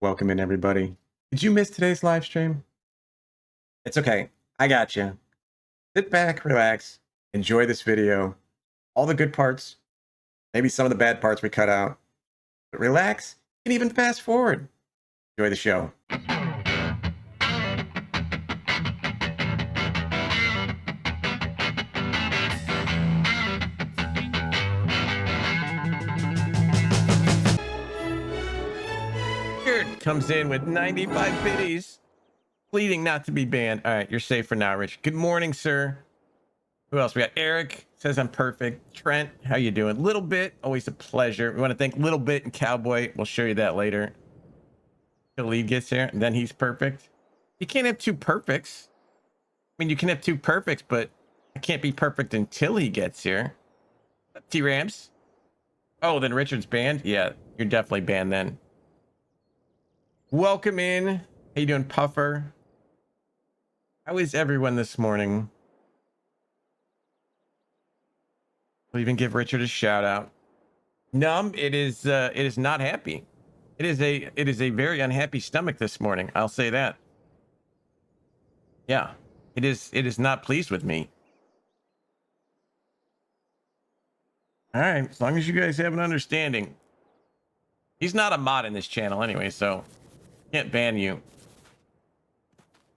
Welcome in, everybody. Did you miss today's live stream? It's okay. I got you. Sit back, relax, enjoy this video. All the good parts, maybe some of the bad parts we cut out. But relax and even fast forward. Enjoy the show. Comes in with 95 biddies, pleading not to be banned. All right, you're safe for now, Rich. Good morning, sir. Who else? We got Eric, says I'm perfect. Trent, how you doing? Little Bit, always a pleasure. We want to thank Little Bit and Cowboy. We'll show you that later. The lead gets here, and then he's perfect. You can't have two perfects. I mean, you can have two perfects, but I can't be perfect until he gets here. T-Rams. Oh, then Richard's banned? Yeah, you're definitely banned then. Welcome in. How you doing, Puffer? How is everyone this morning? We'll even give Richard a shout out. Numb, it is not happy. It is a very unhappy stomach this morning. I'll say that. Yeah, it is not pleased with me. All right, as long as you guys have an understanding. He's not a mod in this channel anyway, so can't ban you.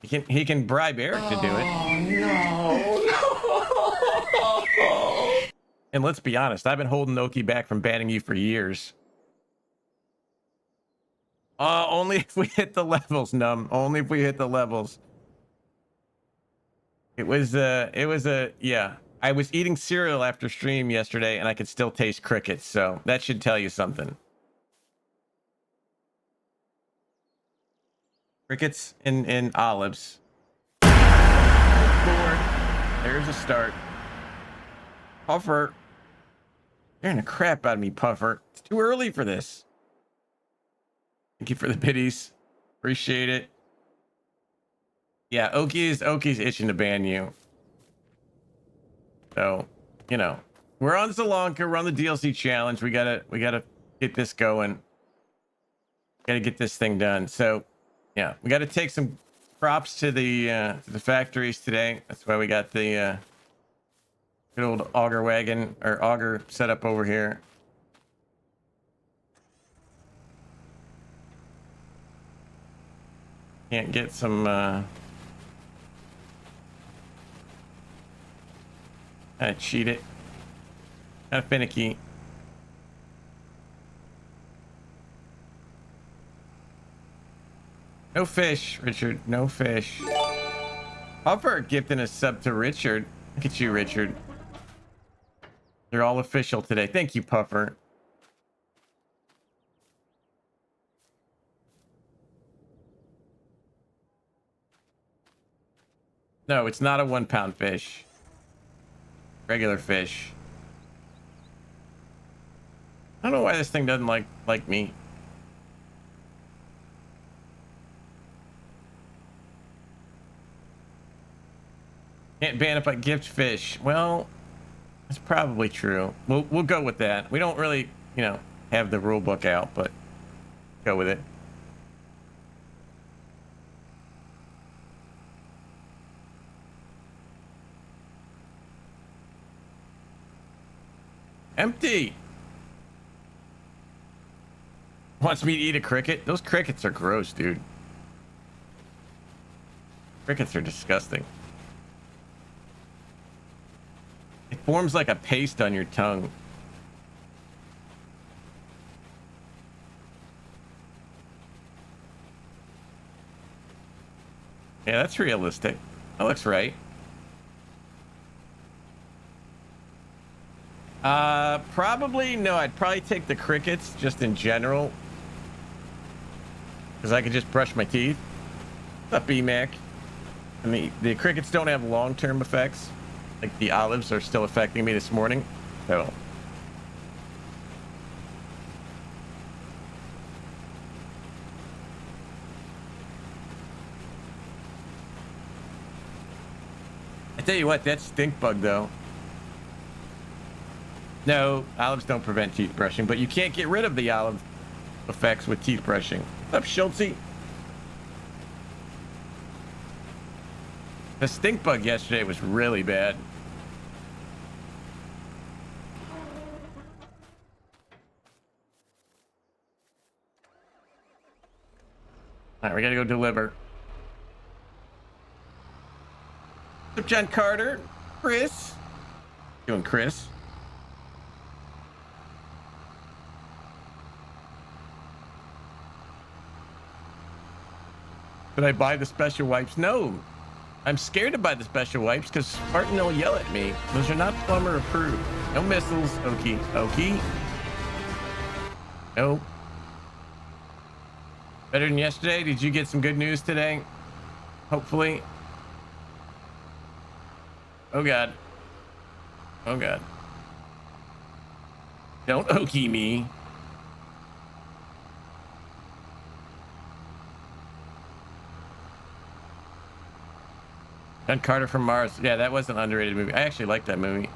He can bribe Eric to do it. Oh no. And let's be honest, I've been holding Oki back from banning you for years. Only if we hit the levels, Numb. Only if we hit the levels. Yeah. I was eating cereal after stream yesterday and I could still taste crickets, so that should tell you something. Crickets and olives. There's a start. Puffer. Scaring the crap out of me, Puffer. It's too early for this. Thank you for the biddies. Appreciate it. Yeah, Oki's itching to ban you. So, you know, we're on Zelonka, we're on the DLC challenge. We gotta get this going. Gotta get this thing done. So yeah, we gotta take some props to the factories today. That's why we got the good old auger wagon or auger set up over here. Can't get some I cheat it. Kind of finicky. No fish, Richard. No fish. Puffer gifting a sub to Richard. Look at you, Richard. They're all official today. Thank you, Puffer. No, it's not a 1 pound fish. Regular fish. I don't know why this thing doesn't like me. Can't ban if I gift fish. Well, that's probably true. We'll go with that. We don't really, you know, have the rule book out, but go with it. Empty. Wants me to eat a cricket? Those crickets are gross, dude. Crickets are disgusting. It forms like a paste on your tongue. Yeah, that's realistic. That looks right. Probably no. I'd probably take the crickets just in general, because I could just brush my teeth. What's up, BMac? I mean, the crickets don't have long-term effects. Like the olives are still affecting me this morning. So I tell you what, that stink bug though. No, olives don't prevent teeth brushing, but you can't get rid of the olive effects with teeth brushing. What's up, Schultzy? The stink bug yesterday was really bad. All right, we gotta go deliver. What's up, John Carter? Chris? Doing Chris? Did I buy the special wipes? No. I'm scared to buy the special wipes because Spartan will yell at me. Those are not plumber approved. No missiles. Okay. Okay. No. Better than yesterday. Did you get some good news today? Hopefully. Oh, God. Oh, God. Don't okey me. John Carter from Mars. Yeah, that was an underrated movie. I actually like that movie.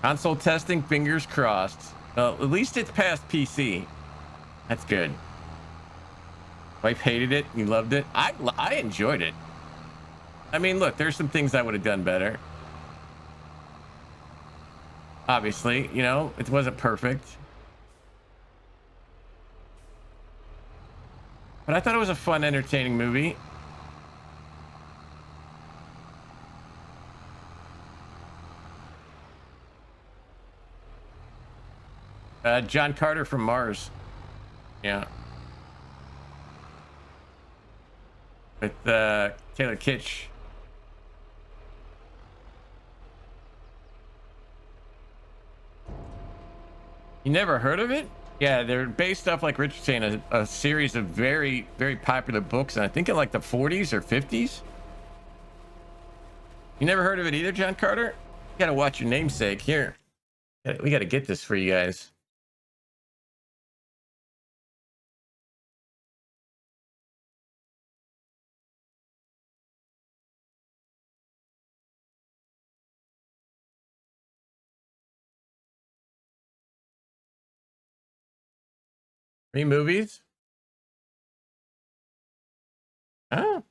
Console testing, fingers crossed. Well, at least it's past PC. That's good. Wife hated it. You loved it. I enjoyed it. I mean, look, there's some things I would have done better. Obviously, you know, it wasn't perfect. But I thought it was a fun, entertaining movie. John Carter from Mars. Yeah. With Taylor Kitsch. You never heard of it? Yeah, they're based off, like Richard saying, a series of very, very popular books. And I think in like the 40s or 50s. You never heard of it either, John Carter? You gotta watch your namesake. Here. We gotta get this for you guys. Three movies? Oh,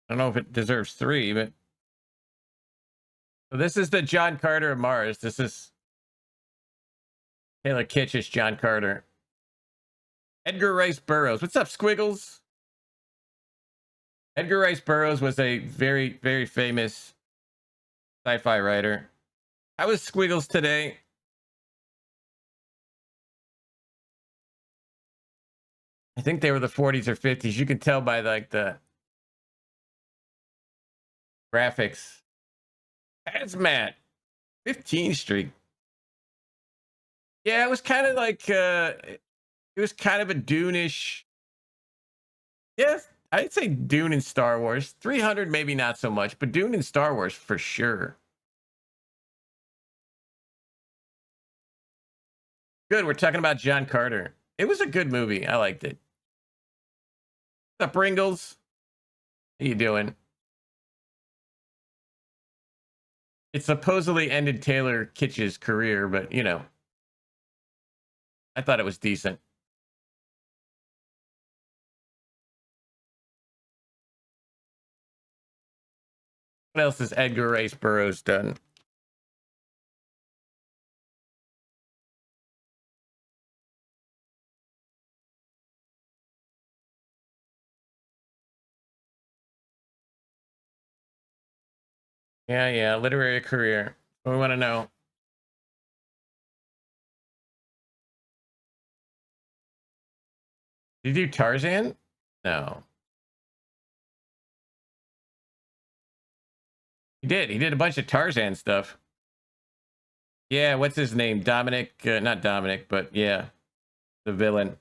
I don't know if it deserves three, but so this is the John Carter of Mars. This is Taylor Kitsch's John Carter. Edgar Rice Burroughs. What's up, Squiggles? Edgar Rice Burroughs was a very, very famous sci-fi writer. How was Squiggles today? I think they were the 40s or 50s. You can tell by like the graphics. Hazmat. 15th Street. Yeah, it was kind of like it was kind of a Dune-ish. Yes, I'd say Dune and Star Wars. 300 maybe not so much, but Dune and Star Wars for sure. Good, we're talking about John Carter. It was a good movie. I liked it. What's up, Pringles? How you doing? It supposedly ended Taylor Kitsch's career, but you know, I thought it was decent. What else has Edgar Rice Burroughs done? Yeah, yeah, literary career. What we want to know. Did you do Tarzan? No. He did. He did a bunch of Tarzan stuff. Yeah, what's his name? Dominic, not Dominic, but yeah, the villain.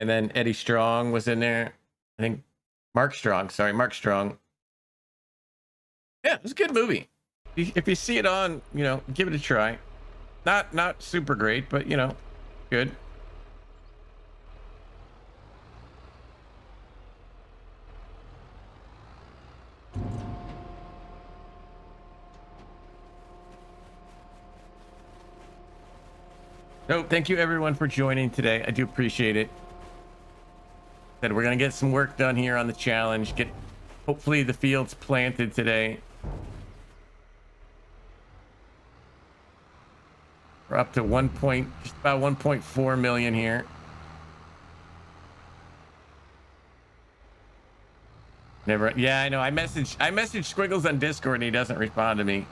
And then Eddie Strong was in there. I think Mark Strong. Sorry, Mark Strong. Yeah, it's a good movie. If you see it on, you know, give it a try. Not super great, but you know, good. So thank you everyone for joining today. I do appreciate it. That we're gonna get some work done here on the challenge. Get hopefully the fields planted today. We're up to just about 1.4 million here. Never. Yeah, I know. I messaged Squiggles on Discord and he doesn't respond to me.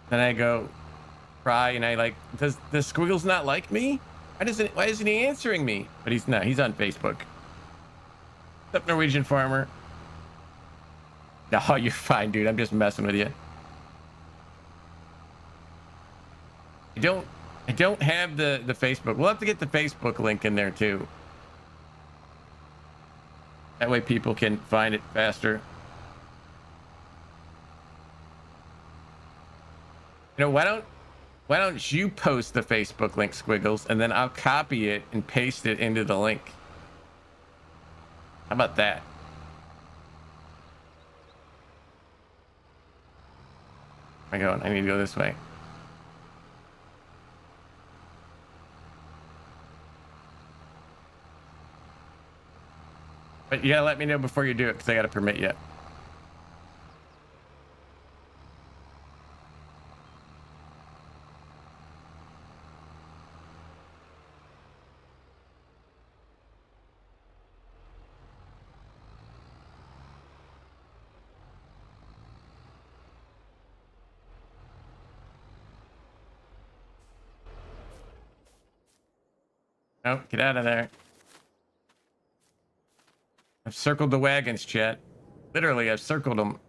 Then I go cry and I like, does Squiggles not like me? Why isn't he answering me? But he's not. He's on Facebook. What's up, Norwegian farmer? No, you're fine, dude. I'm just messing with you. I don't have the Facebook. We'll have to get the Facebook link in there too. That way people can find it faster. You know, why don't you post the Facebook link, Squiggles, and then I'll copy it and paste it into the link. How about that? Where am I going? I need to go this way. But you gotta let me know before you do it because I gotta permit you. No, get out of there. I've circled the wagons, chat. Literally, I've circled them.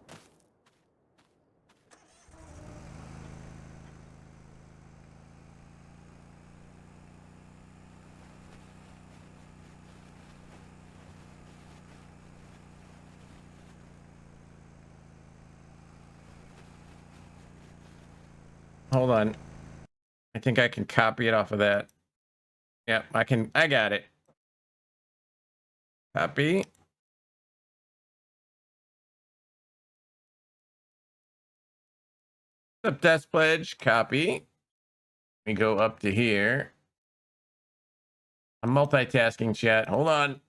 Hold on. I think I can copy it off of that. Yep, I got it. Copy. Up desk pledge, copy. We go up to here. I'm multitasking, chat. Hold on.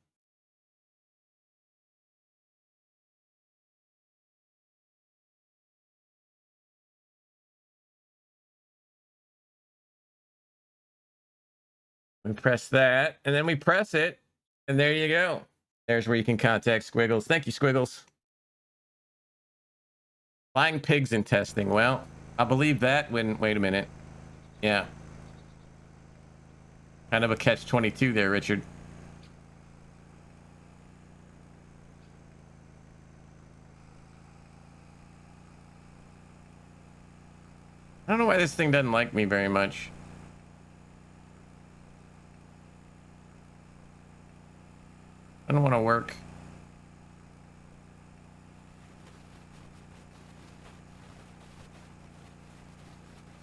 We press that, and then we press it, and there you go. There's where you can contact Squiggles. Thank you, Squiggles. Flying pigs in testing. Well, I believe that when... Wait a minute. Yeah. Kind of a catch-22 there, Richard. I don't know why this thing doesn't like me very much. I don't want to work.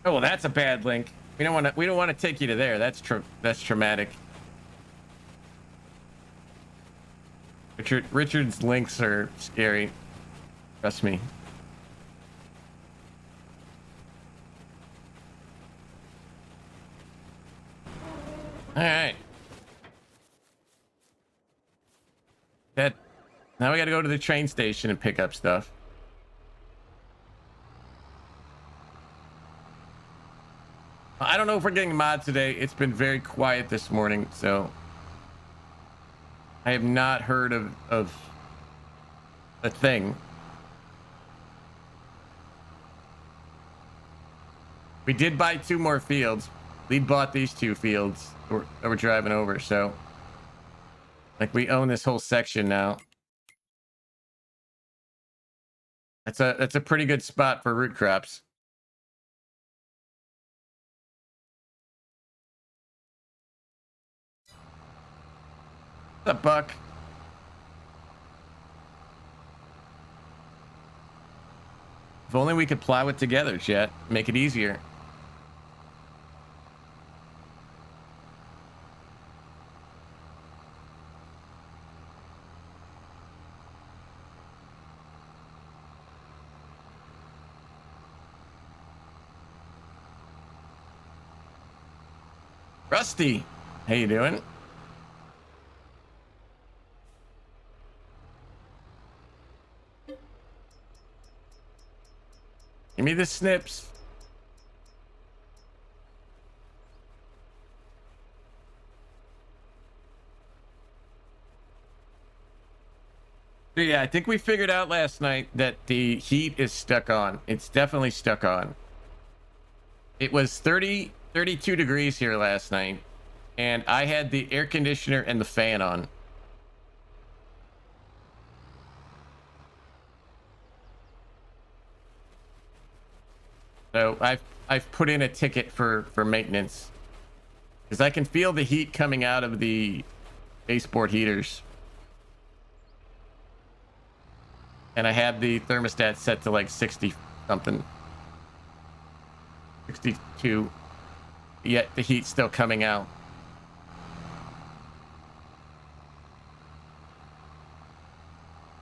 Oh, well, that's a bad link. We don't want to take you to there. That's traumatic. Richard's links are scary. Trust me. All right. Now we got to go to the train station and pick up stuff. I don't know if we're getting mods today. It's been very quiet this morning, so I have not heard of a thing. We did buy 2 more fields. We bought these 2 fields that we're driving over, so like we own this whole section now. That's a pretty good spot for root crops. What's up, Buck? If only we could plow it together, chat. Make it easier. Rusty, how you doing? Give me the snips. Yeah, I think we figured out last night that the heat is stuck on. It's definitely stuck on. It was 32 degrees here last night, and I had the air conditioner and the fan on. So I've put in a ticket for maintenance because I can feel the heat coming out of the baseboard heaters. And I have the thermostat set to like 60 something, 62, yet the heat's still coming out.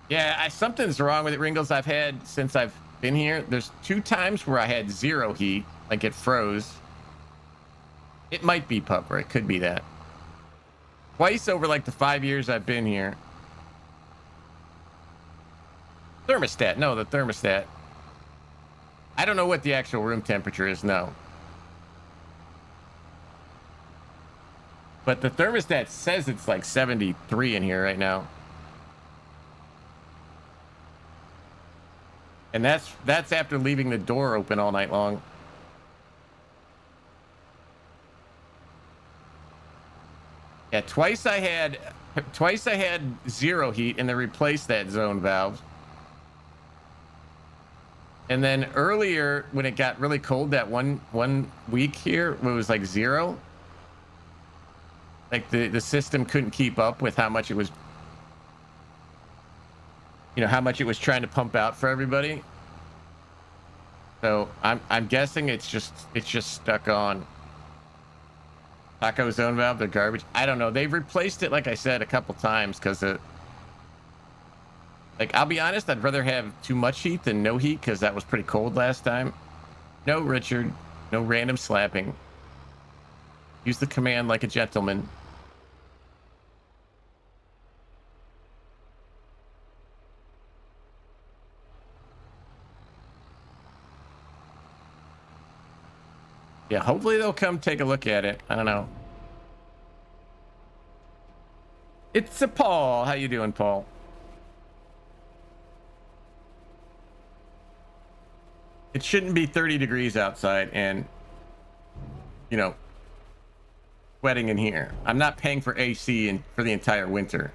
Yeah, something's wrong with it, Ringles. I've had since I've been here. There's 2 times where I had 0 heat, like it froze. It might be pupper. It could be that. Twice over like the 5 years I've been here. Thermostat. No, the thermostat. I don't know what the actual room temperature is. No. But the thermostat says it's like 73 in here right now. And that's after leaving the door open all night long. Yeah, twice I had 0 heat and they replaced that zone valve. And then earlier when it got really cold that one week here, when it was like 0, like the system couldn't keep up with how much it was, how much it was trying to pump out for everybody. So I'm guessing it's just stuck on. Taco zone valve, they're garbage. I don't know. They've replaced it, like I said, a couple times because like, I'll be honest, I'd rather have too much heat than no heat because that was pretty cold last time. No, Richard. No random slapping. Use the command like a gentleman. Yeah, hopefully they'll come take a look at it. I don't know. It's a Paul. How you doing, Paul? It shouldn't be 30 degrees outside and, sweating in here. I'm not paying for AC for the entire winter.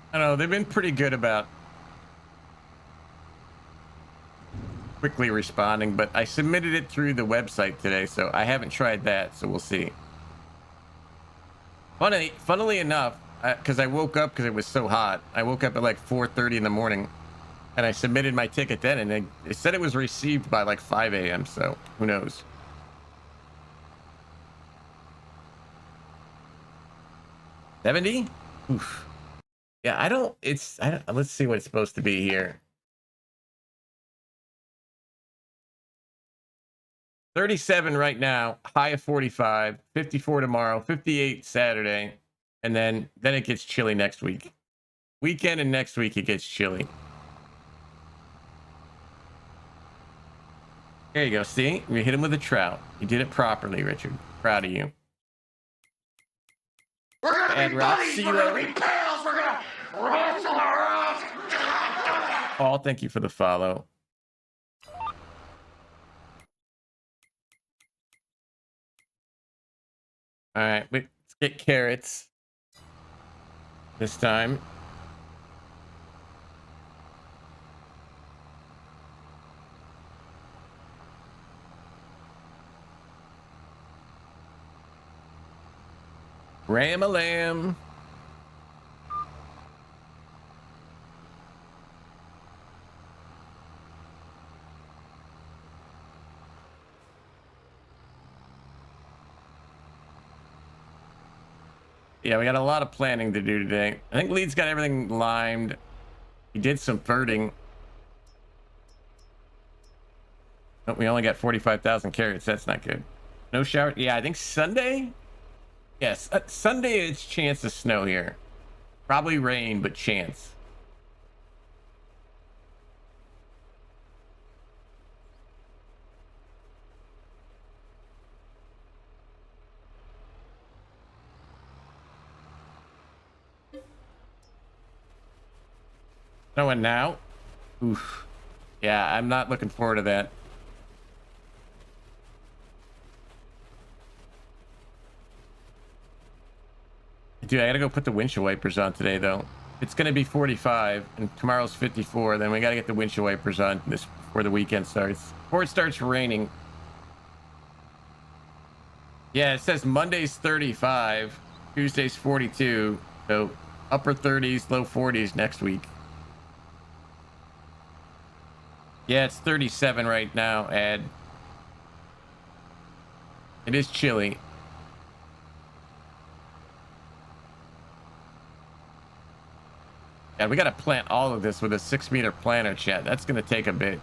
I don't know. They've been pretty good about quickly responding, but I submitted it through the website today, so I haven't tried that, so we'll see. Funnily enough, because I woke up because it was so hot. I woke up at like 4:30 in the morning, and I submitted my ticket then, and it said it was received by like 5 a.m., so who knows? $70? Oof. Yeah, let's see what it's supposed to be here. 37 right now, high of 45, 54 tomorrow, 58 Saturday, and then it gets chilly next week. Weekend and next week it gets chilly. There you go. See, we hit him with a trout. You did it properly, Richard. Proud of you. We're gonna be buddies. We're gonna be pals. We're gonna wrestle around. Paul, thank you for the follow. All right, let's get carrots this time. Ram-a-lam. Yeah, we got a lot of planning to do today. I think Lee's got everything limed. He did some birding. Oh, we only got 45,000 carrots. That's not good. No shower. Yeah, I think Sunday. Yes, Sunday it's chance of snow here. Probably rain, but chance. Snowing now. Oof. Yeah, I'm not looking forward to that. Dude, I gotta go put the windshield wipers on today, though. It's gonna be 45, and tomorrow's 54. Then we gotta get the windshield wipers on this before the weekend starts. Before it starts raining. Yeah, it says Monday's 35, Tuesday's 42, so upper 30s, low 40s next week. Yeah, it's 37 right now, Ed. It is chilly. Yeah, we got to plant all of this with a 6-meter planter, chat. That's going to take a bit.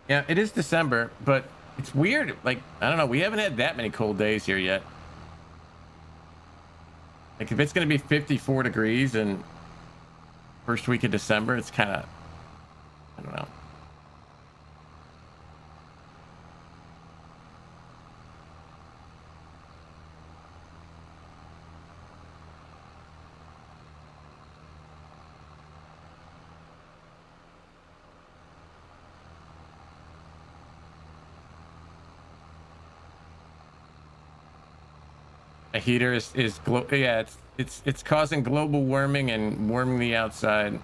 Yeah, it is December, but it's weird. Like, I don't know. We haven't had that many cold days here yet. Like, if it's going to be 54 degrees and first week of December, it's kind of, I don't know. A heater yeah, it's causing global warming and warming the outside.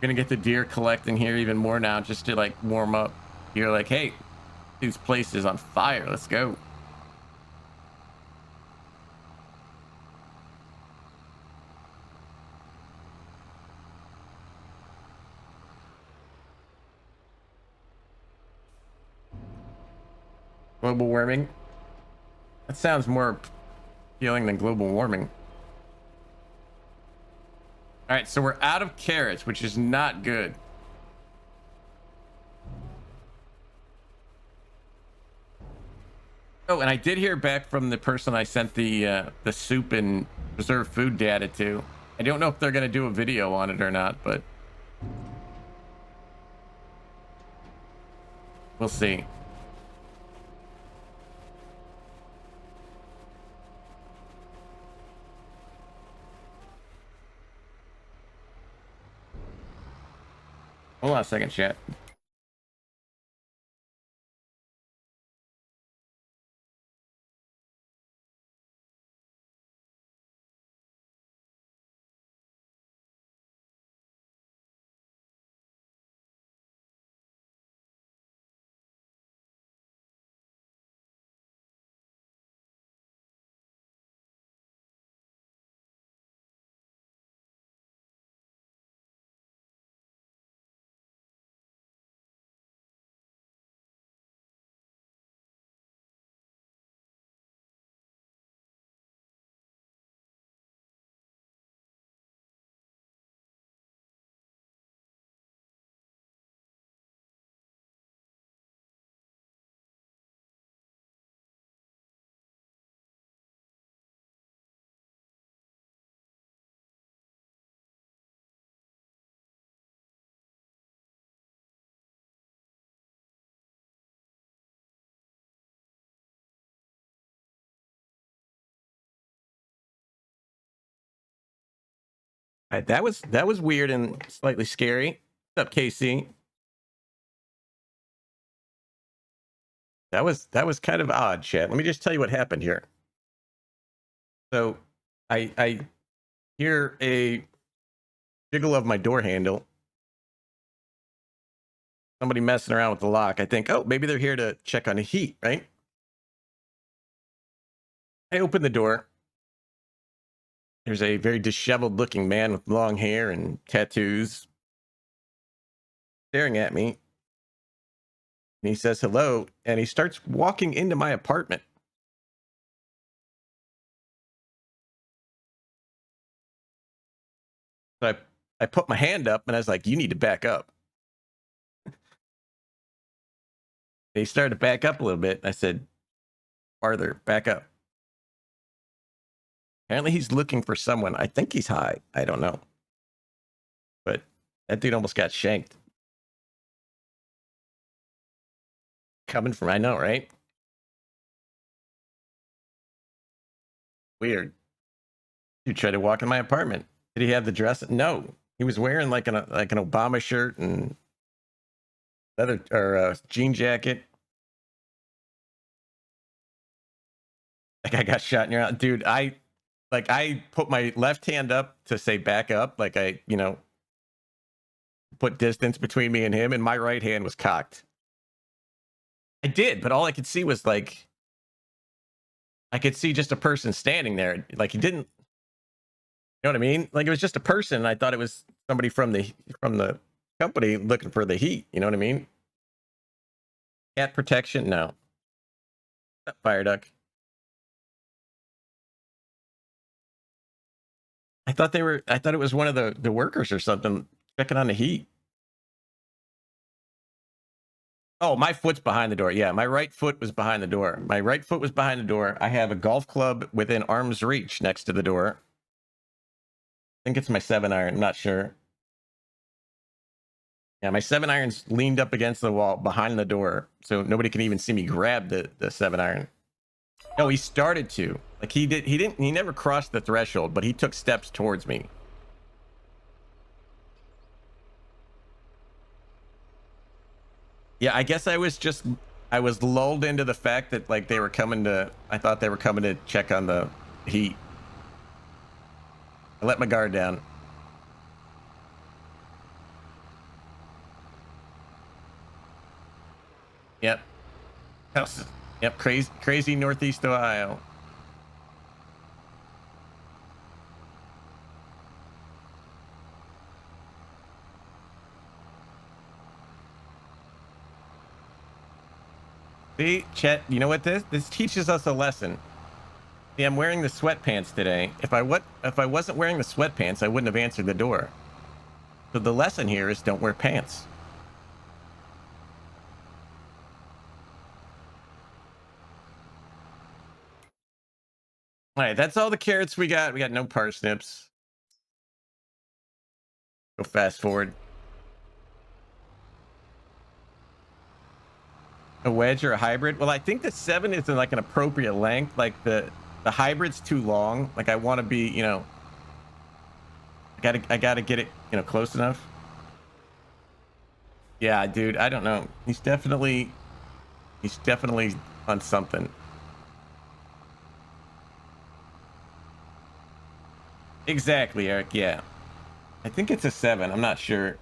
Gonna get the deer collecting here even more now just to like warm up. You're like, hey, this place is on fire. Let's go. Global warming. That sounds more appealing than global warming. All right, so we're out of carrots, which is not good. Oh, and I did hear back from the person I sent the soup and preserved food data to. I don't know if they're gonna do a video on it or not, but we'll see. Hold on a second, chat. All right, that was weird and slightly scary. What's up, KC? That was kind of odd, chat. Let me just tell you what happened here. So I hear a jiggle of my door handle. Somebody messing around with the lock. I think, oh, maybe they're here to check on the heat, right? I open the door. There's a very disheveled looking man with long hair and tattoos staring at me. And he says hello, and he starts walking into my apartment. So I put my hand up and I was like, you need to back up. And he started to back up a little bit. I said, farther, back up. Apparently he's looking for someone. I think he's high. I don't know. But that dude almost got shanked. Coming from, I know, right? Weird. You tried to walk in my apartment. Did he have the dress? No. He was wearing like an Obama shirt and leather or jean jacket. Like I got shot in your eye. Dude, I put my left hand up to say back up. Like put distance between me and him, and my right hand was cocked. I did, but all I could see was like I could see just a person standing there. Like he didn't, you know what I mean? Like it was just a person. And I thought it was somebody from the company looking for the heat. You know what I mean? Cat protection? No. Fire duck. I thought it was one of the workers or something checking on the heat. Oh, my foot's behind the door. Yeah, my right foot was behind the door. My right foot was behind the door. I have a golf club within arm's reach next to the door. I think it's my 7-iron. I'm not sure. Yeah, my 7-iron's leaned up against the wall behind the door, so nobody can even see me grab the 7-iron. No, he started to. Like he never crossed the threshold, but he took steps towards me. Yeah, I guess I was lulled into the fact that like I thought they were coming to check on the heat. I let my guard down. Yep. Yep, crazy Northeast Ohio. See, Chet, you know what this teaches us a lesson. See, I'm wearing the sweatpants today. If I wasn't wearing the sweatpants, I wouldn't have answered the door. So the lesson here is don't wear pants. All right, that's all the carrots we got. We got no parsnips. Go fast forward. A wedge or a hybrid? Well, I think the 7 is in like an appropriate length. Like the hybrid's too long. Like I want to be, I gotta get it, close enough. Yeah, dude, I don't know. He's definitely on something. Exactly, Eric. Yeah. I think it's a 7. I'm not sure.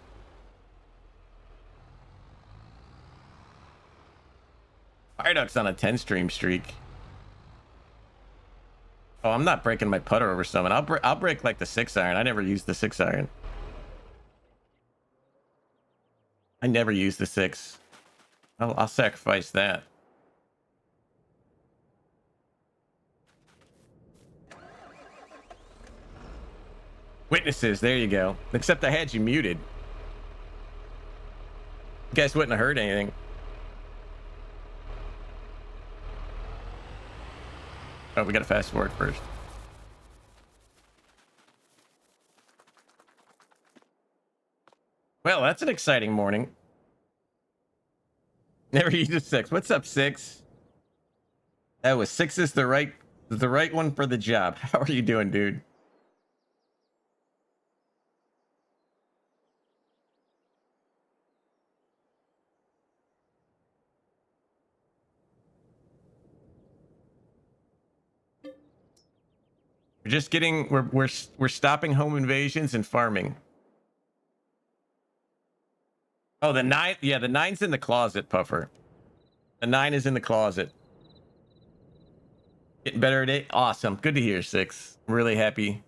Fire Duck's on a 10 stream streak. Oh, I'm not breaking my putter over someone. I'll break like the 6-iron. I never use the 6-iron. I never use the 6. I'll sacrifice that. Witnesses, there you go. Except I had you muted. You guys wouldn't have heard anything. Oh, we gotta fast forward first. Well, that's an exciting morning. Never used a 6. What's up, 6? That was 6 is the right one for the job. How are you doing, dude? We're just getting we're stopping home invasions and farming. Oh, the 9. Yeah, the 9's in the closet, Puffer. The 9 is in the closet. Getting better today. Awesome. Good to hear, 6. Really happy.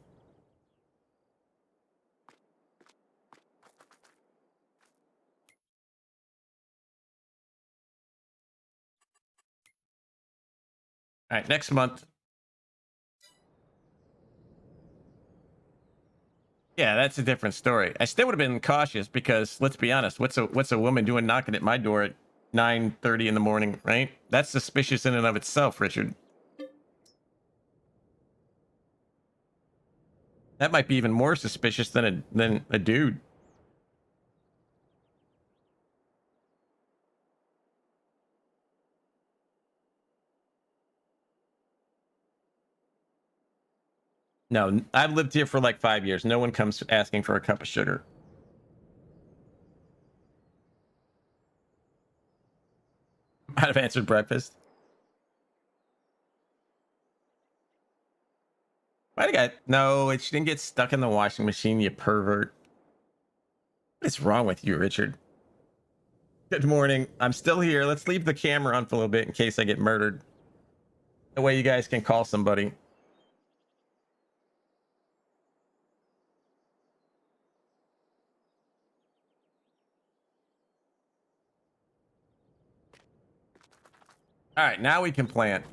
All right, next month. Yeah, that's a different story. I still would have been cautious because let's be honest, what's a woman doing knocking at my door at 9:30 in the morning, right? That's suspicious in and of itself, Richard. That might be even more suspicious than a dude. No, I've lived here for like 5 years. No one comes asking for a cup of sugar. I'd have answered breakfast. Might have got no. It didn't get stuck in the washing machine. You pervert. What is wrong with you, Richard? Good morning. I'm still here. Let's leave the camera on for a little bit in case I get murdered. That way you guys can call somebody. All right, now we can plant.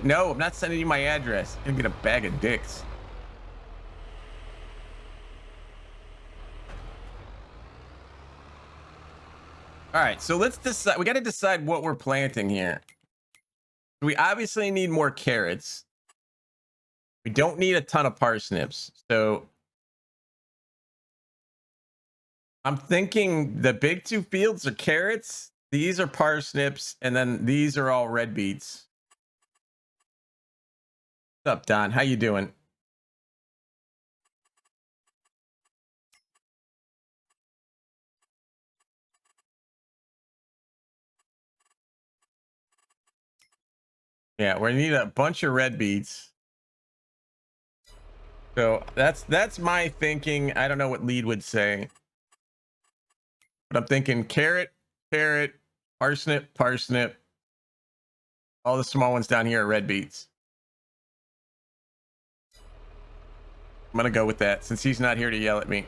No, I'm not sending you my address. You're gonna get a bag of dicks. All right, so let's decide. We got to decide what we're planting here. We obviously need more carrots. We don't need a ton of parsnips. So I'm thinking the big 2 fields are carrots. These are parsnips, and then these are all red beets. What's up, Don? How you doing? Yeah, we need a bunch of red beets. So that's my thinking. I don't know what Lead would say, but I'm thinking carrot, carrot, parsnip, parsnip. All the small ones down here are red beets. I'm gonna go with that since he's not here to yell at me.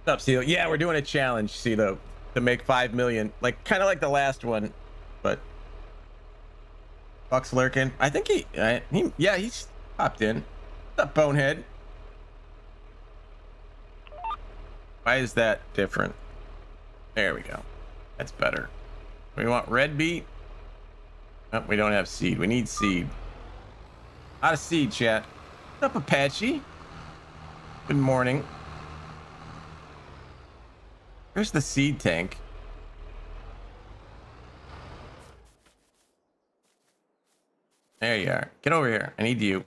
What's up, CeeLo? Yeah, we're doing a challenge, CeeLo, to make 5 million. Like, kind of like the last one, but Buck's lurking. I think yeah, he's popped in. What's up, Bonehead? Why is that different? There we go. That's better. We want red beet. Oh, we don't have seed. We need seed. Out of seed, chat. What's up, Apache? Good morning. Where's the seed tank? There you are. Get over here. I need you.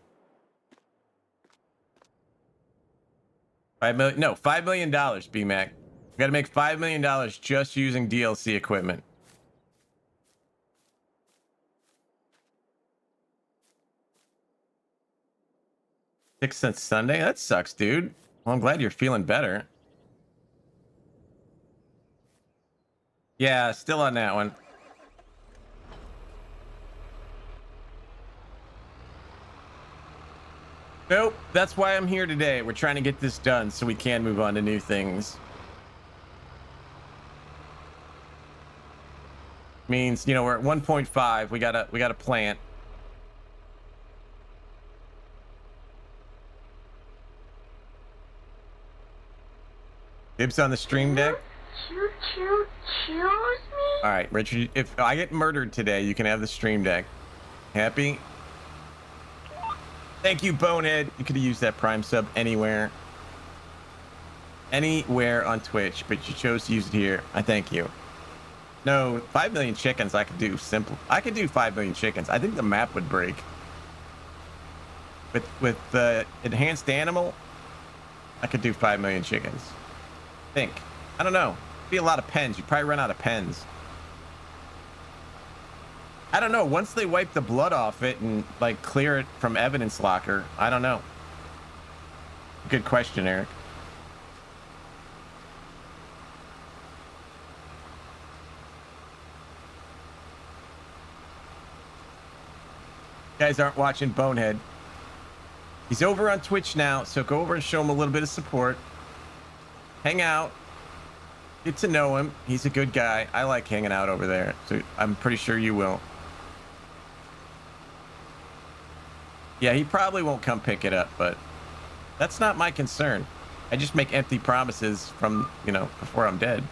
5 million. No, $5 million, BMac. We got to make $5 million just using DLC equipment. $0.06 Sunday? That sucks, dude. Well, I'm glad you're feeling better. Yeah, still on that one. Nope, that's why I'm here today. We're trying to get this done so we can move on to new things. Means, you know, we're at 1.5. We gotta plant. Dibs on the stream deck. Choose me? All right, Richard, if I get murdered today, you can have the stream deck. Happy? Thank you, Bonehead. You could have used that Prime sub anywhere. Anywhere on Twitch, but you chose to use it here. I thank you. No, 5 million chickens I could do simple. I could do 5 million chickens. I think the map would break. With the enhanced animal, I could do 5 million chickens. Think. I don't know. Be a lot of pens. You'd probably run out of pens. I don't know. Once they wipe the blood off it and like clear it from evidence locker, I don't know. Good question, Eric. You guys aren't watching Bonehead. He's over on Twitch now, so go over and show him a little bit of support. Hang out. Get to know him. He's a good guy. I like hanging out over there, so I'm pretty sure you will. Yeah, he probably won't come pick it up, but that's not my concern. I just make empty promises from, you know, before I'm dead.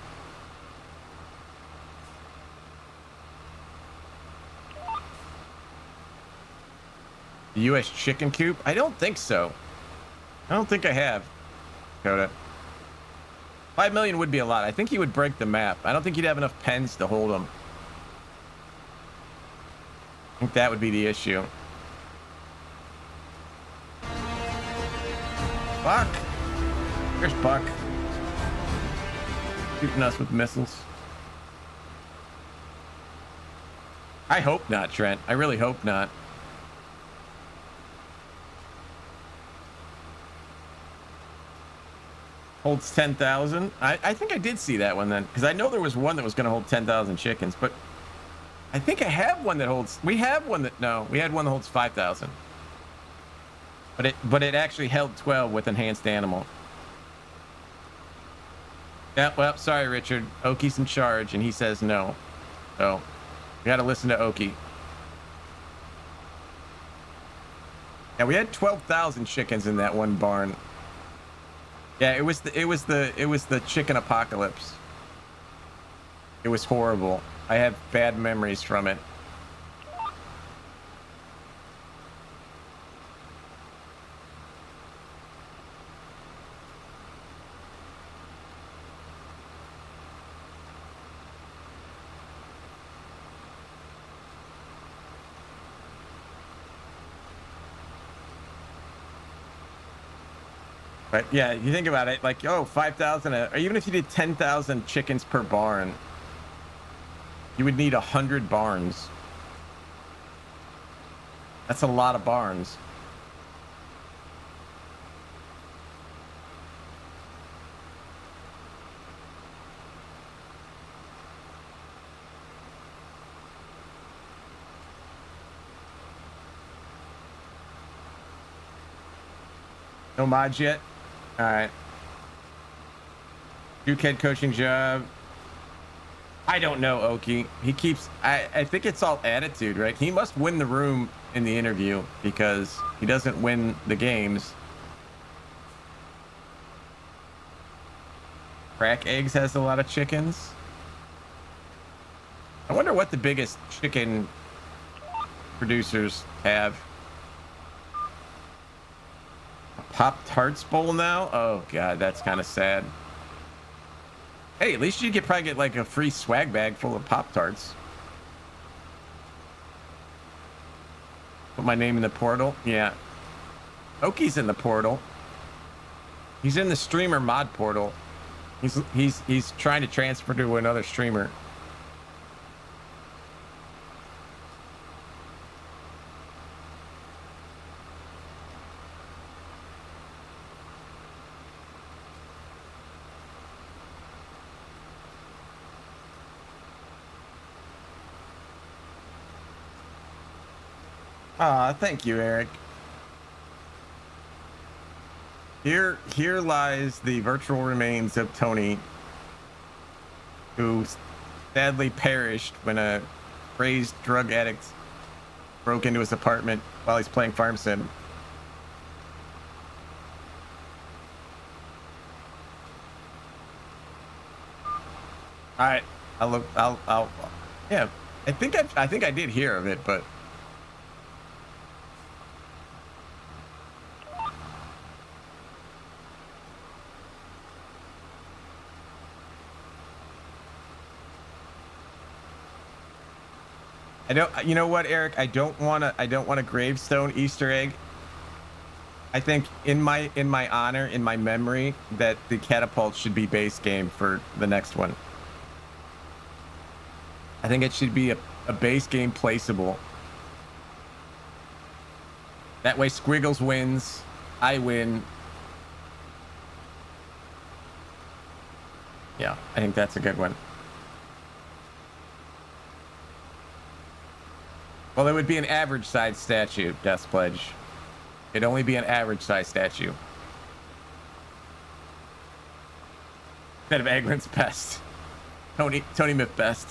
The U.S. chicken coop? I don't think so. I don't think I have. Dakota. 5 million would be a lot. I think he would break the map. I don't think he'd have enough pens to hold him. I think that would be the issue. Buck. There's Buck. Shooting us with missiles. I hope not, Trent. I really hope not. Holds 10,000. I think I did see that one then, because I know there was one that was going to hold 10,000 chickens, but I think I have one that holds. We have one that we had one that holds 5,000. But it actually held 12 with enhanced animal. Yeah, well, sorry, Richard. Oki's in charge, and he says no. So we got to listen to Oki. Yeah, we had 12,000 chickens in that one barn. Yeah, it was the chicken apocalypse. It was horrible. I have bad memories from it. But yeah, you think about it, like, oh, 5,000, or even if you did 10,000 chickens per barn, you would need 100 barns. That's a lot of barns. No mods yet? All right. Duke head coaching job. I don't know, Oki. He keeps. I think it's all attitude, right? He must win the room in the interview because he doesn't win the games. Crack Eggs has a lot of chickens. I wonder what the biggest chicken producers have. Pop-Tarts bowl now? Oh god, that's kind of sad. Hey, at least you could probably get like a free swag bag full of Pop-Tarts. Put my name in the portal. Yeah. Oki's in the portal. He's in the streamer mod portal. He's trying to transfer to another streamer. Ah, thank you, Eric. Here lies the virtual remains of Tony, who sadly perished when a crazed drug addict broke into his apartment while he's playing Farm Sim. All right, I'll yeah. I think I did hear of it, but. You know what, Eric? I don't want a gravestone Easter egg. I think in my honor, in my memory, that the catapult should be base game for the next one. I think it should be a base game placeable. That way Squiggles wins, I win. Yeah, I think that's a good one. Well, it would be an average size statue, Death Pledge. It'd only be an average size statue. Instead of Eggman's best. TonyMif best.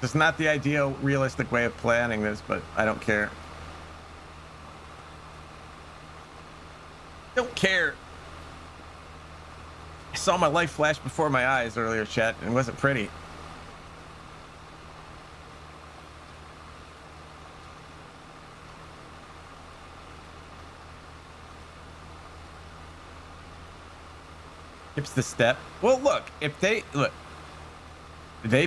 It's not the ideal, realistic way of planning this, but I don't care. Don't care. I saw my life flash before my eyes earlier, chat, and it wasn't pretty. Skips the step. Well, look, if they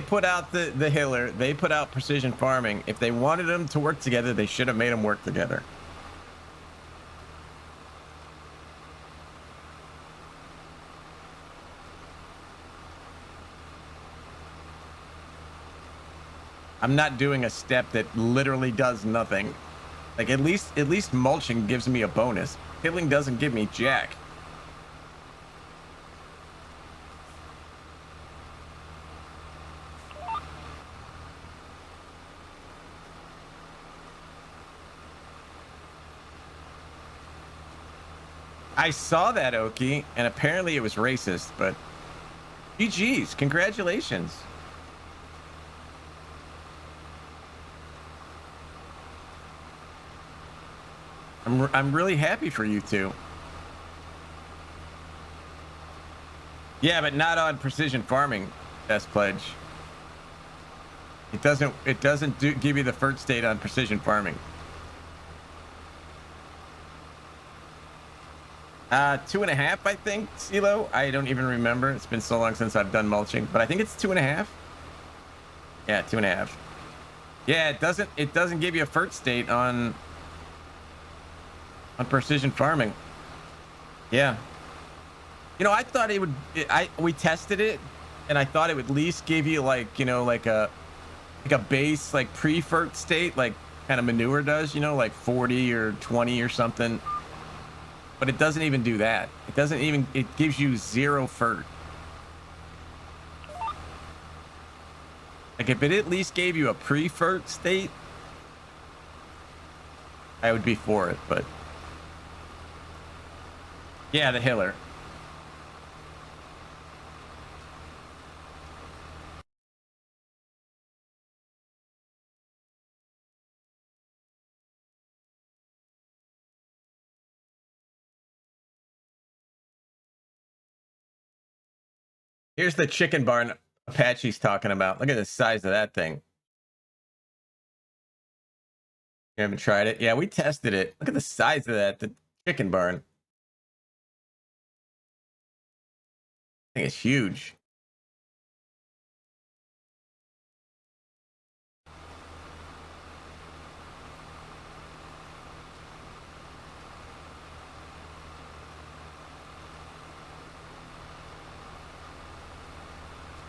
put out the Hiller, they put out precision farming. If they wanted them to work together, they should have made them work together. I'm not doing a step that literally does nothing. Like at least mulching gives me a bonus. Hilling doesn't give me jack. I saw that, Oki, and apparently it was racist, but GG's, congratulations. I'm really happy for you two. Yeah, but not on precision farming, Best Pledge. It doesn't give you the first state on precision farming. 2.5, I think, CeeLo. I don't even remember. It's been so long since I've done mulching, but I think it's 2.5. Yeah, 2.5. Yeah, it doesn't give you a first state on precision farming. Yeah. You know, I thought it would. We tested it, and I thought it would at least give you like, you know, like a base like pre-fert state, like kind of manure does, you know, like 40 or 20 or something. But it doesn't even do that. It doesn't even. It gives you 0 fert. Like if it at least gave you a pre-fert state, I would be for it. But yeah, the Hiller. Here's the chicken barn Apache's talking about. Look at the size of that thing. You haven't tried it? Yeah, we tested it. Look at the size of that, the chicken barn. I think it's huge.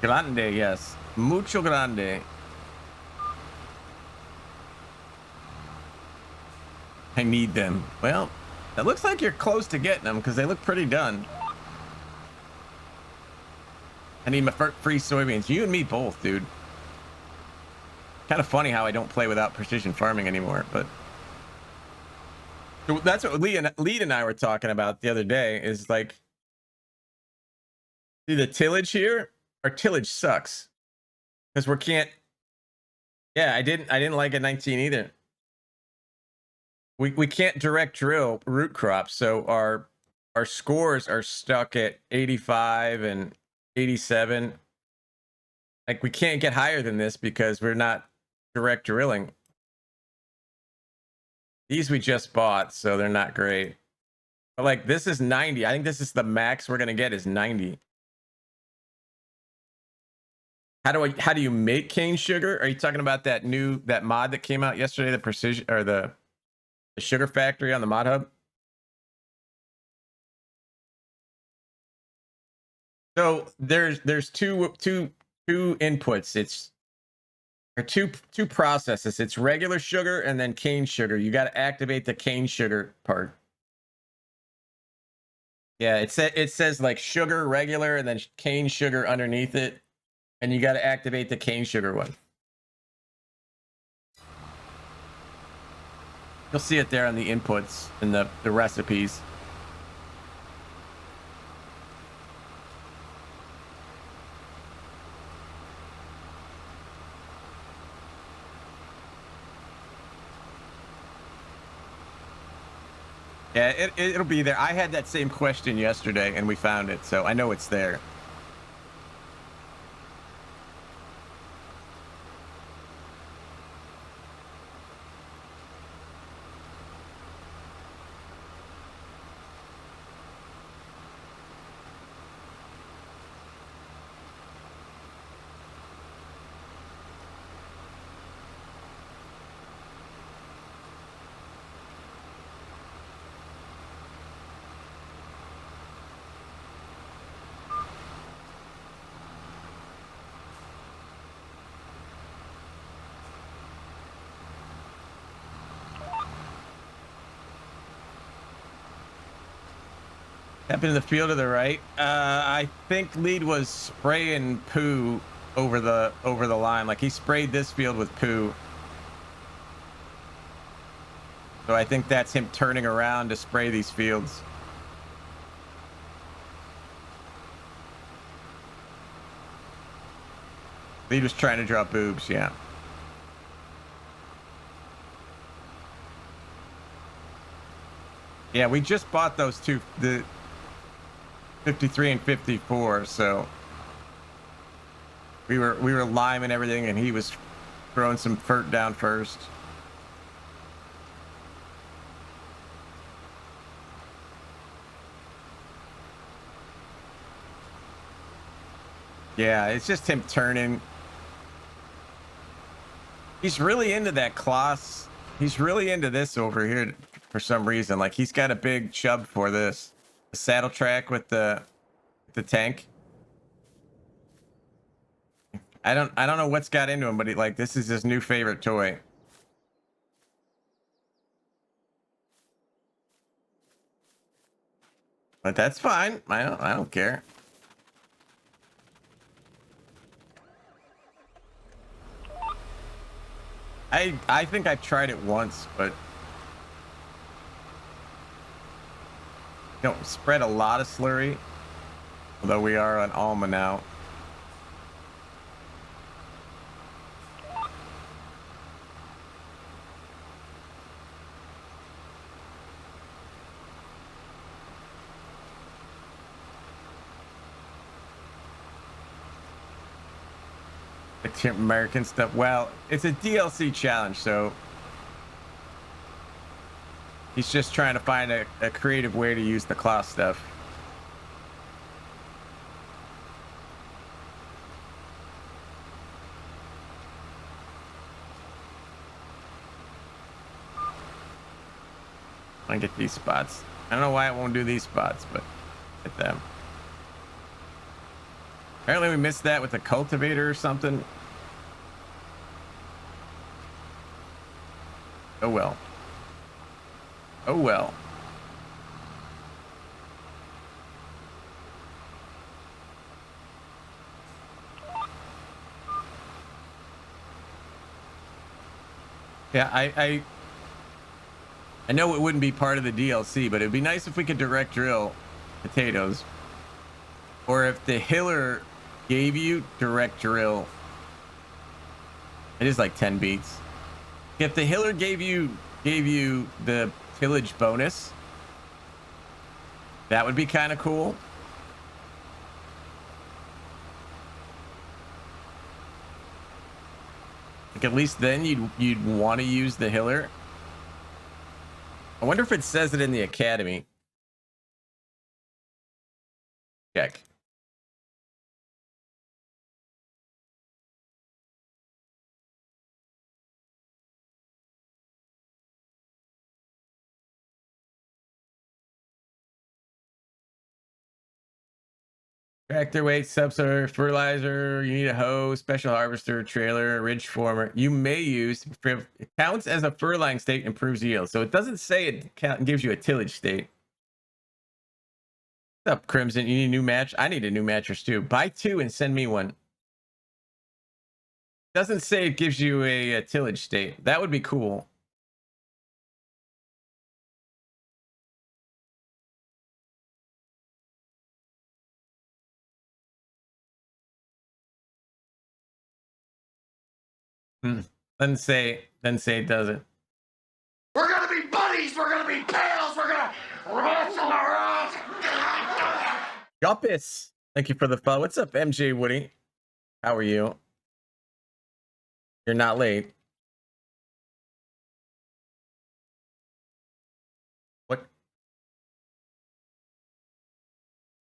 Grande, yes. Mucho grande. I need them. Well, it looks like you're close to getting them because they look pretty done. I need my free soybeans. You and me both, dude. Kind of funny how I don't play without precision farming anymore, but that's what Lee and I were talking about the other day. Is like, see the tillage here? Our tillage sucks because we can't. Yeah, I didn't like it 19 either. We can't direct drill root crops, so our our scores are stuck at 85 and 87. Like we can't get higher than this because we're not direct drilling. These we just bought, so they're not great. But like this is 90. I think this is the max we're gonna get is 90. How do you make cane sugar? Are you talking about that mod that came out yesterday, the precision or the sugar factory on the Modhub? So there's two inputs. It's or two processes. It's regular sugar and then cane sugar. You got to activate the cane sugar part. Yeah, it says like sugar regular and then cane sugar underneath it, and you got to activate the cane sugar one. You'll see it there on the inputs and the recipes. Yeah, it'll be there. I had that same question yesterday and we found it, so I know it's there. Up in the field to the right. I think lead was spraying poo over the line. Like he sprayed this field with poo. So I think that's him turning around to spray these fields. Lead was trying to draw boobs, yeah. Yeah, we just bought those two, the 53 and 54, so we were liming everything and he was throwing some fert down first. Yeah, it's just him turning. He's really into that class. He's really into this over here for some reason. Like he's got a big chub for this. The saddle track with the tank. I don't know what's got into him, but he, like this is his new favorite toy. But that's fine. I don't care. I think I've tried it once, but don't spread a lot of slurry. Although we are on Alma now. The American stuff. Well, it's a DLC challenge, so he's just trying to find a creative way to use the class stuff. I get these spots. I don't know why it won't do these spots, but get them. Apparently we missed that with the cultivator or something. Oh well. Oh well. Yeah, I know it wouldn't be part of the DLC, but it'd be nice if we could direct drill potatoes. Or if the hiller gave you direct drill. It is like 10 beats. If the hiller gave you the tillage bonus, That would be kind of cool. Like at least then you'd want to use the Hiller. I wonder if it says it in the academy. Check. Tractor weight, subsoil, fertilizer, you need a hoe, special harvester, trailer, ridge former. You may use, it counts as a furling state, improves yield. So it doesn't say it gives you a tillage state. What's up, Crimson? You need a new match? I need a new mattress too. Buy 2 and send me one. Doesn't say it gives you a tillage state. That would be cool. Doesn't say it doesn't. We're gonna be buddies. We're gonna be pals. We're gonna wrestle around. Guppus, thank you for the follow. What's up, MJ Woody? How are you? You're not late. What?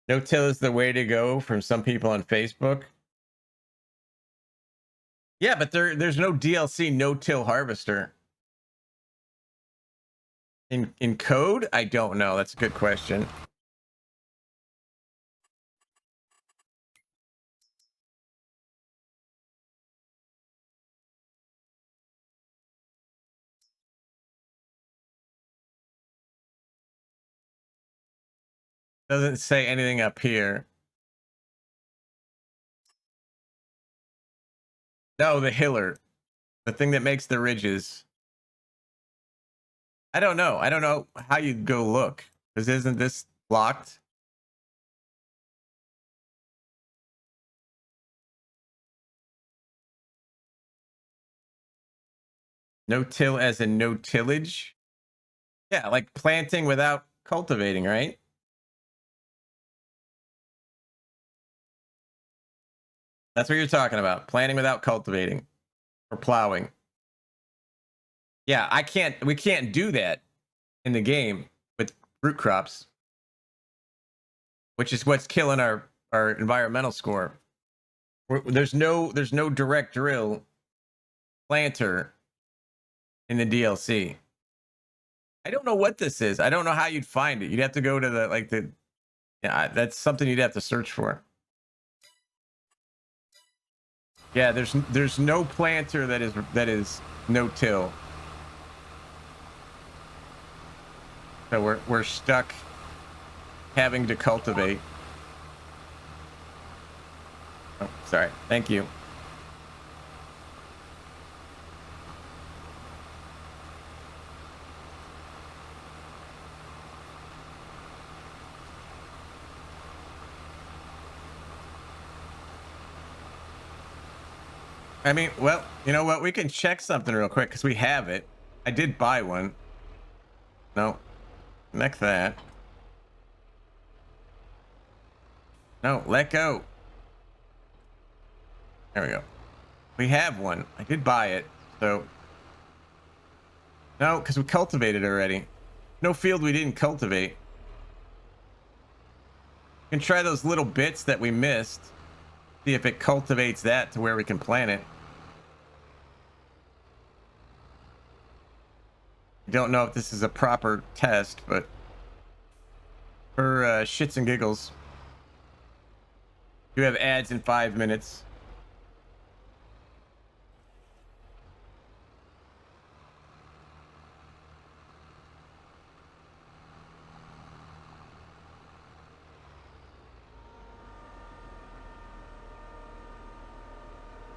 No till is the way to go from some people on Facebook. Yeah, but there's no DLC no till harvester. In code? I don't know. That's a good question. Doesn't say anything up here. No, the Hiller. The thing that makes the ridges. I don't know. I don't know how you go look. Because isn't this locked? No till as in no tillage? Yeah, like planting without cultivating, right? That's what you're talking about. Planting without cultivating or plowing. Yeah, we can't do that in the game with root crops, which is what's killing our environmental score. There's no direct drill planter in the DLC. I don't know what this is. I don't know how you'd find it. You'd have to go to the yeah, that's something you'd have to search for. Yeah, there's no planter that is no till. So we're stuck having to cultivate. Oh, sorry. Thank you. I mean, well, you know what? We can check something real quick because we have it. I did buy one. No. Neck that. No, let go. There we go. We have one. I did buy it. So. No, because we cultivated already. No field we didn't cultivate. We can try those little bits that we missed. See if it cultivates that to where we can plant it. Don't know if this is a proper test, but for shits and giggles. You have ads in 5 minutes.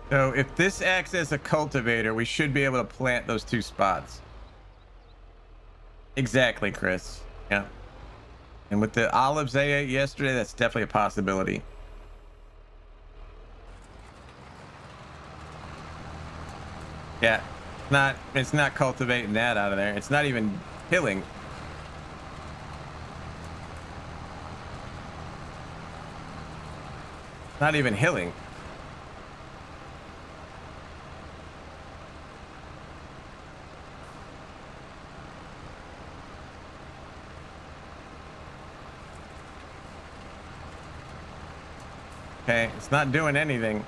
So if this acts as a cultivator, we should be able to plant those 2 spots. Exactly, Chris. Yeah. And with the olives I ate yesterday, that's definitely a possibility. Yeah. It's not cultivating that out of there. It's not even killing. Not even hilling. Okay, it's not doing anything.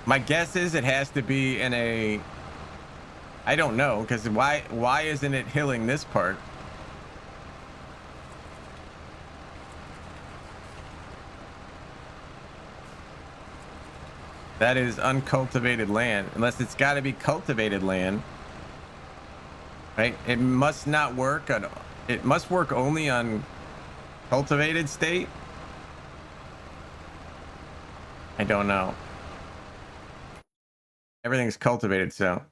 My guess is it has to be in a, I don't know, because why isn't it hilling this part? That is uncultivated land, unless it's got to be cultivated land, right? It must not work on, it must work only on cultivated state. I don't know. Everything's cultivated, so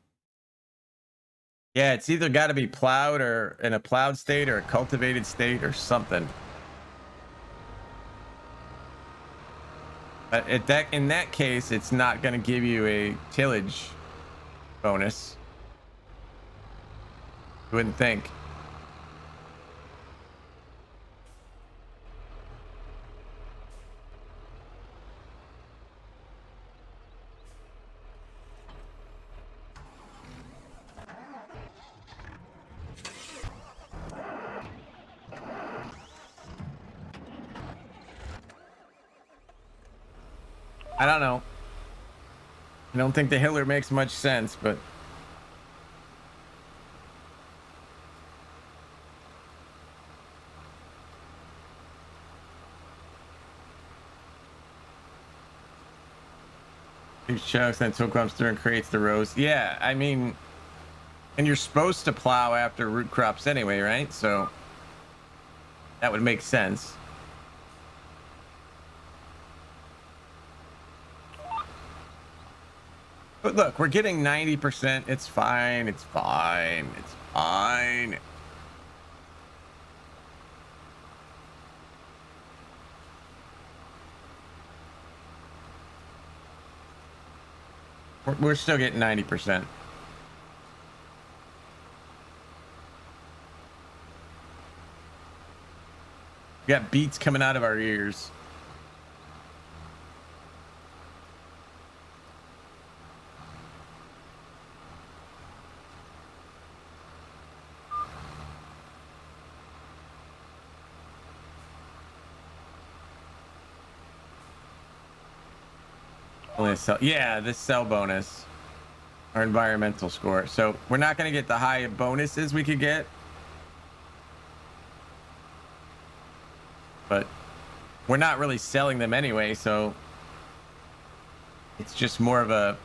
yeah, it's either got to be plowed or in a plowed state or a cultivated state or something. But in that case, it's not going to give you a tillage bonus. You wouldn't think. I don't know. I don't think the hiller makes much sense, but these chunks then so comes through and creates the rows. Yeah, I mean, and you're supposed to plow after root crops anyway, right? So that would make sense. But look, we're getting 90%. It's fine. It's fine. It's fine. We're still getting 90%. We got beats coming out of our ears. Only a cell, yeah, this cell bonus, our environmental score. So we're not going to get the high bonuses we could get, but we're not really selling them anyway. So it's just more of a,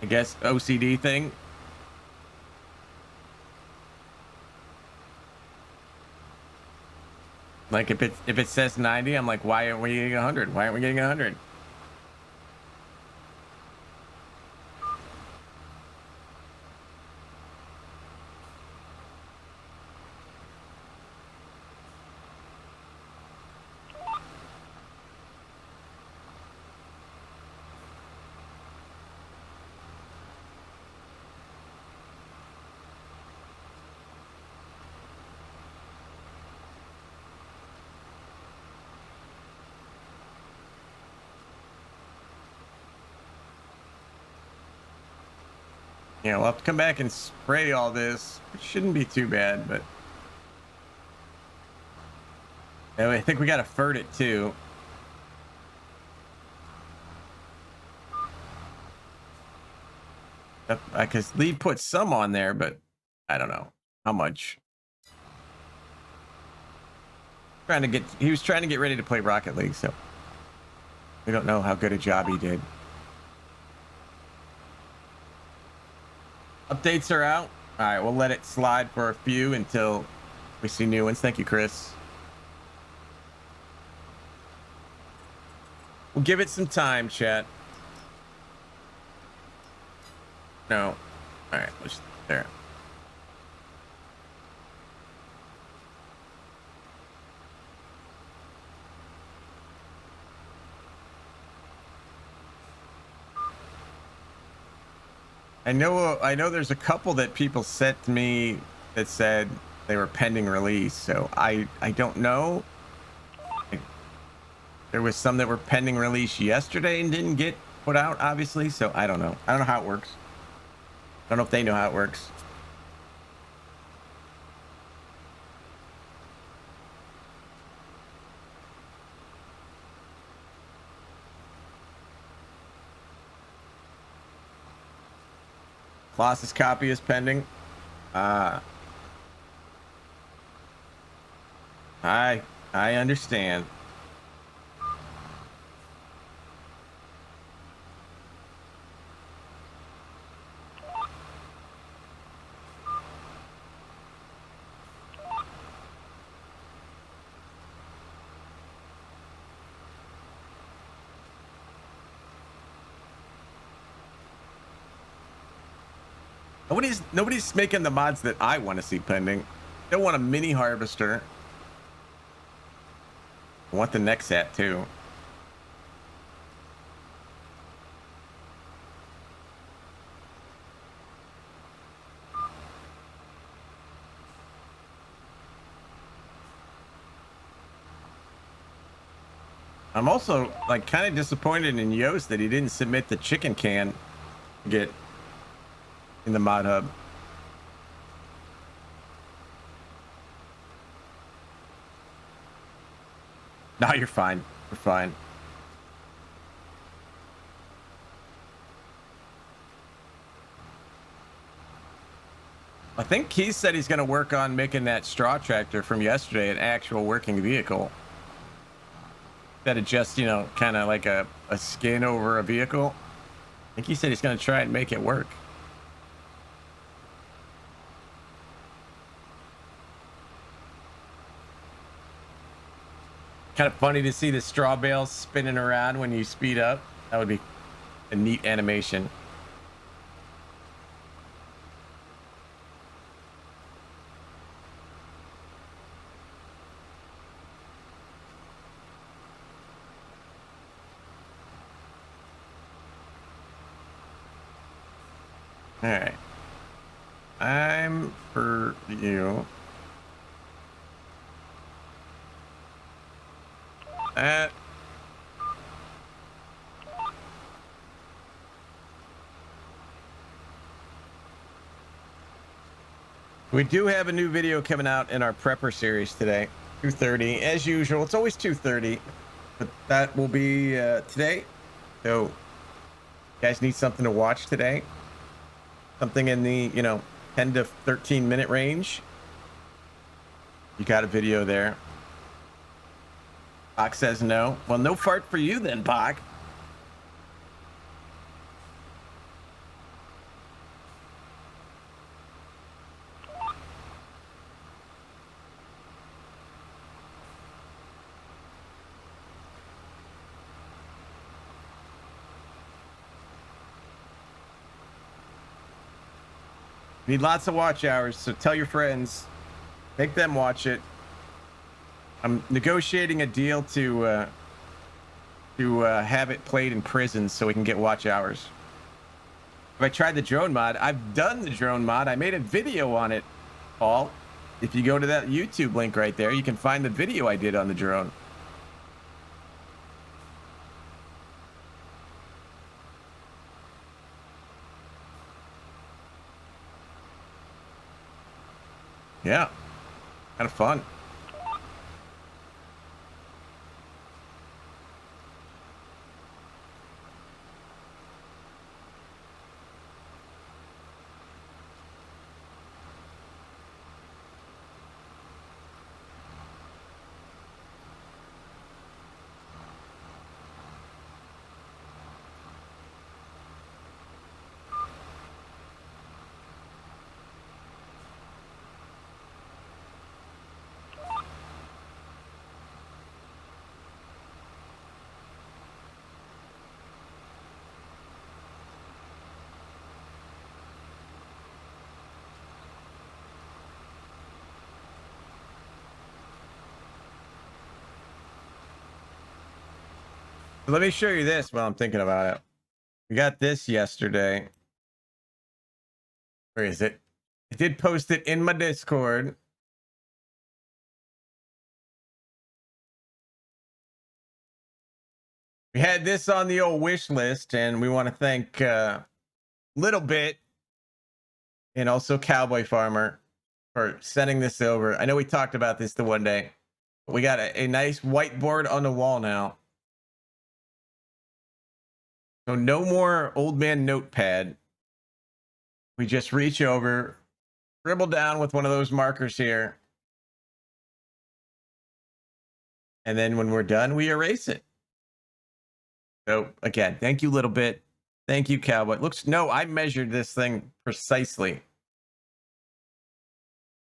I guess, OCD thing. Like if it says 90, I'm like, why aren't we getting 100? Why aren't we getting 100? Yeah, we'll have to come back and spray all this. It shouldn't be too bad, but I think we got to fert it too. Because Lee put some on there, but I don't know how much. He was trying to get ready to play Rocket League, so we don't know how good a job he did. Updates are out. All right, we'll let it slide for a few until we see new ones. Thank you, Chris. We'll give it some time, chat. No. All right, let's there. I know there's a couple that people sent to me that said they were pending release. So I don't know. Like, there was some that were pending release yesterday and didn't get put out, obviously. So I don't know. I don't know how it works. I don't know if they know how it works. Colossus copy is pending. Ah, I understand. Nobody's making the mods that I want to see pending. They want a mini harvester. I want the next set too. I'm also like kind of disappointed in Yoast that he didn't submit the chicken can to get in the mod hub. No, you're fine. You're fine. I think Keith said he's going to work on making that straw tractor from yesterday an actual working vehicle. Instead of just, kind of like a skin over a vehicle. I think he said he's going to try and make it work. Kind of funny to see the straw bales spinning around when you speed up. That would be a neat animation. All right. I'm for you. That. We do have a new video coming out in our prepper series today, 2:30 as usual. It's always 2:30, but that will be today. So, you guys need something to watch today. Something in the 10 to 13 minute range. You got a video there. Bach says no. Well, no fart for you then, Bach. Need lots of watch hours, so tell your friends, make them watch it. I'm negotiating a deal to have it played in prisons so we can get watch hours. If I tried the drone mod, I've done the drone mod. I made a video on it, Paul. If you go to that YouTube link right there, you can find the video I did on the drone. Yeah, kind of fun. Let me show you this while I'm thinking about it. We got this yesterday. Where is it? I did post it in my Discord. We had this on the old wish list, and we want to thank Little Bit and also Cowboy Farmer for sending this over. I know we talked about this the one day, but we got a nice whiteboard on the wall now. So no more old man notepad. We just reach over, scribble down with one of those markers here. And then when we're done, we erase it. So again, thank you, Little Bit. Thank you, Cowboy. No, I measured this thing precisely.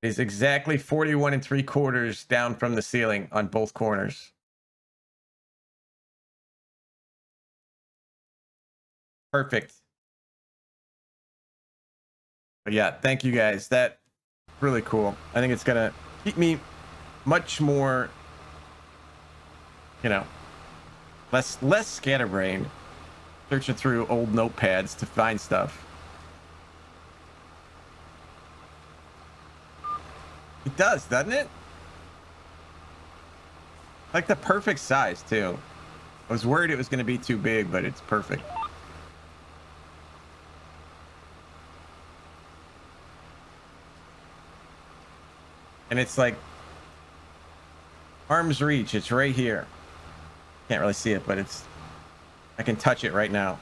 It is exactly 41 3/4 down from the ceiling on both corners. Perfect. But yeah, thank you guys. That's really cool. I think it's gonna keep me much more, less scatterbrained, searching through old notepads to find stuff. It does, doesn't it? Like the perfect size too. I was worried it was going to be too big, but it's perfect. And it's like arm's reach. It's right here. Can't really see it, but I can touch it right now.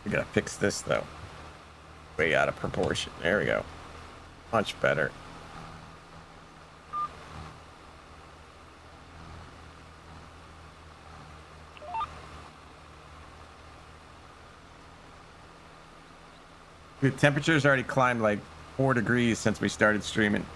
We gotta fix this though. Way out of proportion. There we go. Much better. The temperature's already climbed like 4 degrees since we started streaming.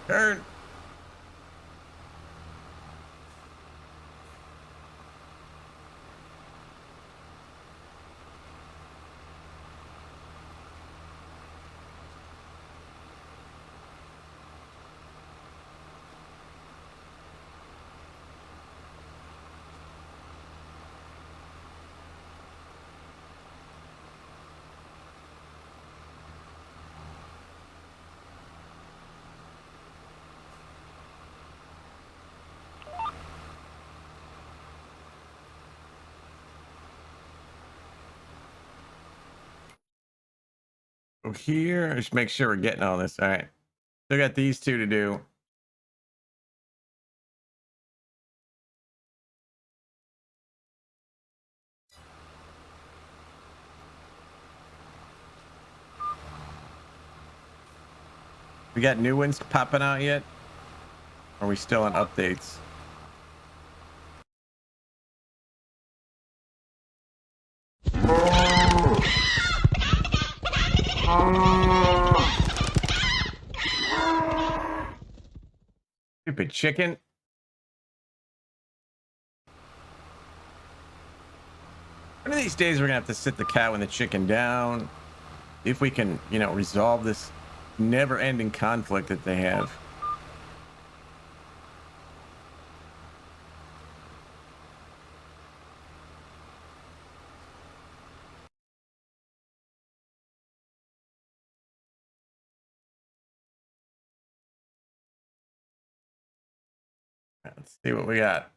Turn. Go here. Just make sure we're getting all this. All right. Still got these two to do. We got new ones popping out yet? Or are we still on updates? Stupid chicken. One of these days we're gonna have to sit the cow and the chicken down. If we can, resolve this never-ending conflict that they have. Let's see what we got.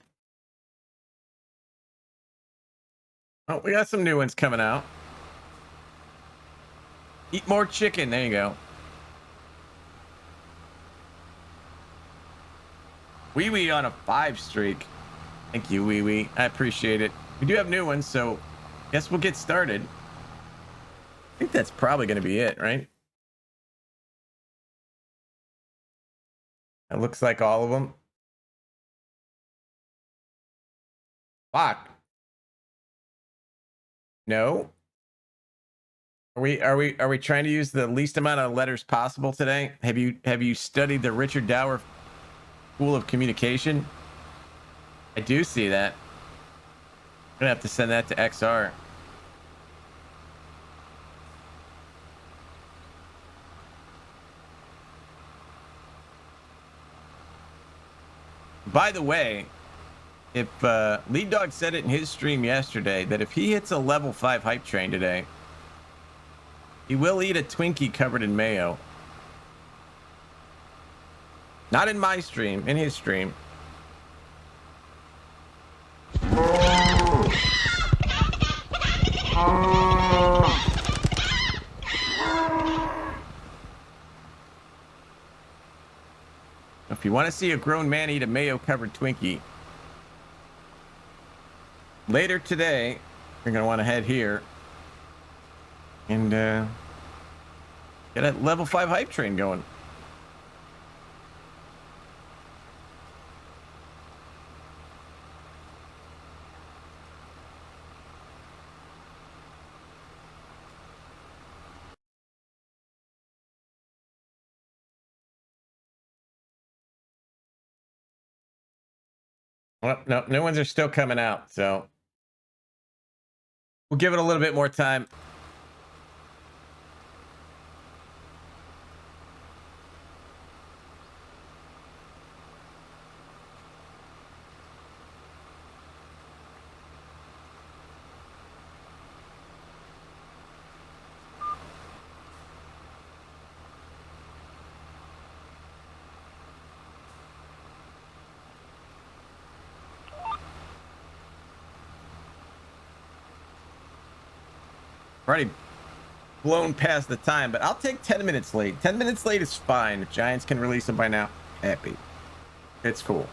Oh, we got some new ones coming out. Eat more chicken. There you go. Wee Wee on a 5 streak. Thank you, Wee Wee. I appreciate it. We do have new ones, so guess we'll get started. think that's probably going to be it, right? It looks like all of them. Fuck. No. Are we trying to use the least amount of letters possible today? Have you studied the Richard Dower School of Communication? I do see that. I'm gonna have to send that to XR. By the way, if Lead Dog said it in his stream yesterday that if he hits a level 5 hype train today, he will eat a Twinkie covered in mayo. Not in my stream, in his stream. If you want to see a grown man eat a mayo covered Twinkie later today, you're going to want to head here and get a level 5 hype train going. Well, no, new ones are still coming out, so we'll give it a little bit more time. Already blown past the time, but I'll take 10 minutes late. 10 minutes late is fine. If Giants can release them by now, happy. It's cool.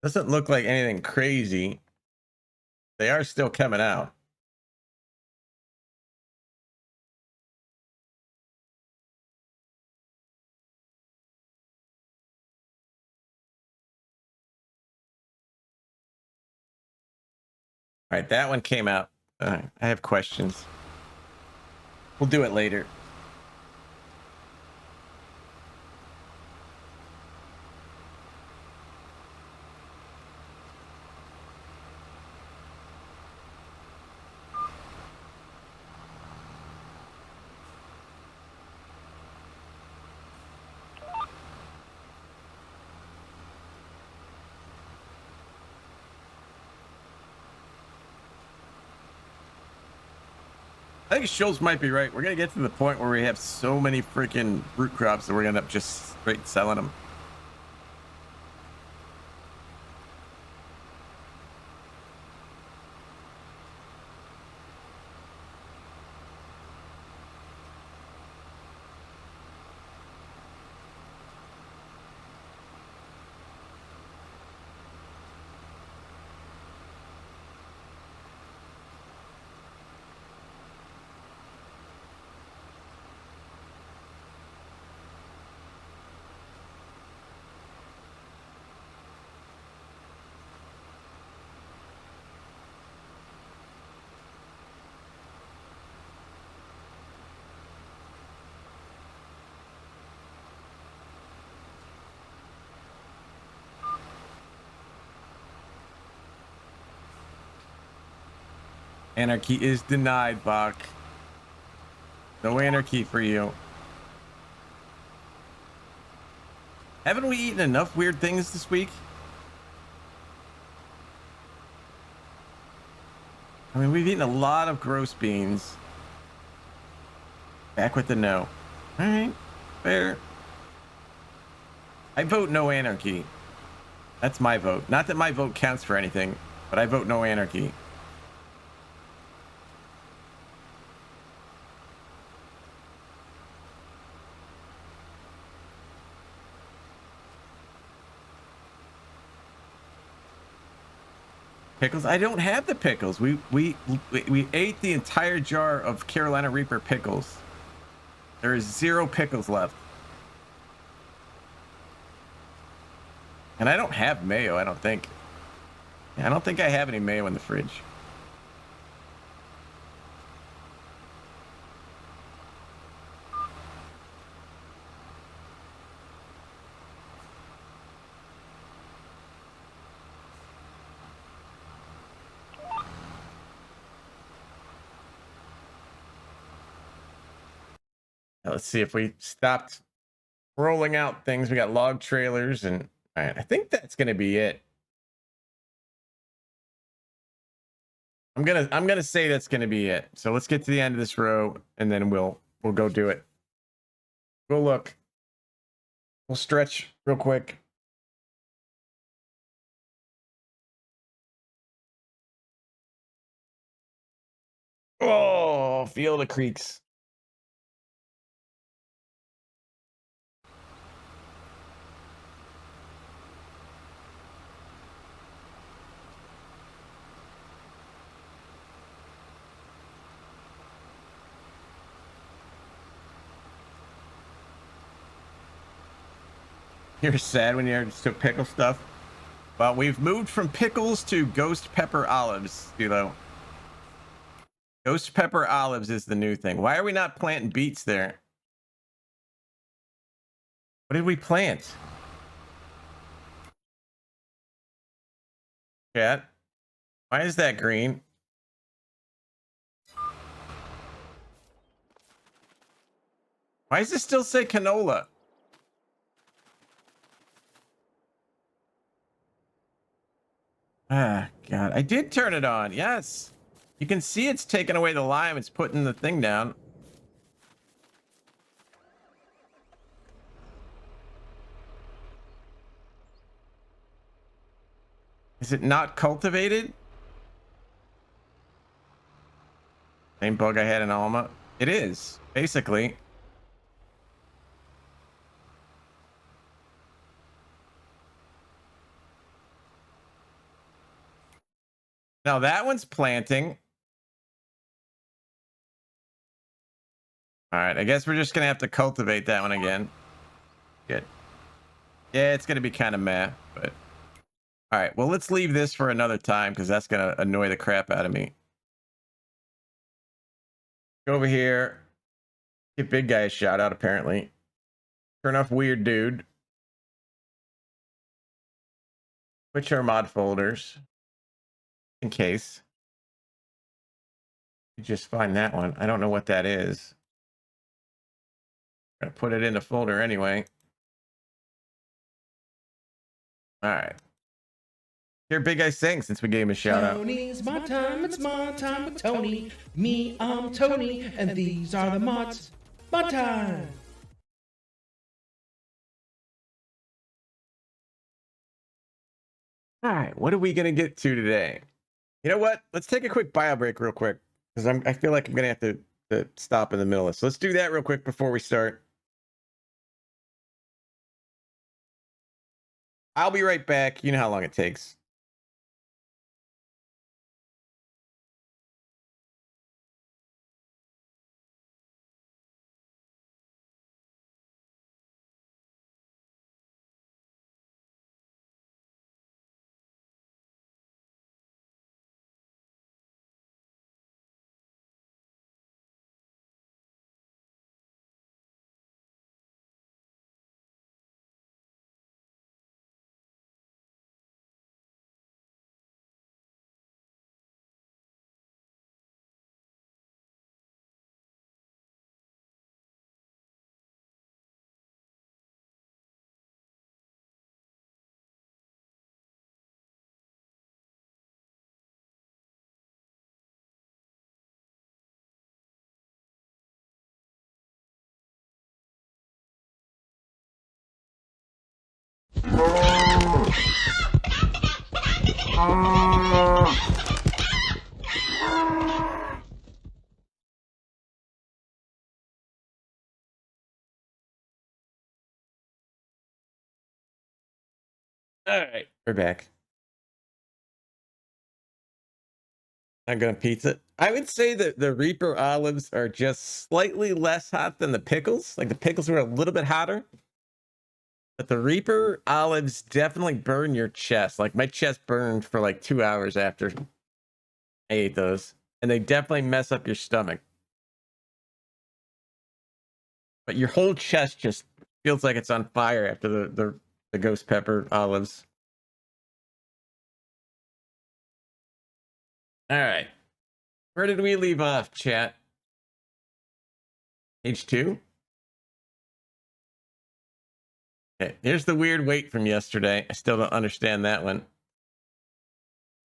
Doesn't look like anything crazy. They are still coming out. All right, that one came out. I have questions. We'll do it later. I think Schultz might be right. We're gonna get to the point where we have so many freaking root crops that we're gonna end up just straight selling them. Anarchy is denied, Bach. No anarchy for you. Haven't we eaten enough weird things this week? I mean, we've eaten a lot of gross beans. Back with the no. All right, fair. I vote no anarchy. That's my vote. Not that my vote counts for anything, but I vote no anarchy. Pickles? I don't have the pickles. We ate the entire jar of Carolina Reaper pickles. There is 0 pickles left. And I don't have mayo, I don't think. I don't think I have any mayo in the fridge. Now, let's see if we stopped rolling out things. We got log trailers and all right, I think that's gonna be it. I'm gonna say that's gonna be it. So let's get to the end of this row and then we'll go do it. We'll look. We'll stretch real quick. Oh, feel the creaks. You're sad when you're just to pickle stuff. Well, we've moved from pickles to ghost pepper olives, Ghost pepper olives is the new thing. Why are we not planting beets there? What did we plant? Chat. Why is that green? Why does it still say canola? Ah, God. I did turn it on. Yes. You can see it's taking away the lime. It's putting the thing down. Is it not cultivated? Same bug I had in Alma. It is, basically. Now that one's planting. All right, I guess we're just gonna have to cultivate that one again. Good. Yeah, it's gonna be kind of meh, but all right. Well, let's leave this for another time because that's gonna annoy the crap out of me. Go over here. Give big guy a shout out. Apparently, turn off weird dude. Switch our mod folders in case. You just find that one. I don't know what that is. Gonna put it in a folder anyway. All right. Here, big guy sing since we gave him a shout out. Tony's my time, it's my time with Tony. Me, I'm Tony, and these are the mods. My time. All right, what are we gonna get to today? You know what? Let's take a quick bio break real quick because I feel like I'm gonna have to stop in the middle of this. So let's do that real quick before we start. I'll be right back. You know how long it takes. All right, we're back. Not gonna pizza. I would say that the Reaper olives are just slightly less hot than the pickles. Like the pickles were a little bit hotter, but the Reaper olives definitely burn your chest. Like my chest burned for like 2 hours after I ate those, and they definitely mess up your stomach. But your whole chest just feels like it's on fire after the ghost pepper olives. All right, where did we leave off, chat? H2. Okay, here's the weird wait from yesterday. I still don't understand that one.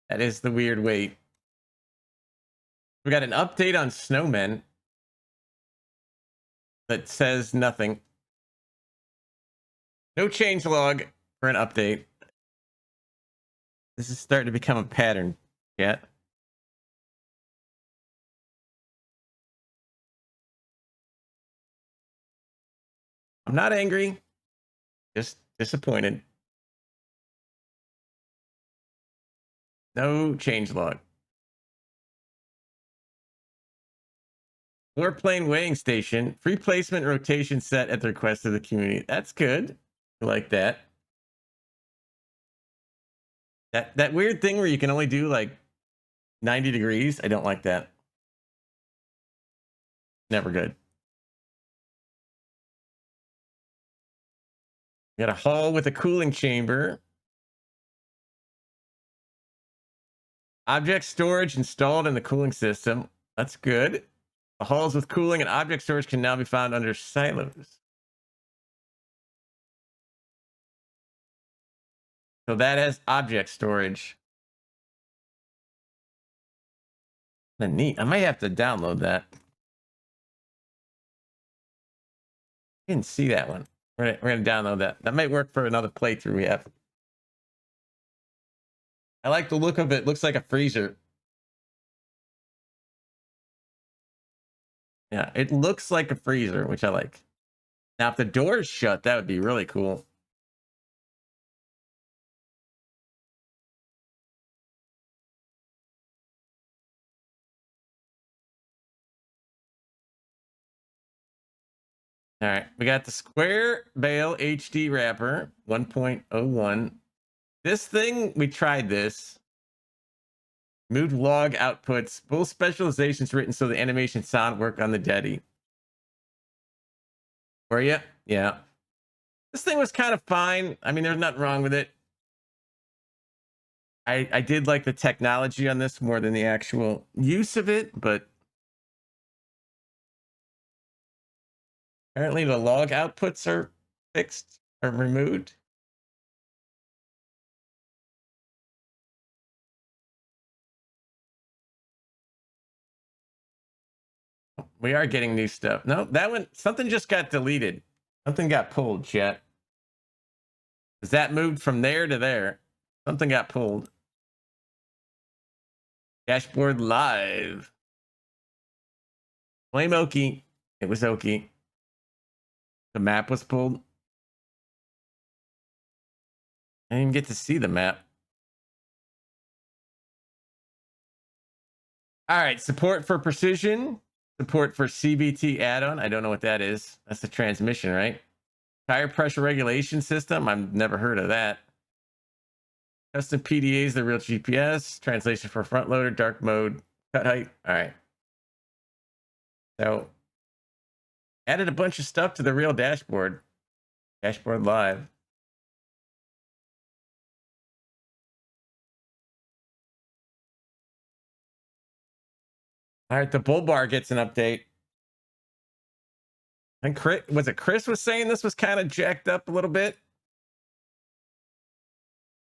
That is the weird wait. We got an update on snowmen that says nothing. No change log for an update. This is starting to become a pattern. Yeah. I'm not angry, just disappointed. No change log. Floor plane weighing station. Free placement rotation set at the request of the community. That's good. I like that. That weird thing where you can only do like 90 degrees. I don't like that. Never good. We got a hall with a cooling chamber. Object storage installed in the cooling system. That's good. The halls with cooling and object storage can now be found under silos. So that has object storage. Neat. I might have to download that. Didn't see that one. We're gonna download that. That might work for another playthrough we have. I like the look of it. Looks like a freezer. Yeah, it looks like a freezer, which I like. Now, if the door is shut, that would be really cool. All right, we got the Square Bale HD wrapper 1.01. This thing, we tried this. Moved log outputs. Full specializations written so the animation sound work on the Deddy. Were you? Yeah. This thing was kind of fine. I mean, there's nothing wrong with it. I did like the technology on this more than the actual use of it, but apparently the log outputs are fixed or removed. We are getting new stuff. No, that one, something just got deleted. Something got pulled, chat. Is that moved from there to there? Something got pulled. Dashboard live. Blame Oki. It was Oki. The map was pulled. I didn't even get to see the map. All right, support for precision. Support for CVT add-on. I don't know what that is. That's the transmission, right? Tire pressure regulation system. I've never heard of that. Custom PDAs, the real GPS. Translation for front loader, dark mode, cut height. All right. So added a bunch of stuff to the real dashboard. Dashboard live. All right, the bull bar gets an update. And Chris was saying this was kind of jacked up a little bit.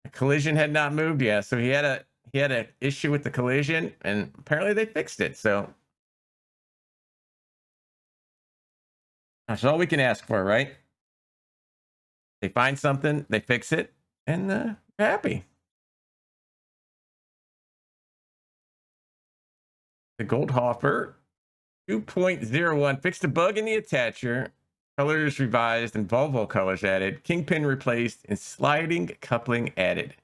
The collision had not moved, yeah. So he had a issue with the collision, and apparently they fixed it. So that's all we can ask for, right? They find something, they fix it, and they're happy. The Goldhofer 2.01 fixed a bug in the attacher. Colors revised and Volvo colors added. Kingpin replaced and sliding coupling added.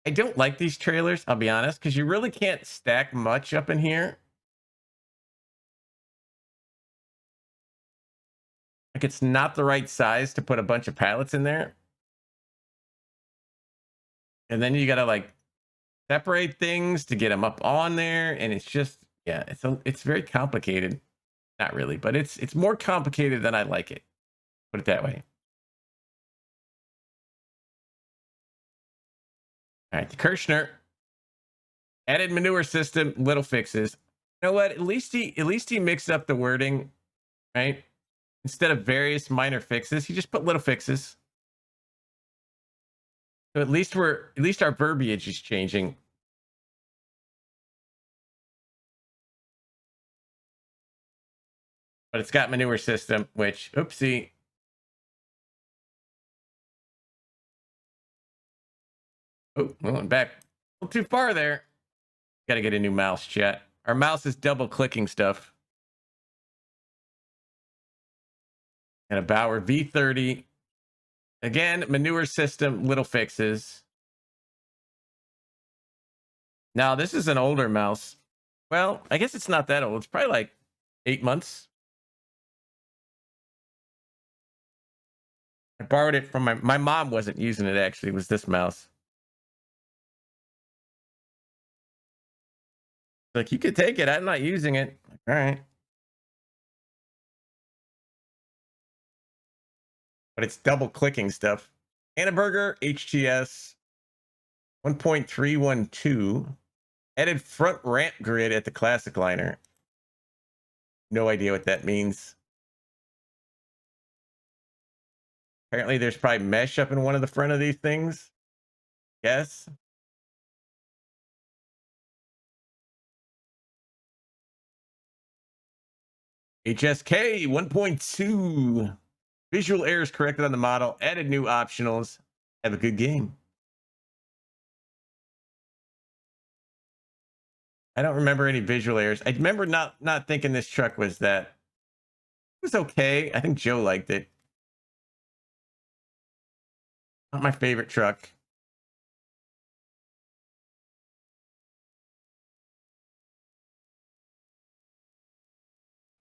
I don't like these trailers, I'll be honest, because you really can't stack much up in here. Like, it's not the right size to put a bunch of pallets in there. And then you gotta like separate things to get them up on there, and it's just, yeah, it's very complicated. Not really, but it's more complicated than I like it. Put it that way. All right, the Kirschner added manure system, little fixes. You know what? At least he mixed up the wording, right? Instead of various minor fixes, he just put little fixes. So at least our verbiage is changing. But it's got manure system, which, oopsie. Oh, we went back a little too far there. Got to get a new mouse, chat. Our mouse is double clicking stuff. And a Bauer V30. Again, manure system, little fixes. Now, this is an older mouse. Well, I guess it's not that old. It's probably like 8 months. I borrowed it from my mom wasn't using it, actually. It was this mouse. Like, you could take it. I'm not using it. All right. But it's double clicking stuff. Annaberger HTS 1.312. Added front ramp grid at the classic liner. No idea what that means. Apparently there's probably mesh up in one of the front of these things. Yes. HSK 1.2. Visual errors corrected on the model. Added new optionals. Have a good game. I don't remember any visual errors. I remember not thinking this truck was that. It was okay. I think Joe liked it. Not my favorite truck.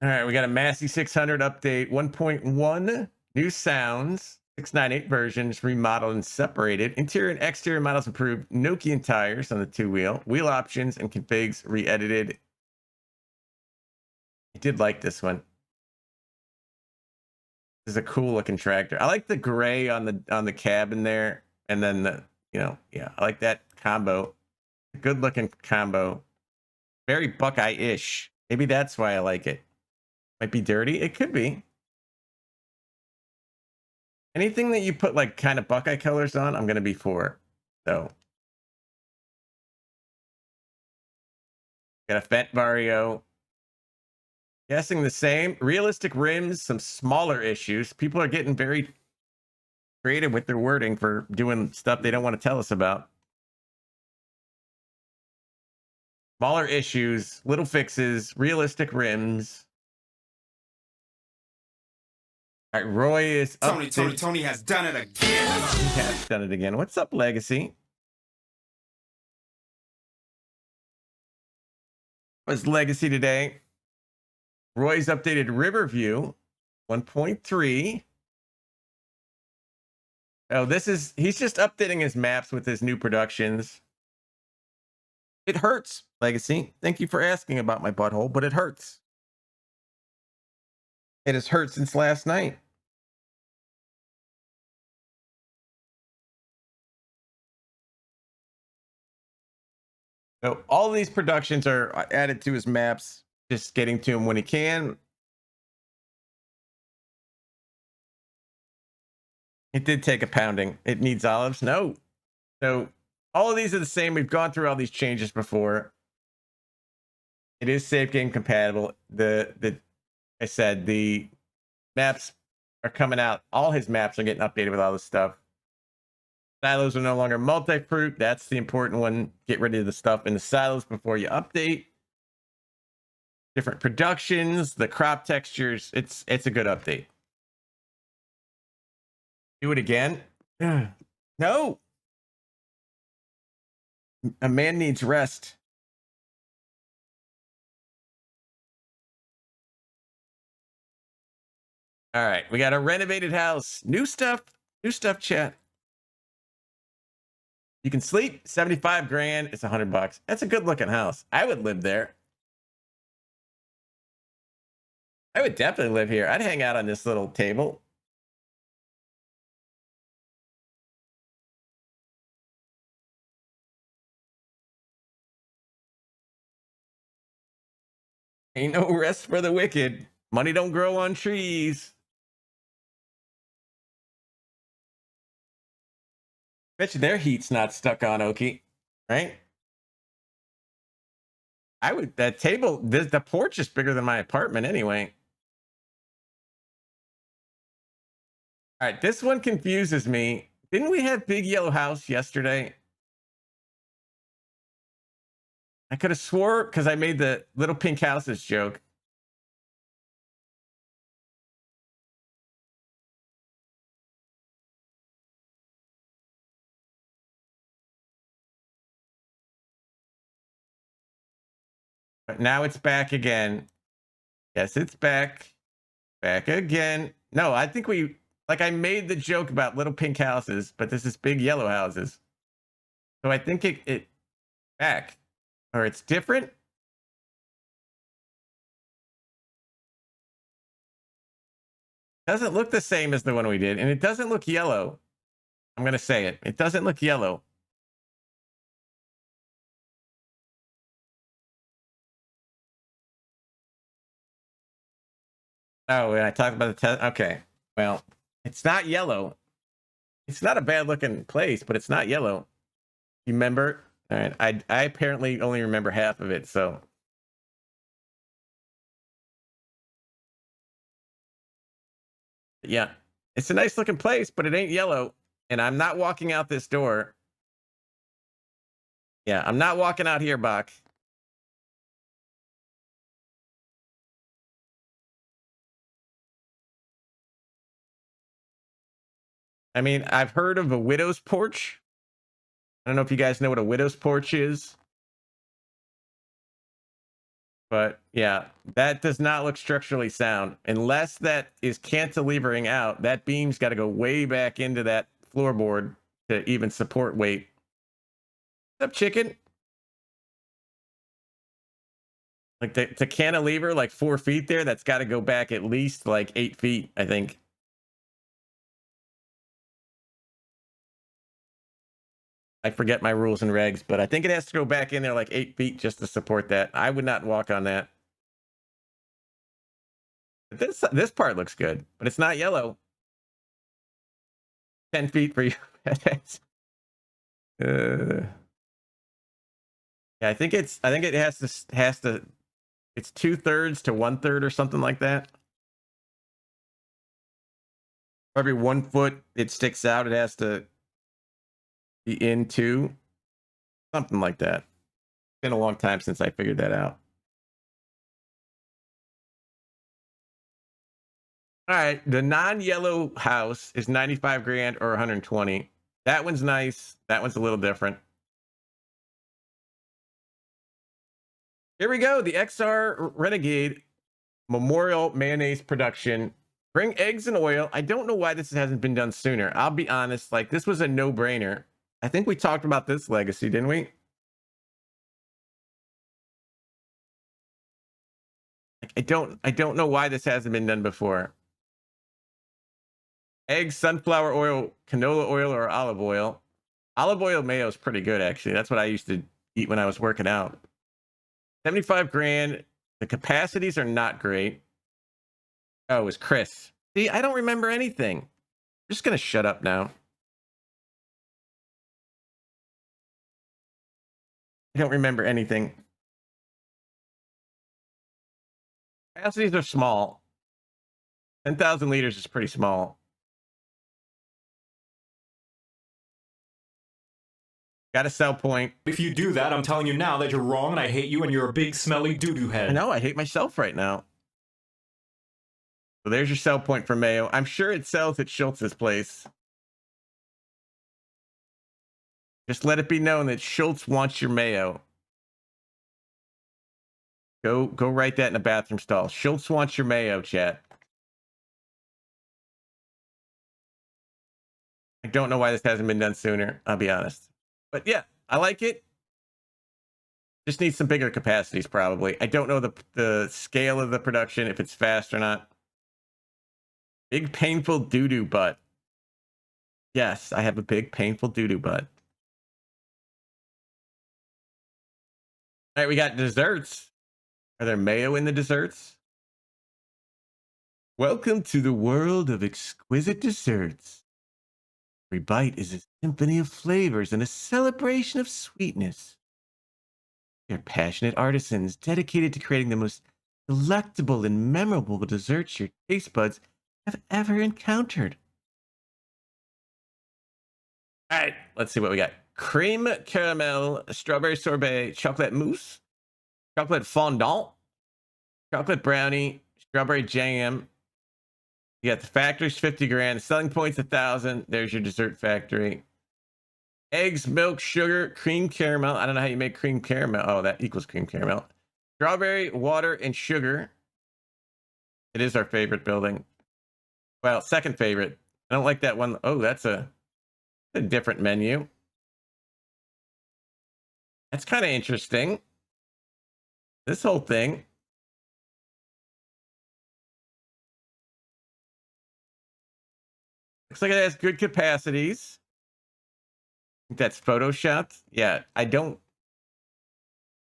All right, we got a Massey 600 update 1.1. New sounds. 698 versions remodeled and separated. Interior and exterior models improved. Nokian tires on the 2-wheel. Wheel options and configs re-edited. I did like this one. This is a cool looking tractor. I like the gray on the cab in there, and then the, yeah, I like that combo. Good looking combo. Very Buckeye-ish. Maybe that's why I like it. Might be dirty. It could be. Anything that you put like kind of Buckeye colors on, I'm gonna be for. So got a Fendt Vario. Guessing the same. Realistic rims, some smaller issues. People are getting very creative with their wording for doing stuff they don't want to tell us about. Smaller issues, little fixes, realistic rims. All right, Roy is up. Tony has done it again. He has done it again. What's up, Legacy? What's Legacy today? Roy's updated Riverview 1.3. Oh, he's just updating his maps with his new productions. It hurts, Legacy. Thank you for asking about my butthole, but it hurts. It has hurt since last night. So all of these productions are added to his maps, just getting to him when he can. It did take a pounding. It needs olives. No. So all of these are the same. We've gone through all these changes before. It is safe game compatible. I said the maps are coming out. All his maps are getting updated with all this stuff. Silos are no longer multi-fruit. That's the important one. Get rid of the stuff in the silos before you update. Different productions, the crop textures. It's a good update. Do it again. No. A man needs rest. All right, we got a renovated house. New stuff. New stuff, chat. You can sleep 75 grand. It's $100. That's a good looking house. I would live there. I would definitely live here. I'd hang out on this little table. Ain't no rest for the wicked. Money don't grow on trees. Bet you their heat's not stuck on Okie, right? I would, that table, the porch is bigger than my apartment anyway. All right, this one confuses me. Didn't we have Big Yellow House yesterday? I could have swore because I made the little pink houses joke. But now it's back again. Yes, it's back. Back again. No, I think we, like, I made the joke about little pink houses, but this is big yellow houses. So I think it back, or it's different. Doesn't look the same as the one we did, and it doesn't look yellow. I'm gonna say it. It doesn't look yellow. Oh, and I talked about the test. Okay, well, it's not yellow. It's not a bad looking place, but it's not yellow. You remember? All right, I apparently only remember half of it, so. Yeah, it's a nice looking place, but it ain't yellow. And I'm not walking out this door. Yeah, I'm not walking out here, Bach. I mean, I've heard of a widow's porch. I don't know if you guys know what a widow's porch is. But yeah, that does not look structurally sound. Unless that is cantilevering out, that beam's got to go way back into that floorboard to even support weight. What's up, chicken? Like to cantilever like 4 feet there, that's got to go back at least like 8 feet, I think. I forget my rules and regs, but I think it has to go back in there like 8 feet just to support that. I would not walk on that. But this part looks good, but it's not yellow. 10 feet for you. Yeah, I think it has to. It's 2/3 to 1/3 or something like that. For every 1 foot it sticks out, it has to be in 2, something like that. It's been a long time since I figured that out. All right, the non-yellow house is 95 grand or 120. That one's nice. That one's a little different. Here we go. The XR Renegade Memorial Mayonnaise production. Bring eggs and oil. I don't know why this hasn't been done sooner. I'll be honest. Like, this was a no-brainer. I think we talked about this legacy, didn't we? Like, I don't know why this hasn't been done before. Eggs, sunflower oil, canola oil, or olive oil. Olive oil mayo is pretty good, actually. That's what I used to eat when I was working out. 75 grand. The capacities are not great. Oh, it was Chris. See, I don't remember anything. I'm just going to shut up now. I don't remember anything. Capacities are small. 10,000 liters is pretty small. Got a sell point. If you do that, I'm telling you now that you're wrong and I hate you and you're a big smelly doo-doo head. I know, I hate myself right now. So there's your sell point for mayo. I'm sure it sells at Schultz's place. Just let it be known that Schultz wants your mayo. Go write that in the bathroom stall. Schultz wants your mayo, chat. I don't know why this hasn't been done sooner, I'll be honest. But yeah, I like it. Just needs some bigger capacities, probably. I don't know the scale of the production, if it's fast or not. Big painful doo-doo butt. Yes, I have a big painful doo-doo butt. All right, we got desserts. Are there mayo in the desserts? Welcome to the world of exquisite desserts. Every bite is a symphony of flavors and a celebration of sweetness. They're passionate artisans dedicated to creating the most delectable and memorable desserts your taste buds have ever encountered. All right, let's see what we got. Cream caramel, strawberry sorbet, chocolate mousse, chocolate fondant, chocolate brownie, strawberry jam. You got the factory's 50 grand, selling points 1,000. There's your dessert factory. Eggs, milk, sugar, cream caramel. I don't know how you make cream caramel. Oh, that equals cream caramel. Strawberry, water, and sugar. It is our favorite building. Well, second favorite. I don't like that one. Oh, that's a different menu. That's kind of interesting. This whole thing. Looks like it has good capacities. I think that's photoshopped. Yeah, I don't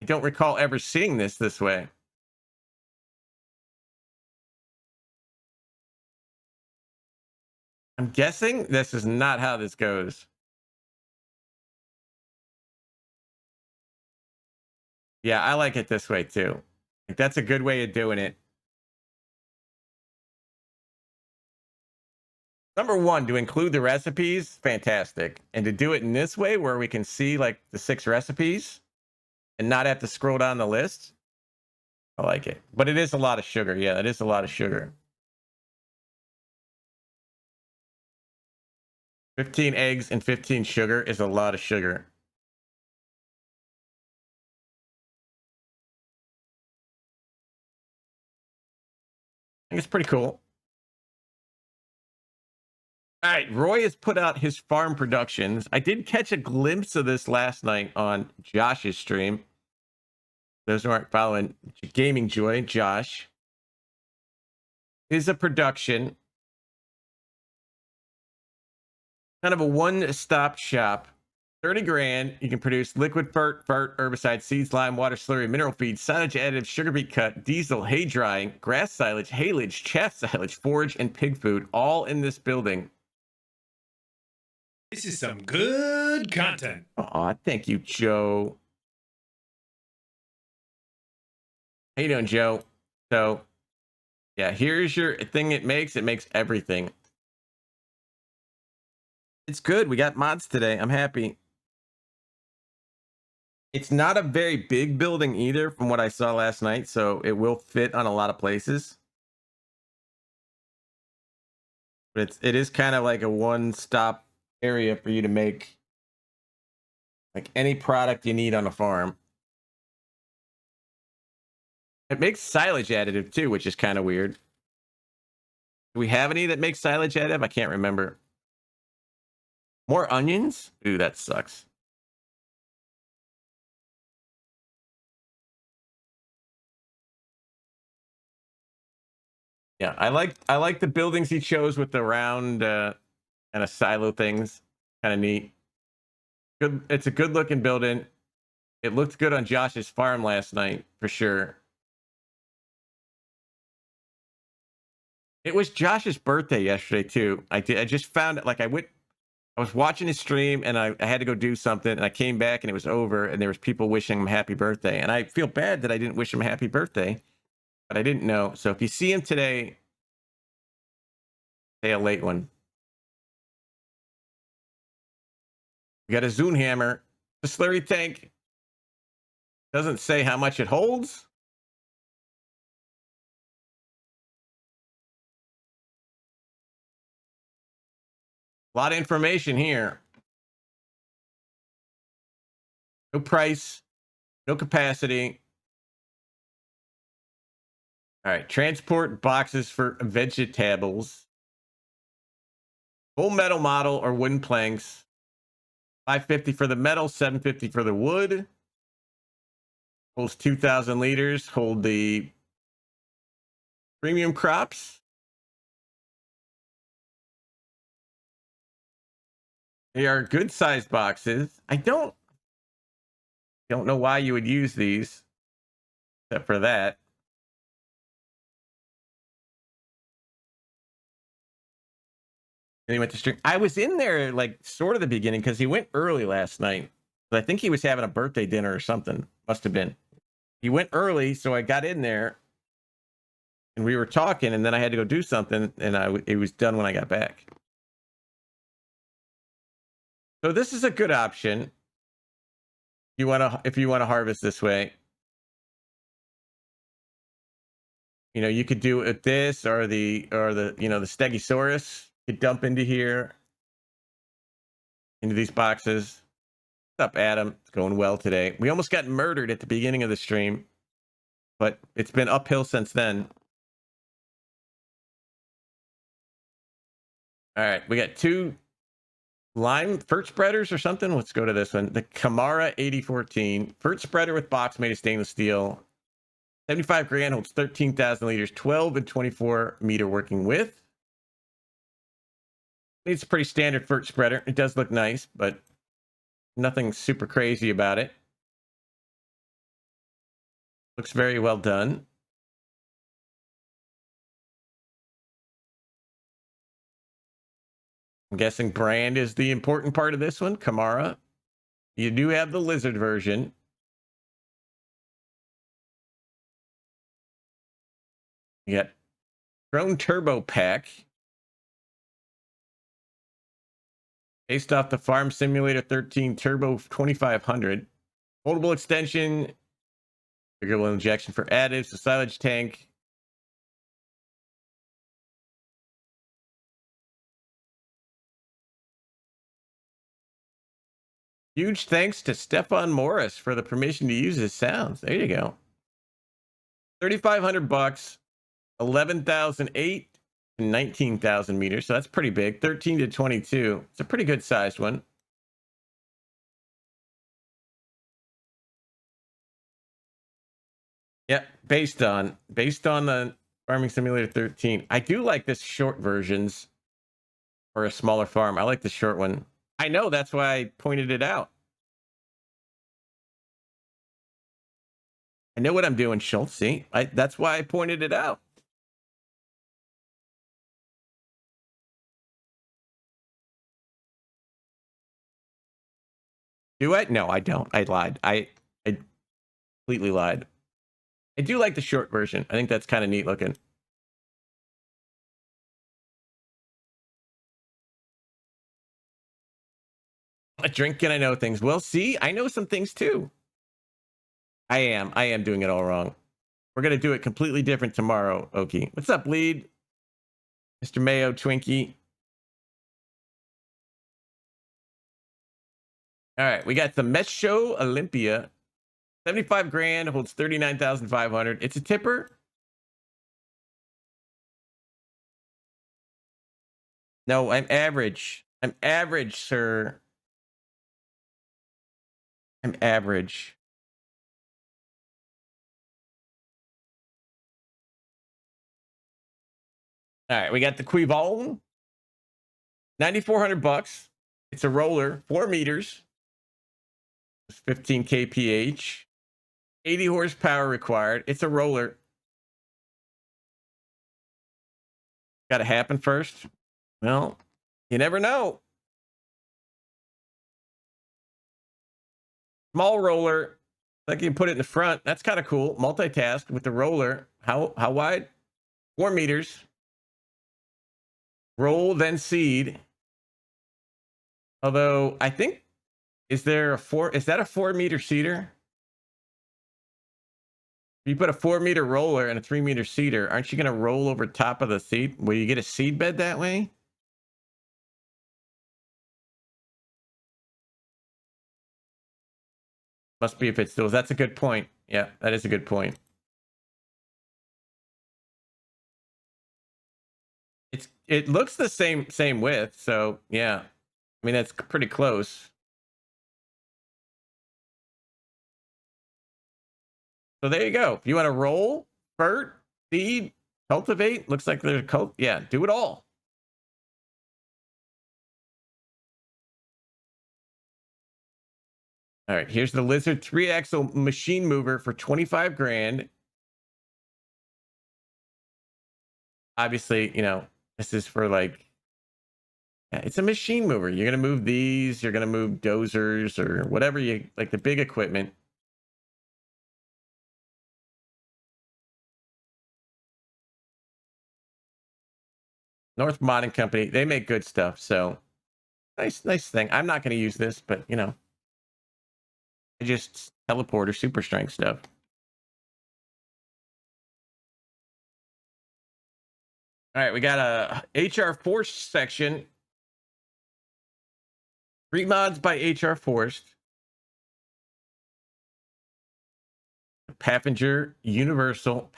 recall ever seeing this way. I'm guessing this is not how this goes. Yeah, I like it this way too. Like, that's a good way of doing it. Number one, to include the recipes, fantastic. And to do it in this way where we can see like the 6 recipes and not have to scroll down the list, I like it. But it is a lot of sugar. Yeah, it is a lot of sugar. 15 eggs and 15 sugar is a lot of sugar. I think it's pretty cool. All right, Roy has put out his farm productions. I did catch a glimpse of this last night on Josh's stream. Those who aren't following Gaming Joy, Josh is a production, kind of a one-stop shop. 30 grand, you can produce liquid fert, herbicide, seeds, lime, water, slurry, mineral feed, silage additive, sugar beet cut, diesel, hay drying, grass silage, haylage, chaff silage, forage, and pig food, all in this building. This is some good content. Aw, thank you, Joe. How you doing, Joe? So, yeah, here's your thing. It makes everything. It's good. We got mods today. I'm happy. It's not a very big building either from what I saw last night, so it will fit on a lot of places. But it is kind of like a one-stop area for you to make like any product you need on a farm. It makes silage additive too, which is kind of weird. Do we have any that make silage additive? I can't remember. More onions? Ooh, that sucks. Yeah, I like the buildings he chose with the round kind of silo things. Kind of neat. Good. It's a good looking building. It looked good on Josh's farm last night for sure. It was Josh's birthday yesterday too. I just found it. Like I was watching his stream and I had to go do something and I came back and it was over and there was people wishing him happy birthday. And I feel bad that I didn't wish him happy birthday, but I didn't know. So if you see him today, say a late one. We got a Zune hammer. The slurry tank doesn't say how much it holds. A lot of information here. No price, no capacity. All right, transport boxes for vegetables. Full metal model or wooden planks. 550 for the metal, 750 for the wood. Holds 2,000 liters. Hold the premium crops. They are good sized boxes. I don't know why you would use these, except for that. And he went to stream. I was in there like sort of the beginning because he went early last night. But I think he was having a birthday dinner or something. Must have been. He went early, so I got in there and we were talking, and then I had to go do something, and it was done when I got back. So this is a good option. If you want to harvest this way. You know, you could do it this or the the Stegosaurus. You could dump into here, into these boxes. What's up, Adam? It's going well today. We almost got murdered at the beginning of the stream, but it's been uphill since then. All right, we got 2 lime fert spreaders or something. Let's go to this one. The Kamara 8014 fert spreader with box made of stainless steel. 75 grand, holds 13,000 liters, 12 and 24 meter working width. It's a pretty standard fert spreader. It does look nice, but nothing super crazy about it. Looks very well done. I'm guessing brand is the important part of this one. Kamara. You do have the lizard version. You got Drone Turbo Pack. Based off the Farm Simulator 13 Turbo 2500. Foldable extension. Configurable injection for additives. The silage tank. Huge thanks to Stefan Morris for the permission to use his sounds. There you go. 3,500 bucks, 11,008 and 19,000 meters. So that's pretty big. 13 to 22. It's a pretty good sized one. Yep, based on the Farming Simulator 13. I do like this short versions for a smaller farm. I like the short one. I know, that's why I pointed it out. I know what I'm doing, Schultz. See, that's why I pointed it out. Do I? No, I don't. I lied. I completely lied. I do like the short version. I think that's kind of neat looking. A drink and I know things. Well, see, I know some things too. I am doing it all wrong. We're gonna do it completely different tomorrow. Okie. What's up, lead? Mr. Mayo Twinkie. All right, we got the Mesh Show Olympia. 75 grand, holds 39,500. It's a tipper. No, I'm average. I'm average, sir. I'm average. All right, we got the Quivon. 9,400 bucks. It's a roller, 4 meters. 15 kph. 80 horsepower required. It's a roller. Got to happen first. Well, you never know. Small roller. Like you can put it in the front. That's kind of cool. Multitask with the roller. How wide? 4 meters. Roll, then seed. Although I think, is that a 4-meter seeder? If you put a 4-meter roller and a 3-meter seeder, aren't you going to roll over top of the seed? Will you get a seed bed that way? Must be if it's stools. That's a good point. Yeah, that is a good point. It looks the same width, so yeah. I mean, that's pretty close. So there you go. If you want to roll, vert, feed, cultivate, looks like there's a yeah, do it all. All right, here's the Lizard 3-axle machine mover for 25 grand. Obviously, you know, this is for like, yeah, it's a machine mover. You're going to move these, you're going to move dozers or whatever you like, the big equipment. North Modding Company, they make good stuff. So nice thing. I'm not going to use this, but you know, I just teleport or super strength stuff. All right, we got a HR Force section. 3 mods by HR Force. Palfinger Universal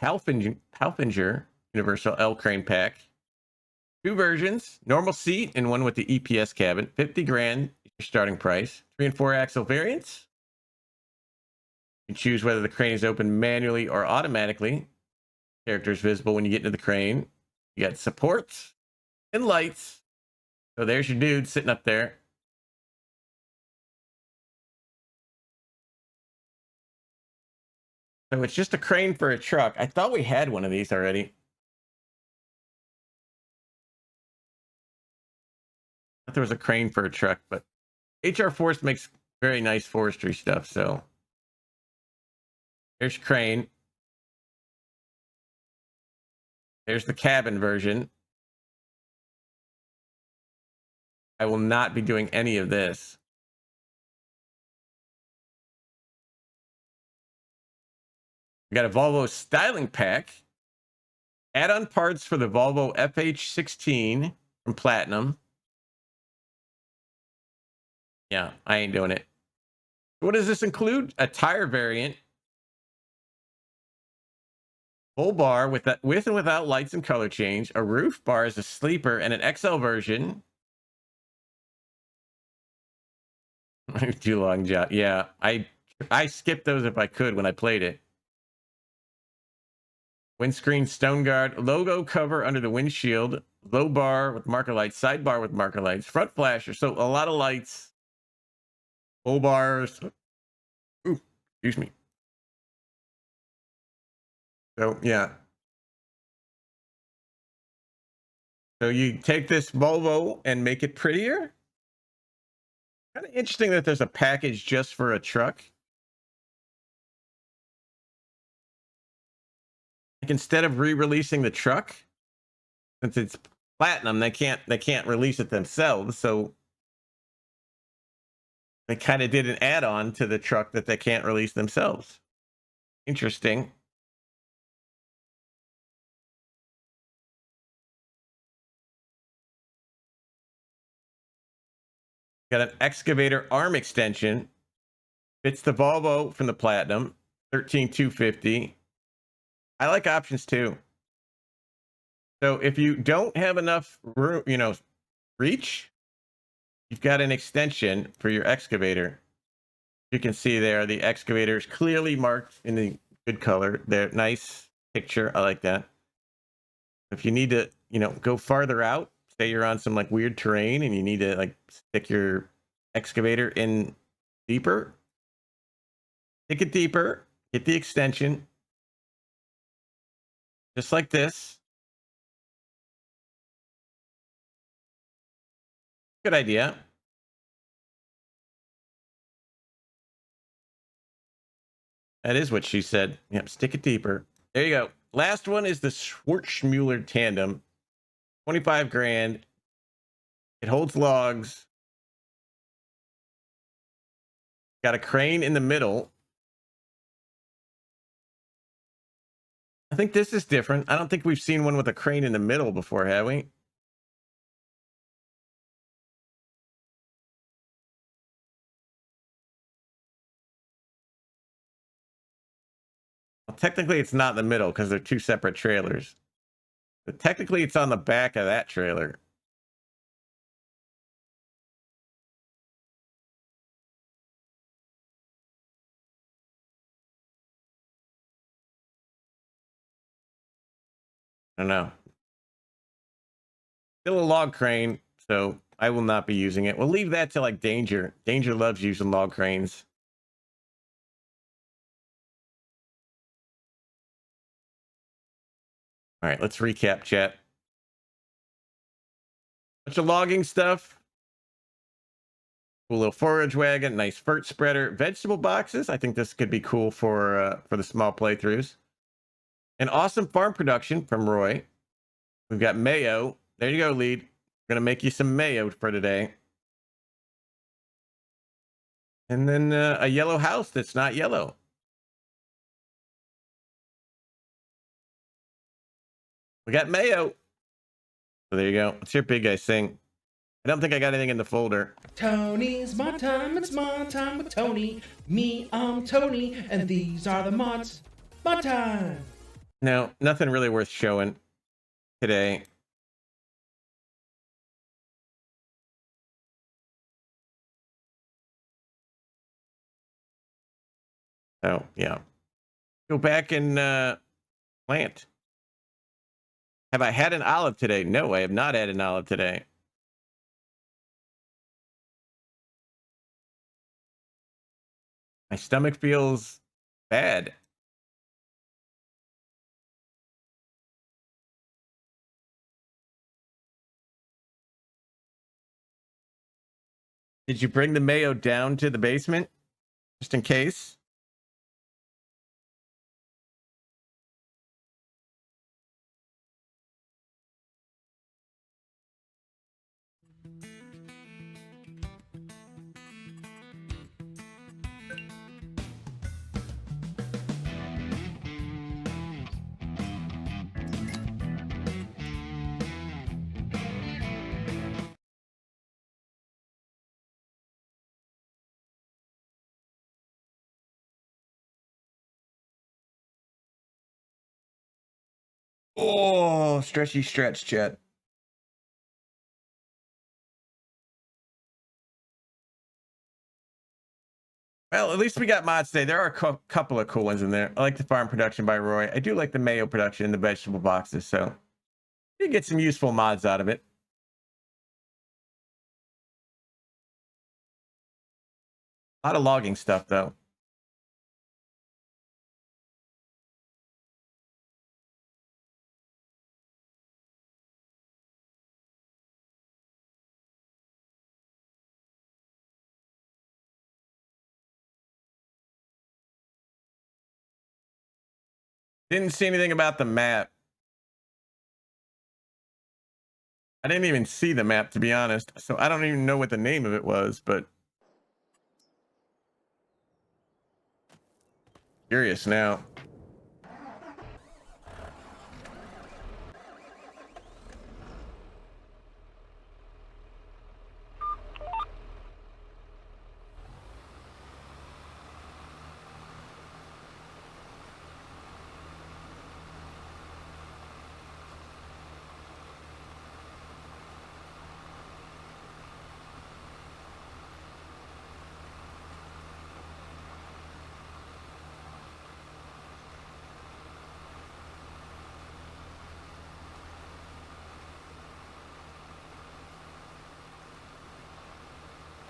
Universal L Crane Pack. 2 versions, normal seat and one with the EPS cabin. 50 grand your starting price. 3 and 4 axle variants. You can choose whether the crane is open manually or automatically. Characters visible when you get into the crane. You got supports and lights. So there's your dude sitting up there. So it's just a crane for a truck. I thought we had one of these already. I thought there was a crane for a truck, but HR Force makes very nice forestry stuff. So there's crane. There's the cabin version. I will not be doing any of this. We got a Volvo styling pack. Add-on parts for the Volvo FH16 from Platinum. Yeah, I ain't doing it. What does this include? A tire variant. Full bar with and without lights and color change. A roof bar as a sleeper and an XL version. Too long job. Yeah, I skipped those if I could when I played it. Windscreen stone guard, logo cover under the windshield, low bar with marker lights, sidebar with marker lights, front flasher. So a lot of lights, full bars. Ooh, excuse me. So yeah. So you take this Volvo and make it prettier. Kind of interesting that there's a package just for a truck. Like instead of re-releasing the truck, since it's platinum, they can't release it themselves. So they kind of did an add-on to the truck that they can't release themselves. Interesting. Got an excavator arm extension. Fits the Volvo from the Platinum. 13,250. I like options too. So if you don't have enough room, you know, reach, you've got an extension for your excavator. You can see there the excavator is clearly marked in the good color. There, nice picture. I like that. If you need to, you know, go farther out, say you're on some like weird terrain and you need to like stick your excavator in deeper, stick it deeper, get the extension, just like this. Good idea. That is what she said. Yep, stick it deeper. There you go. Last one is the Schwartzmuller tandem. 25 grand. It holds logs. Got a crane in the middle. I think this is different. I don't think we've seen one with a crane in the middle before, have we? technically it's not in the middle because they're two separate trailers. But technically it's on the back of that trailer. I don't know. Still a log crane, so I will not be using it. We'll leave that to like Danger. Danger loves using log cranes. All right, let's recap, chat. Bunch of logging stuff. Cool little forage wagon, nice fert spreader, vegetable boxes. I think this could be cool for the small playthroughs. An awesome farm production from Roy. We've got mayo. There you go, lead. Gonna make you some mayo for today. And then a yellow house that's not yellow. We got mayo. So there you go. What's your big guy sing? I don't think I got anything in the folder. Tony's mod time, it's mod time with Tony. Me, I'm Tony, and these are the mods. Mod time! No, nothing really worth showing today. Oh, yeah. Go back and plant. Have I had an olive today? No, I have not had an olive today. My stomach feels bad. Did you bring the mayo down to the basement? Just in case? Oh, stretchy stretch, chat. Well, at least we got mods today. There are a couple of cool ones in there. I like the farm production by Roy. I do like the mayo production and the vegetable boxes, so you get some useful mods out of it. A lot of logging stuff, though. Didn't see anything about the map. I didn't even see the map, to be honest. So I don't even know what the name of it was, but curious now.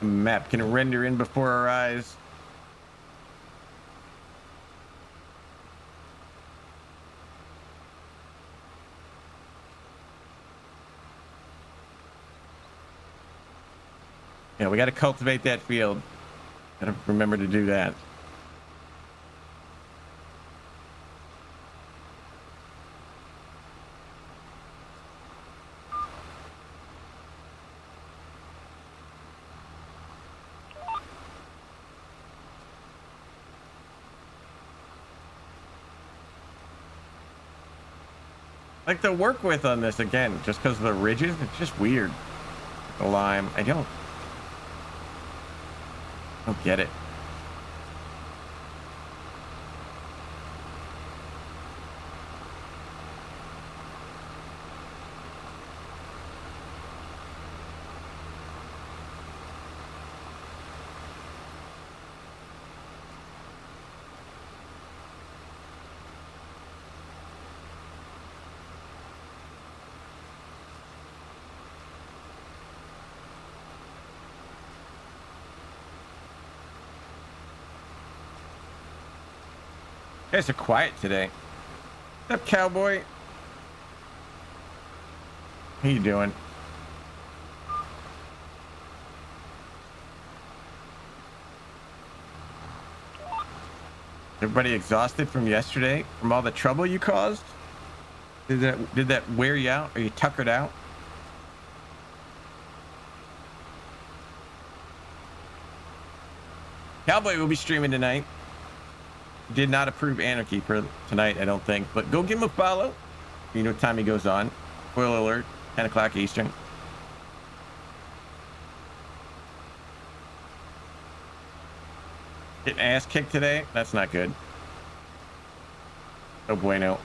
Map can render in before our eyes. Yeah, we got to cultivate that field. Gotta remember to do that. Like the work with on this again, just because of the ridges, it's just weird. The lime, I don't get it. guys are quiet today. What's up, cowboy? How you doing? Everybody exhausted from yesterday, from all the trouble you caused? Did that wear you out? Are you tuckered out? Cowboy will be streaming tonight. Did not approve anarchy for tonight, I don't think, but go give him a follow. You know what time he goes on. Spoiler alert, 10 o'clock Eastern. Getting ass kicked today? That's not good. No bueno.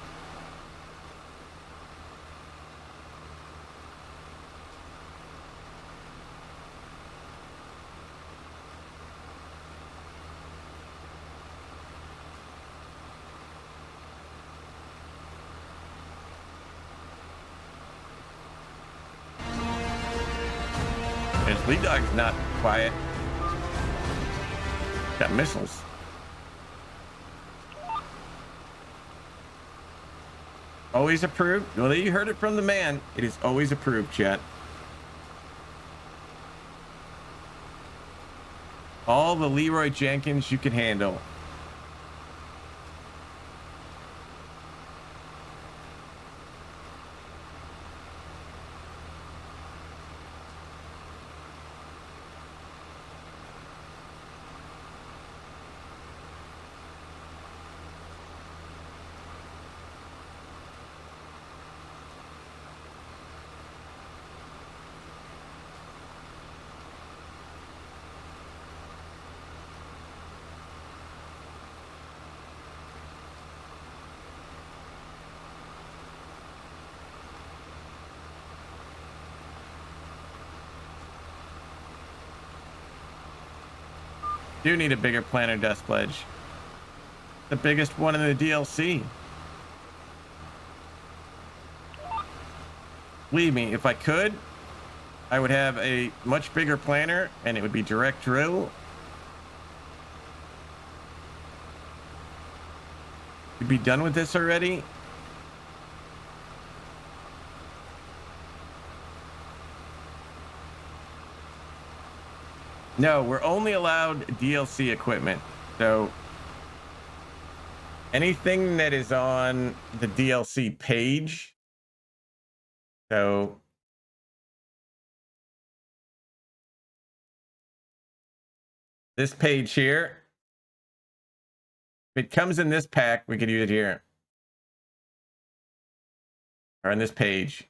His lead dog's not quiet. Got missiles. Always approved. Well, you heard it from the man. It is always approved, chat. All the Leroy Jenkins you can handle. Do need a bigger planner dust pledge. The biggest one in the DLC. Believe me, if I could, I would have a much bigger planner and it would be direct drill. You'd be done with this already. No, we're only allowed DLC equipment. So anything that is on the DLC page. So this page here, if it comes in this pack, we could use it here. Or on this page.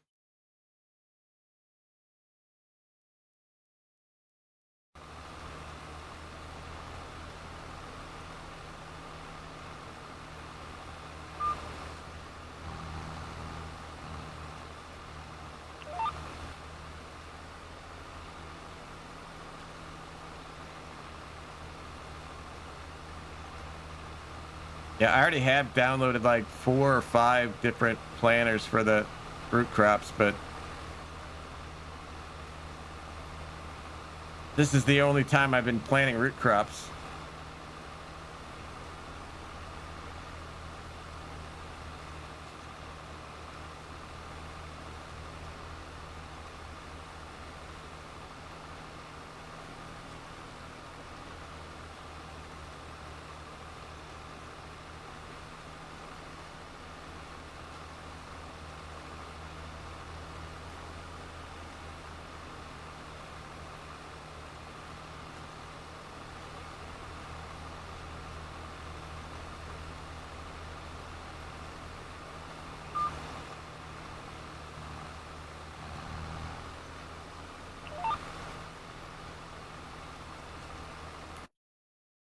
Yeah, I already have downloaded like 4 or 5 different planners for the root crops, but this is the only time I've been planting root crops.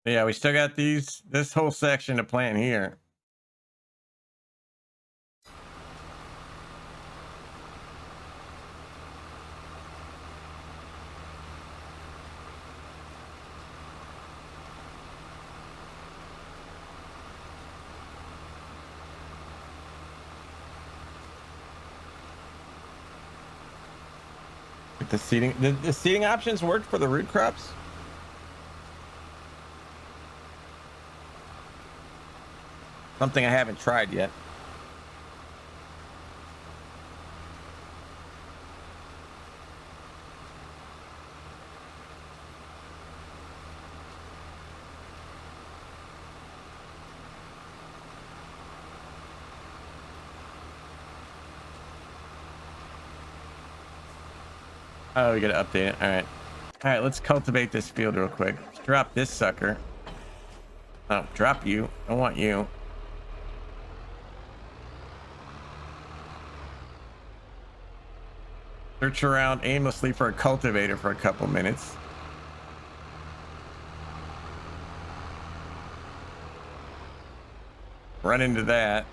Yeah, we still got this whole section to plant here. But the seeding options worked for the root crops. Something I haven't tried yet. Oh, we gotta update it. All right. All right, let's cultivate this field real quick. Let's drop this sucker. Oh, drop you. I want you. Search around aimlessly for a cultivator for a couple minutes. Run into that.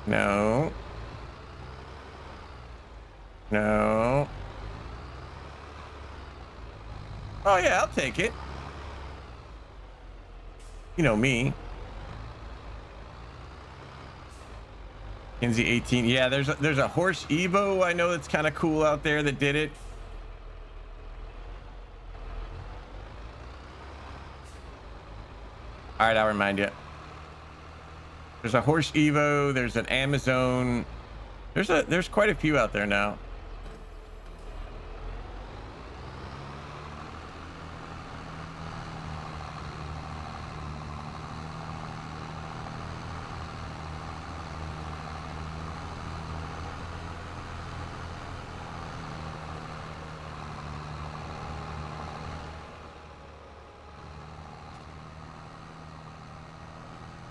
No. No. Oh yeah, I'll take it. You know me. Kinsey 18. Yeah, there's a horse Evo I know that's kind of cool out there that did it. All right, I'll remind you. There's a horse Evo. There's an Amazon. There's quite a few out there now.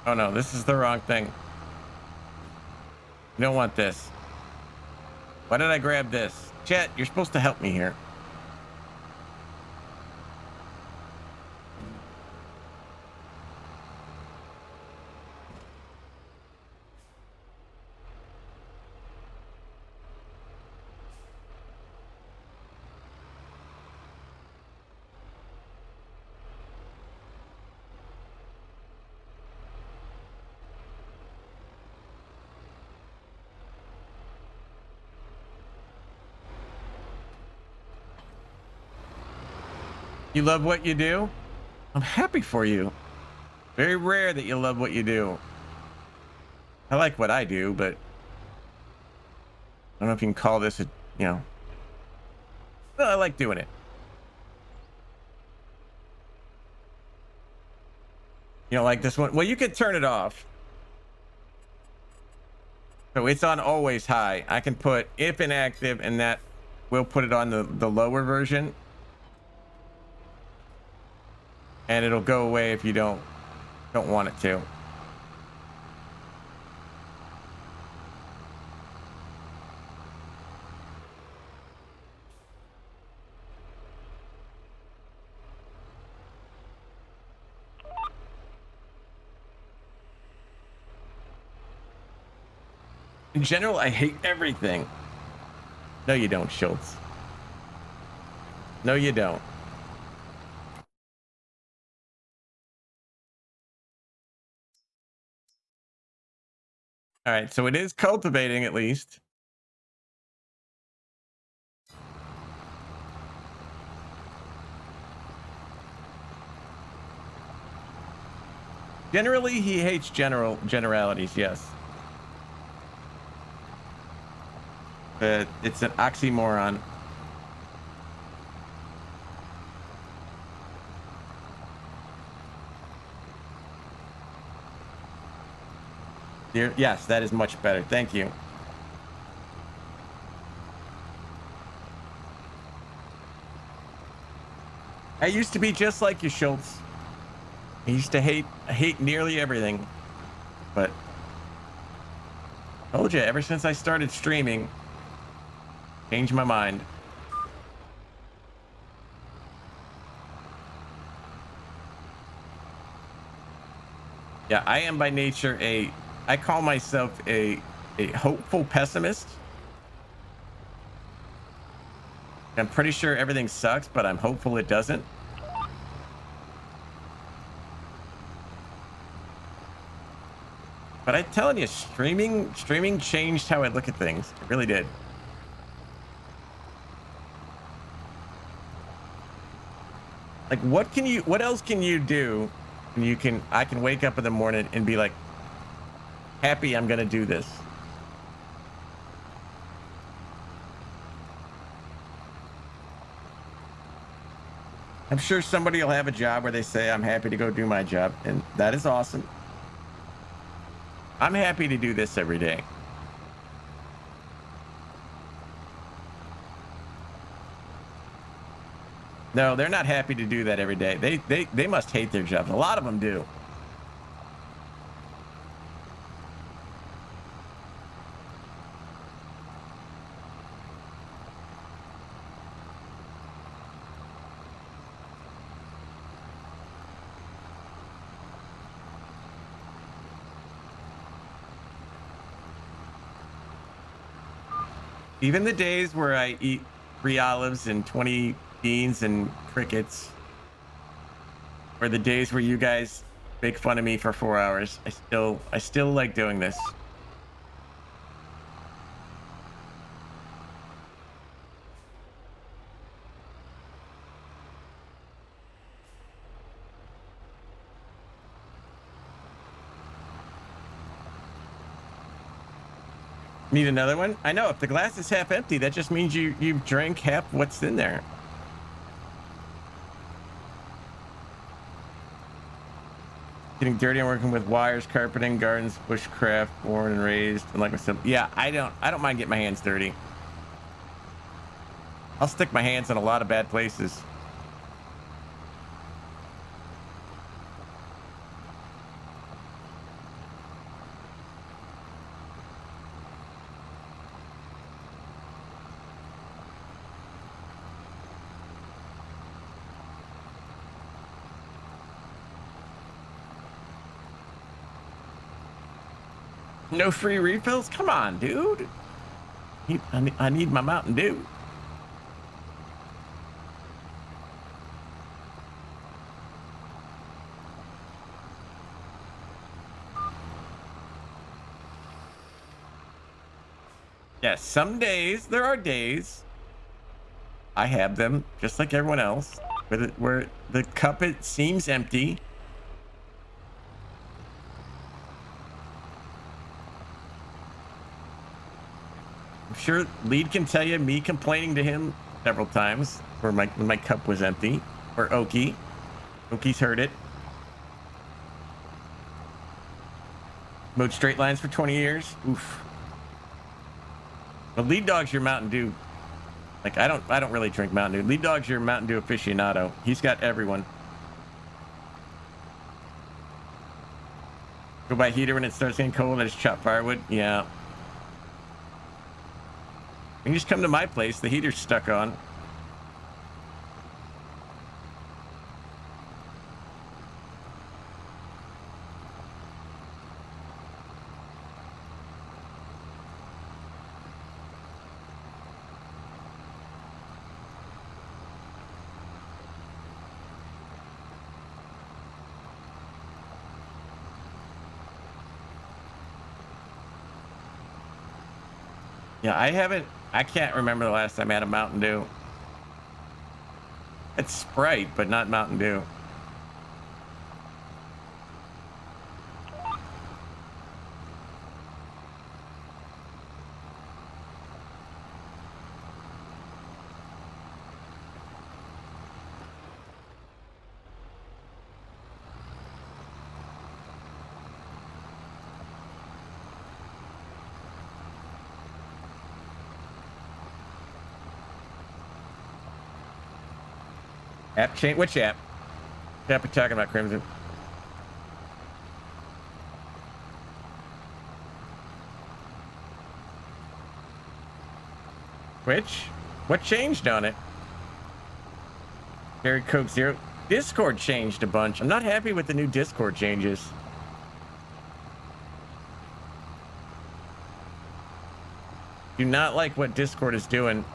Oh no, this is the wrong thing. You don't want this. Why did I grab this? Chet, you're supposed to help me here. You love what you do? I'm happy for you. Very rare that you love what you do. I like what I do, but I don't know if you can call this a, well, I like doing it. You don't like this one? Well, you could turn it off. So it's on always high. I can put if inactive, and that will put it on the lower version. And it'll go away if you don't want it to. In general, I hate everything. No, you don't, Schultz. No, you don't. All right, so it is cultivating at least. Generally, he hates generalities, yes. But it's an oxymoron. Yes, that is much better. Thank you. I used to be just like you, Schultz. I used to hate nearly everything. But I told you, ever since I started streaming, changed my mind. Yeah, I am by nature I call myself a hopeful pessimist. I'm pretty sure everything sucks, but I'm hopeful it doesn't. But I'm telling you, streaming changed how I look at things. It really did. Like, what else can you do And I can wake up in the morning and be like, happy I'm gonna do this. I'm sure somebody will have a job where they say, I'm happy to go do my job. And that is awesome. I'm happy to do this every day. No, they're not happy to do that every day. They must hate their jobs. A lot of them do. Even the days where I eat 3 olives and 20 beans and crickets, or the days where you guys make fun of me for 4 hours, I still like doing this. Need another one? I know, if the glass is half empty, that just means you drank half what's in there. Getting dirty and working with wires, carpeting, gardens, bushcraft, born and raised, and like I said, yeah, I don't mind getting my hands dirty. I'll stick my hands in a lot of bad places. No free refills? Come on, dude. I need my Mountain Dew. Yes, some days, there are days I have them just like everyone else, where the cup, it seems empty. I'm sure Lead can tell you me complaining to him several times where when my cup was empty, or Oki's heard it. Mowed straight lines for 20 years. Oof. But Lead Dog's your Mountain Dew. Like, I don't really drink Mountain Dew. Lead Dog's your Mountain Dew aficionado. He's got everyone. Go buy heater when it starts getting cold. I just chop firewood. Yeah. You can just come to my place. The heater's stuck on. Yeah, I can't remember the last time I had a Mountain Dew. It's Sprite, but not Mountain Dew. App change? Which app? Which app are you talking about, Crimson? Which? What changed on it? Gary Coke Zero. Discord changed a bunch. I'm not happy with the new Discord changes. Do not like what Discord is doing.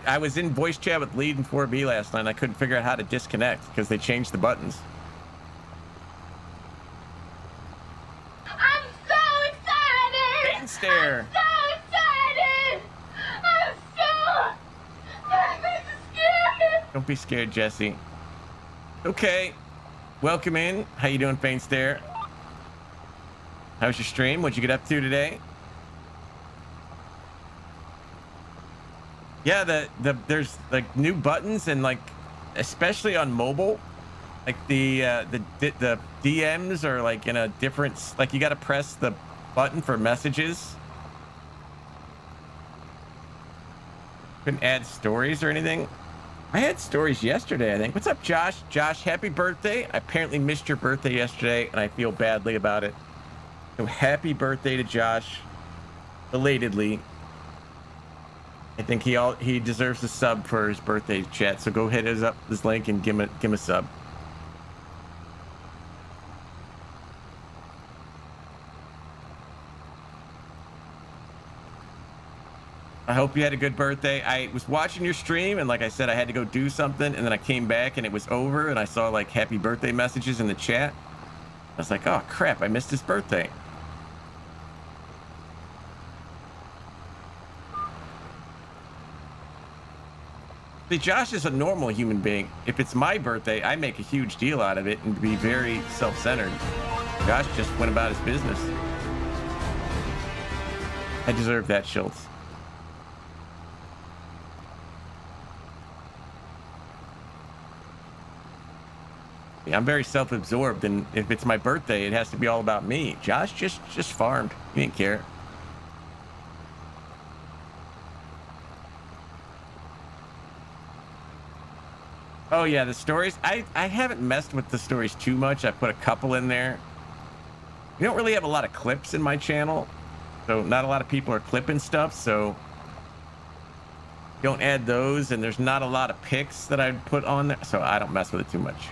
I was in voice chat with Lead and 4B last night and I couldn't figure out how to disconnect because they changed the buttons. I'm so excited! Pain stare. I'm so excited! I'm so scared! Don't be scared, Jesse. Okay. welcome in. How you doing, Faint Stare? How's your stream? What'd you get up to today? Yeah, there's like new buttons and like especially on mobile, like the DMs are like in a different, like you got to press the button for messages. Couldn't add stories or anything. I had stories yesterday, I think. What's up, Josh? Josh, happy birthday. I apparently missed your birthday yesterday and I feel badly about it. So happy birthday to Josh, belatedly. I think he deserves a sub for his birthday, chat. So go hit his link and give him a sub. I hope you had a good birthday. I was watching your stream and like I said, I had to go do something and then I came back and it was over and I saw like happy birthday messages in the chat. I was like, oh crap, I missed his birthday. See, Josh is a normal human being. If it's my birthday, I make a huge deal out of it and be very self-centered. Josh just went about his business. I deserve that, Schultz. Yeah, I'm very self-absorbed, and if it's my birthday, it has to be all about me. Josh just farmed. He didn't care. Oh yeah, the stories. I haven't messed with the stories too much. I put a couple in there. We don't really have a lot of clips in my channel, so not a lot of people are clipping stuff, so don't add those, and there's not a lot of pics that I'd put on there, so I don't mess with it too much.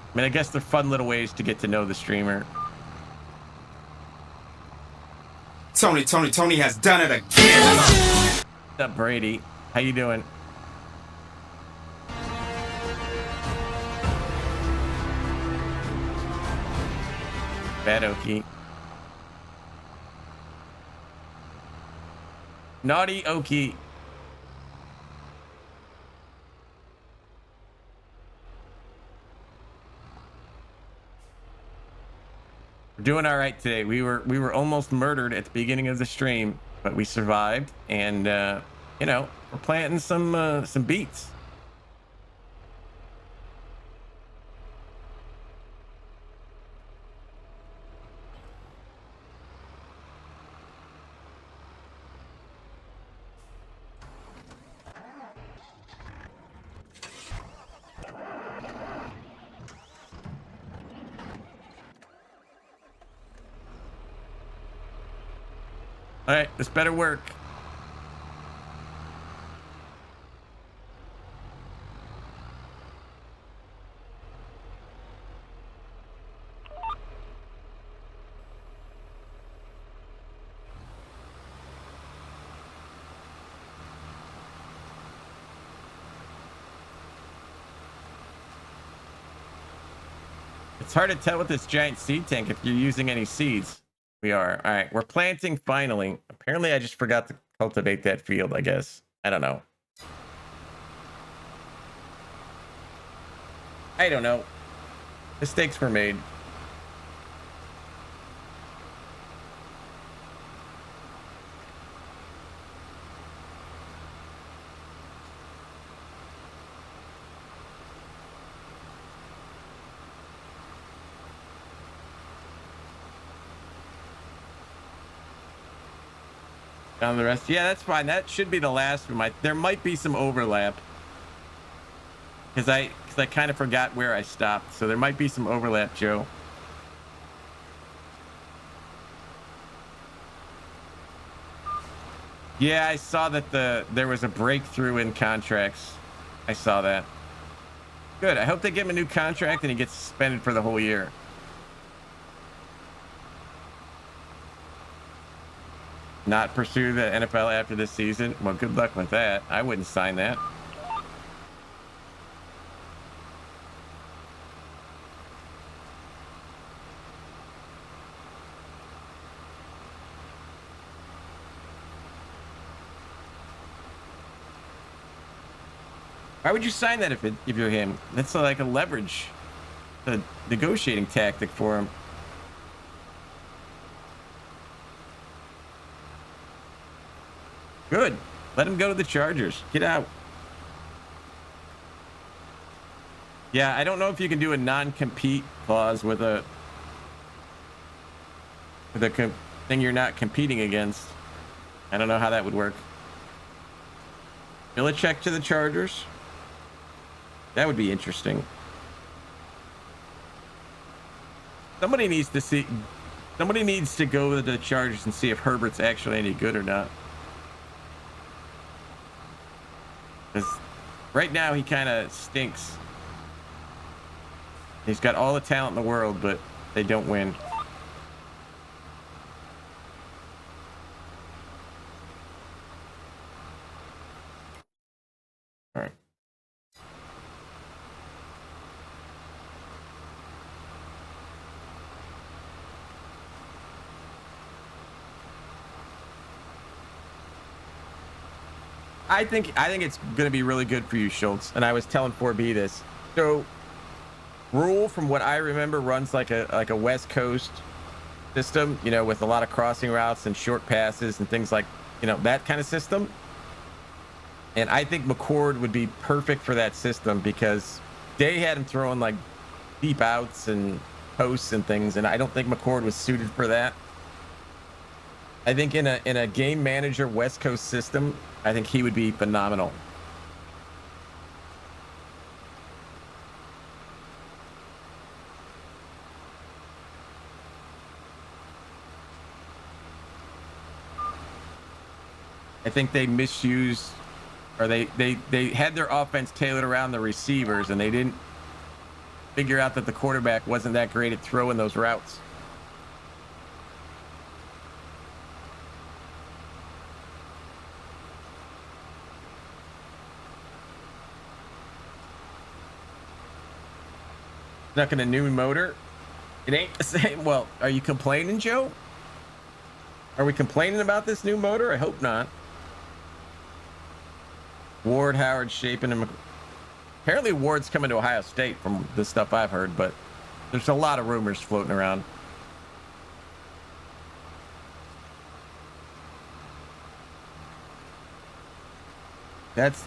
I mean, I guess they're fun little ways to get to know the streamer. Tony has done it again. What's up, Brady? How you doing? Bad Okie. Naughty Okie. We're doing all right today. We were almost murdered at the beginning of the stream, but we survived, and you know, we're planting some beats. All right, this better work. It's hard to tell with this giant seed tank if you're using any seeds. We are. All right, we're planting finally. Apparently, I just forgot to cultivate that field, I guess. I don't know. I don't know. Mistakes were made. On the rest, yeah, that's fine. That should be the last one. There might be some overlap because I kind of forgot where I stopped, so there might be some overlap, Joe. Yeah, I saw that there was a breakthrough in contracts. I saw that. Good. I hope they give him a new contract and he gets suspended for the whole year. Not pursue the NFL after this season. Well, good luck with that. I wouldn't sign that. Why would you sign that if you're him? That's like a leverage, a negotiating tactic for him. Good. Let him go to the Chargers. Get out. Yeah, I don't know if you can do a non-compete clause with a thing you're not competing against. I don't know how that would work. Belichick to the Chargers. That would be interesting. Somebody needs to go to the Chargers and see if Herbert's actually any good or not. Because right now he kind of stinks. He's got all the talent in the world, but they don't win. All right. I think it's going to be really good for you, Schultz. And I was telling 4B this. So, Rule, from what I remember, runs like a West Coast system, you know, with a lot of crossing routes and short passes and things like, you know, that kind of system. And I think McCord would be perfect for that system because Day had him throwing like deep outs and posts and things, and I don't think McCord was suited for that. I think in a game manager West Coast system, I think he would be phenomenal. I think they misused, or they had their offense tailored around the receivers, and they didn't figure out that the quarterback wasn't that great at throwing those routes. Stuck in a new motor. It ain't the same. Well, are you complaining, Joe? Are we complaining about this new motor? I hope not. Ward, Howard, Shapen, and apparently Ward's coming to Ohio State from the stuff I've heard, but there's a lot of rumors floating around. That's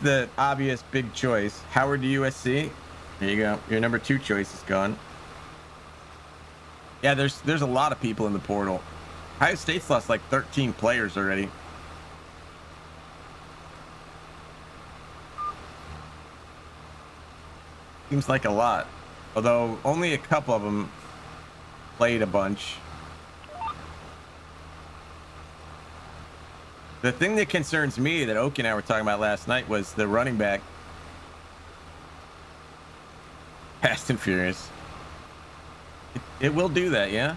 the obvious big choice. Howard to USC. There you go. Your number 2 choice is gone. Yeah, there's a lot of people in the portal. Ohio State's lost like 13 players already. Seems like a lot, although only a couple of them played a bunch. The thing that concerns me that Oki and I were talking about last night was the running back. Fast and Furious. It will do that, yeah?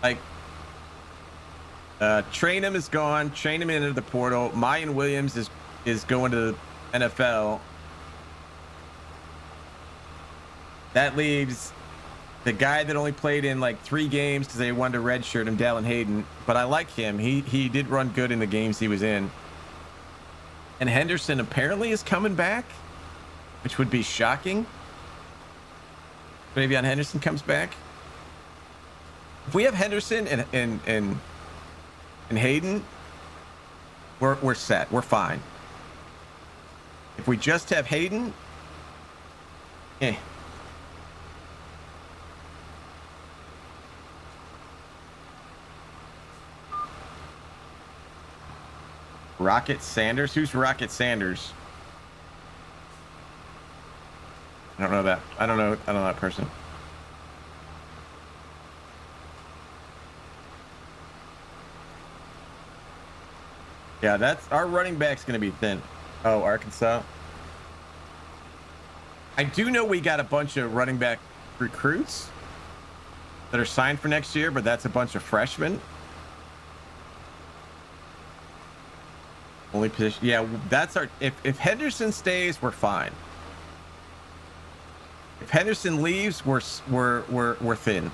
Like, Trainham is gone. Trainham into the portal. Mayan Williams is going to the NFL. That leaves the guy that only played in like 3 games because they wanted to redshirt him, Dallin Hayden. But I like him. He did run good in the games he was in. And Henderson apparently is coming back, which would be shocking. Maybe on Henderson comes back. If we have Henderson and Hayden, we're set. We're fine. If we just have Hayden, Rocket Sanders? Who's Rocket Sanders? I don't know that. I don't know that person. Yeah, that's our running back's going to be thin. Oh, Arkansas. I do know we got a bunch of running back recruits that are signed for next year, but that's a bunch of freshmen. Only position. Yeah, that's our. If Henderson stays, we're fine. If Henderson leaves, we're thin.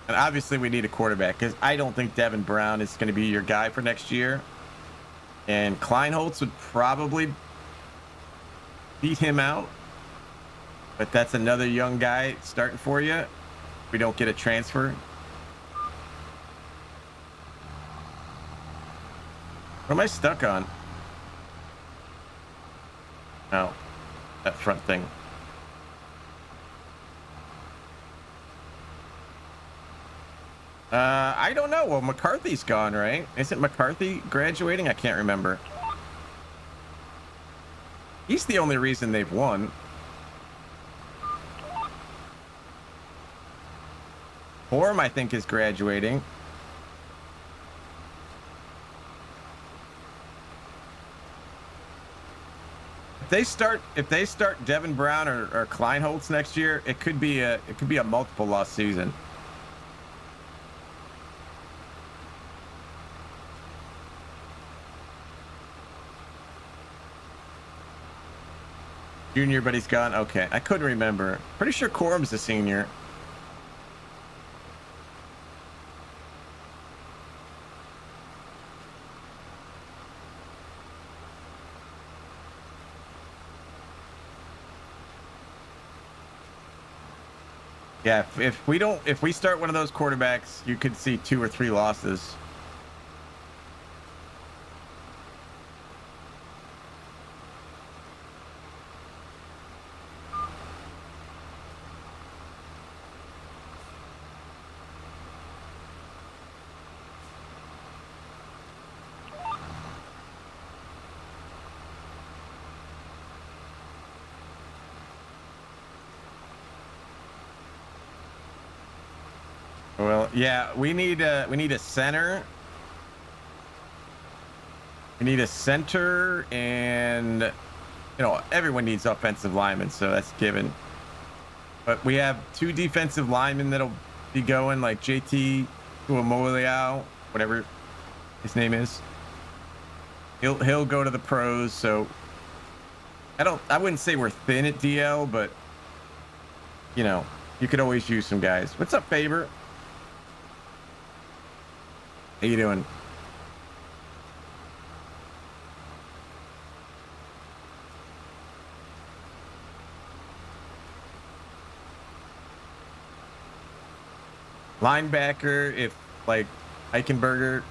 And obviously we need a quarterback because I don't think Devin Brown is going to be your guy for next year. And Kleinholtz would probably beat him out. But that's another young guy starting for you. We don't get a transfer. What am I stuck on? Oh, that front thing. I don't know. Well, McCarthy's gone, right? Isn't McCarthy graduating? I can't remember. He's the only reason they've won. Horm, I think, is graduating. If they start Devin Brown or Kleinholtz next year, it could be a multiple loss season. Junior, but he's gone. Okay, I couldn't remember. Pretty sure Corum's a senior. Yeah, if we start one of those quarterbacks, you could see 2 or 3 losses. Well, yeah, we need a center. We need a center, and everyone needs offensive linemen, so that's given. But we have 2 defensive linemen that'll be going, like JT Tuamoliau, whatever his name is. He'll go to the pros, so I wouldn't say we're thin at DL, but you could always use some guys. What's up, Faber? How you doing? Linebacker, if like Eichenberger,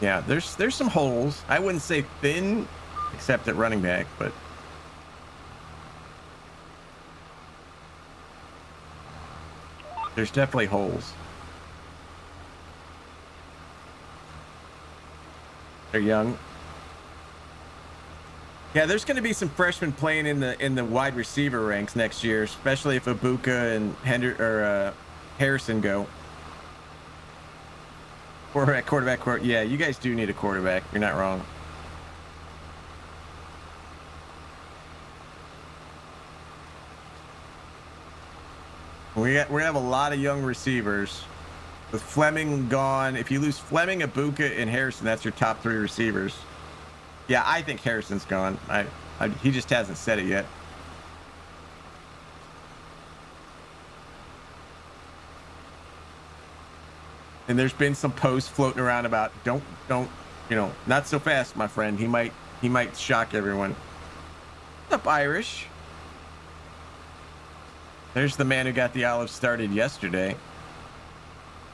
yeah, there's some holes. I wouldn't say thin, except at running back, but there's definitely holes. They're young. Yeah, there's going to be some freshmen playing in the wide receiver ranks next year, especially if Ibuka and Harrison go. Quarterback. Yeah, you guys do need a quarterback. You're not wrong. We have a lot of young receivers. With Fleming gone, if you lose Fleming, Ibuka, and Harrison, that's your top 3 receivers. Yeah, I think Harrison's gone. He just hasn't said it yet. And there's been some posts floating around about don't not so fast, my friend. He might shock everyone. What's up, Irish? There's the man who got the Olive started yesterday.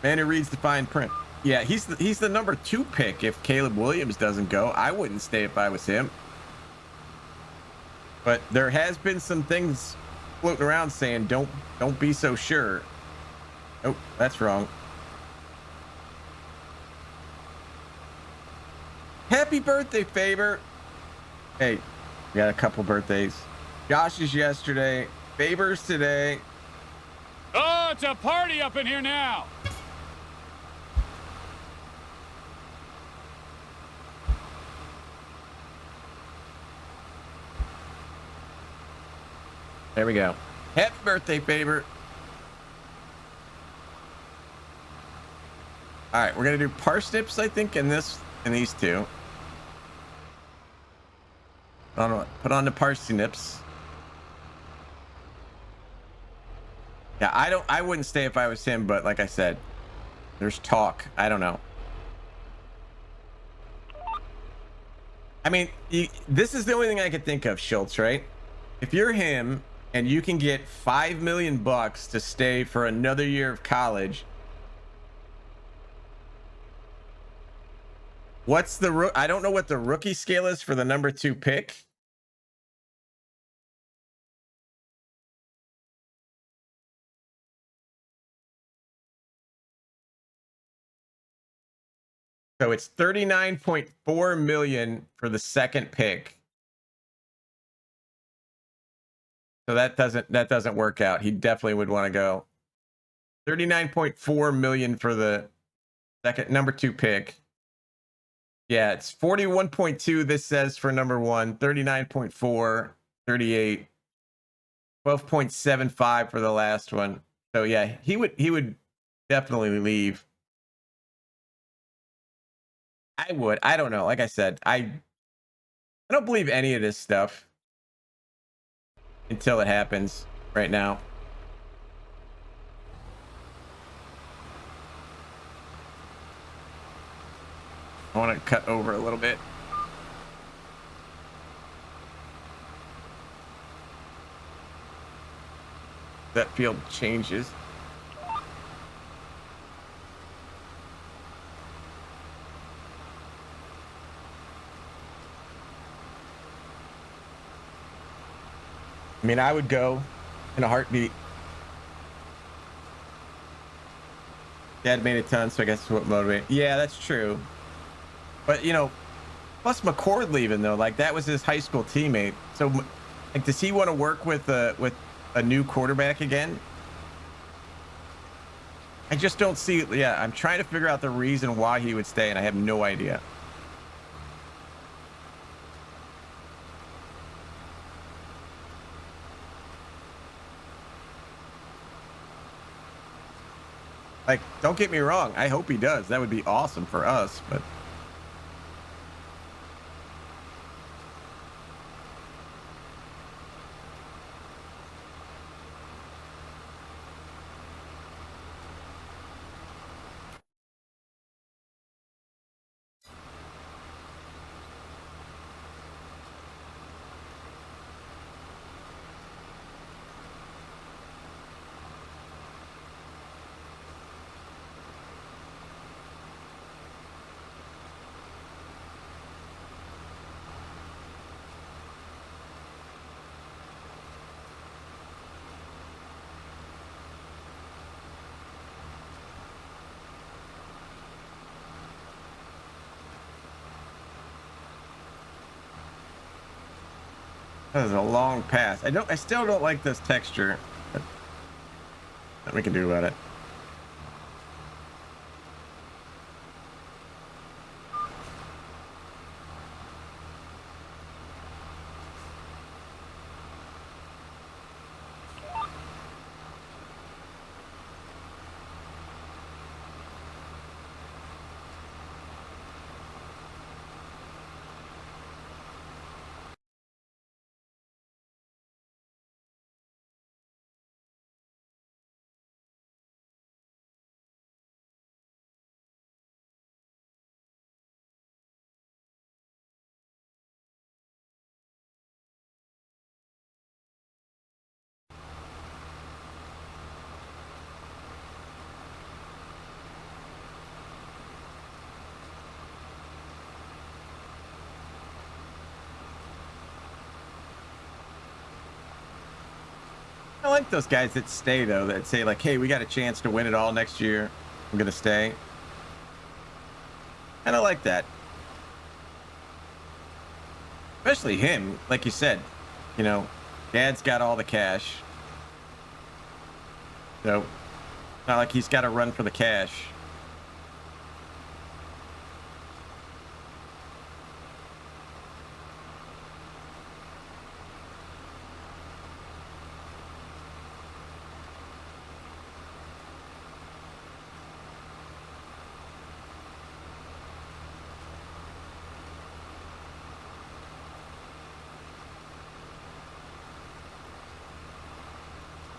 Man who reads the fine print. Yeah, he's the number 2 pick if Caleb Williams doesn't go. I wouldn't stay if I was him. But there has been some things floating around saying don't be so sure. Oh, that's wrong. Happy birthday, Faber. Hey, we got a couple birthdays. Josh's yesterday. Faber's today. Oh, it's a party up in here now. There we go. Happy birthday, Faber. All right, we're gonna do parsnips, I think, in these 2. Put on the parsnips. Yeah, I wouldn't stay if I was him, but like I said, there's talk. I don't know. I mean, this is the only thing I could think of, Schultz, right? If you're him and you can get $5 million to stay for another year of college, what's the I don't know what the rookie scale is for the number 2 pick. So it's 39.4 million for the second pick. So that doesn't work out. He definitely would want to go. 39.4 million for the second number 2 pick. Yeah, it's 41.2 this says for number 1, 39.4, 38, 12.75 for the last one. So yeah, he would definitely leave. I would. I don't know. Like I said, I don't believe any of this stuff until it happens right now. I want to cut over a little bit. That field changes. I mean, I would go in a heartbeat. Dad made a ton, so I guess what motivated. Yeah, that's true. But you know, plus McCord leaving though, like that was his high school teammate. So, like, does he want to work with a new quarterback again? I just don't see. Yeah, I'm trying to figure out the reason why he would stay, and I have no idea. Like, don't get me wrong. I hope he does. That would be awesome for us, but. That is a long pass. I still don't like this texture. Nothing we can do about it. I like those guys that stay though, that say like, hey, we got a chance to win it all next year. I'm gonna stay. And I like that. Especially him, like you said, you know, dad's got all the cash. So not like he's got to run for the cash.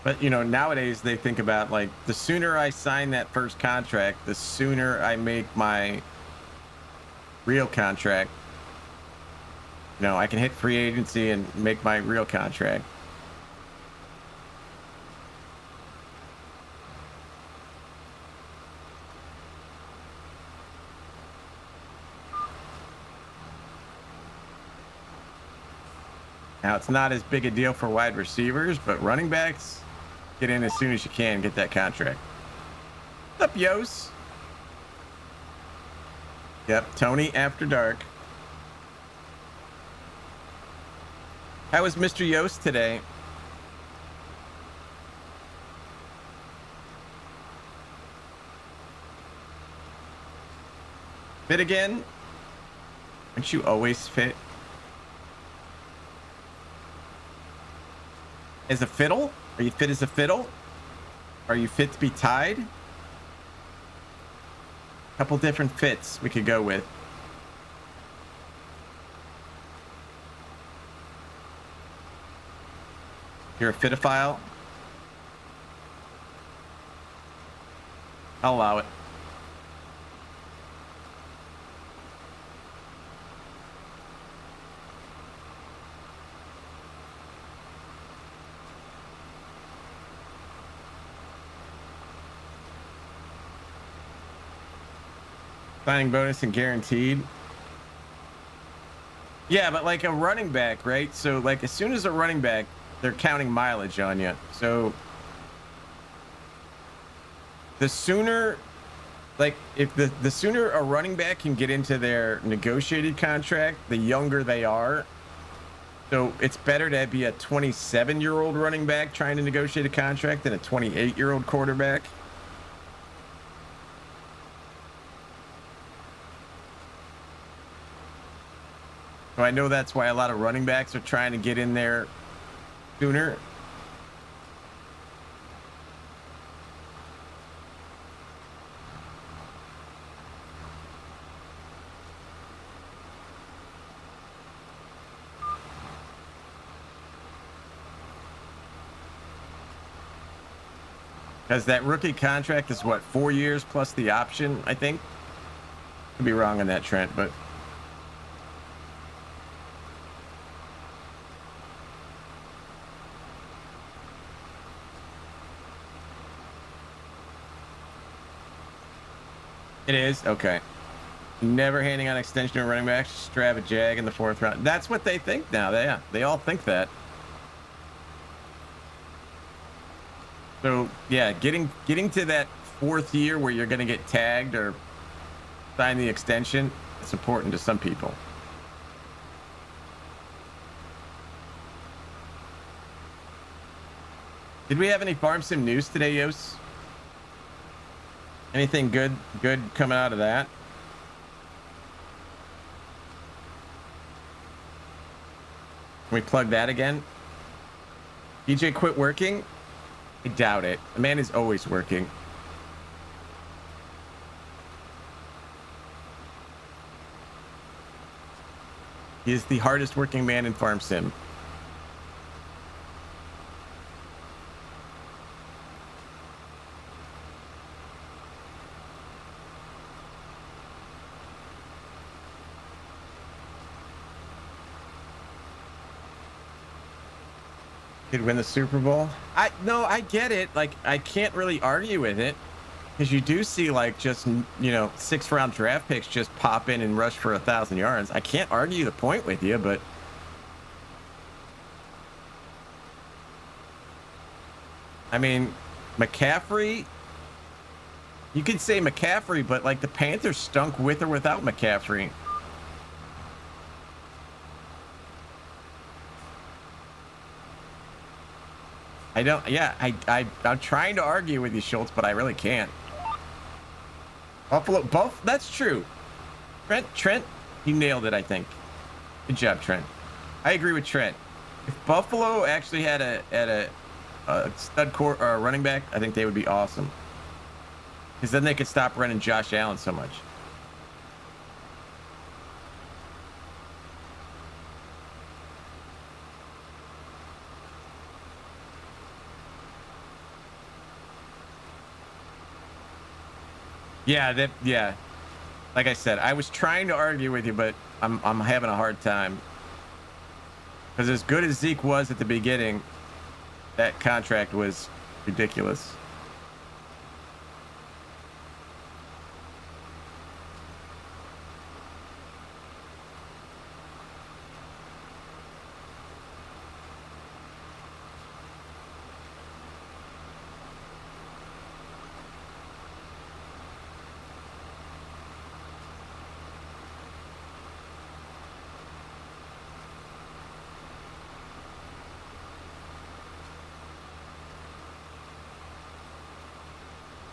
But you know, nowadays they think about like the sooner I sign that first contract, the sooner I make my real contract. You know, I can hit free agency and make my real contract. Now, it's not as big a deal for wide receivers, but running backs, get in as soon as you can, get that contract. What's up, Yos? Yep, Tony After Dark. How was Mr. Yost today? Fit again? Aren't you always fit? As a fiddle? Are you fit as a fiddle? Are you fit to be tied? Couple different fits we could go with. You're a fitophile? I'll allow it. Signing bonus and guaranteed. Yeah, but like a running back, right? So like as soon as a running back, they're counting mileage on you. So the sooner, like if the sooner a running back can get into their negotiated contract, the younger they are. So it's better to be a 27-year-old running back trying to negotiate a contract than a 28-year-old quarterback. So I know that's why a lot of running backs are trying to get in there sooner. Because that rookie contract is what, 4 years plus the option, I think. Could be wrong on that, Trent, but it is? Okay. Never handing on extension to running back, strap a jag in the 4th round. That's what they think now. They all think that. So yeah, getting to that 4th year where you're going to get tagged or sign the extension, it's important to some people. Did we have any farm sim news today, Yos? Anything good coming out of that? Can we plug that again? DJ quit working? I doubt it. The man is always working. He is the hardest working man in farm sim. Could win the Super Bowl. I get it. Like, I can't really argue with it because you do see like just, you know, 6th round draft picks just pop in and rush for 1,000 yards. I can't argue the point with you, but I mean, McCaffrey, you could say McCaffrey, but like the Panthers stunk with or without McCaffrey. I don't, yeah, I'm trying to argue with you, Schultz, but I really can't. Buffalo, that's true. Trent, you nailed it, I think. Good job, Trent. I agree with Trent. If Buffalo actually had a stud court or a running back, I think they would be awesome. Because then they could stop running Josh Allen so much. Yeah. Like I said, I was trying to argue with you, but I'm having a hard time. Because as good as Zeke was at the beginning, that contract was ridiculous.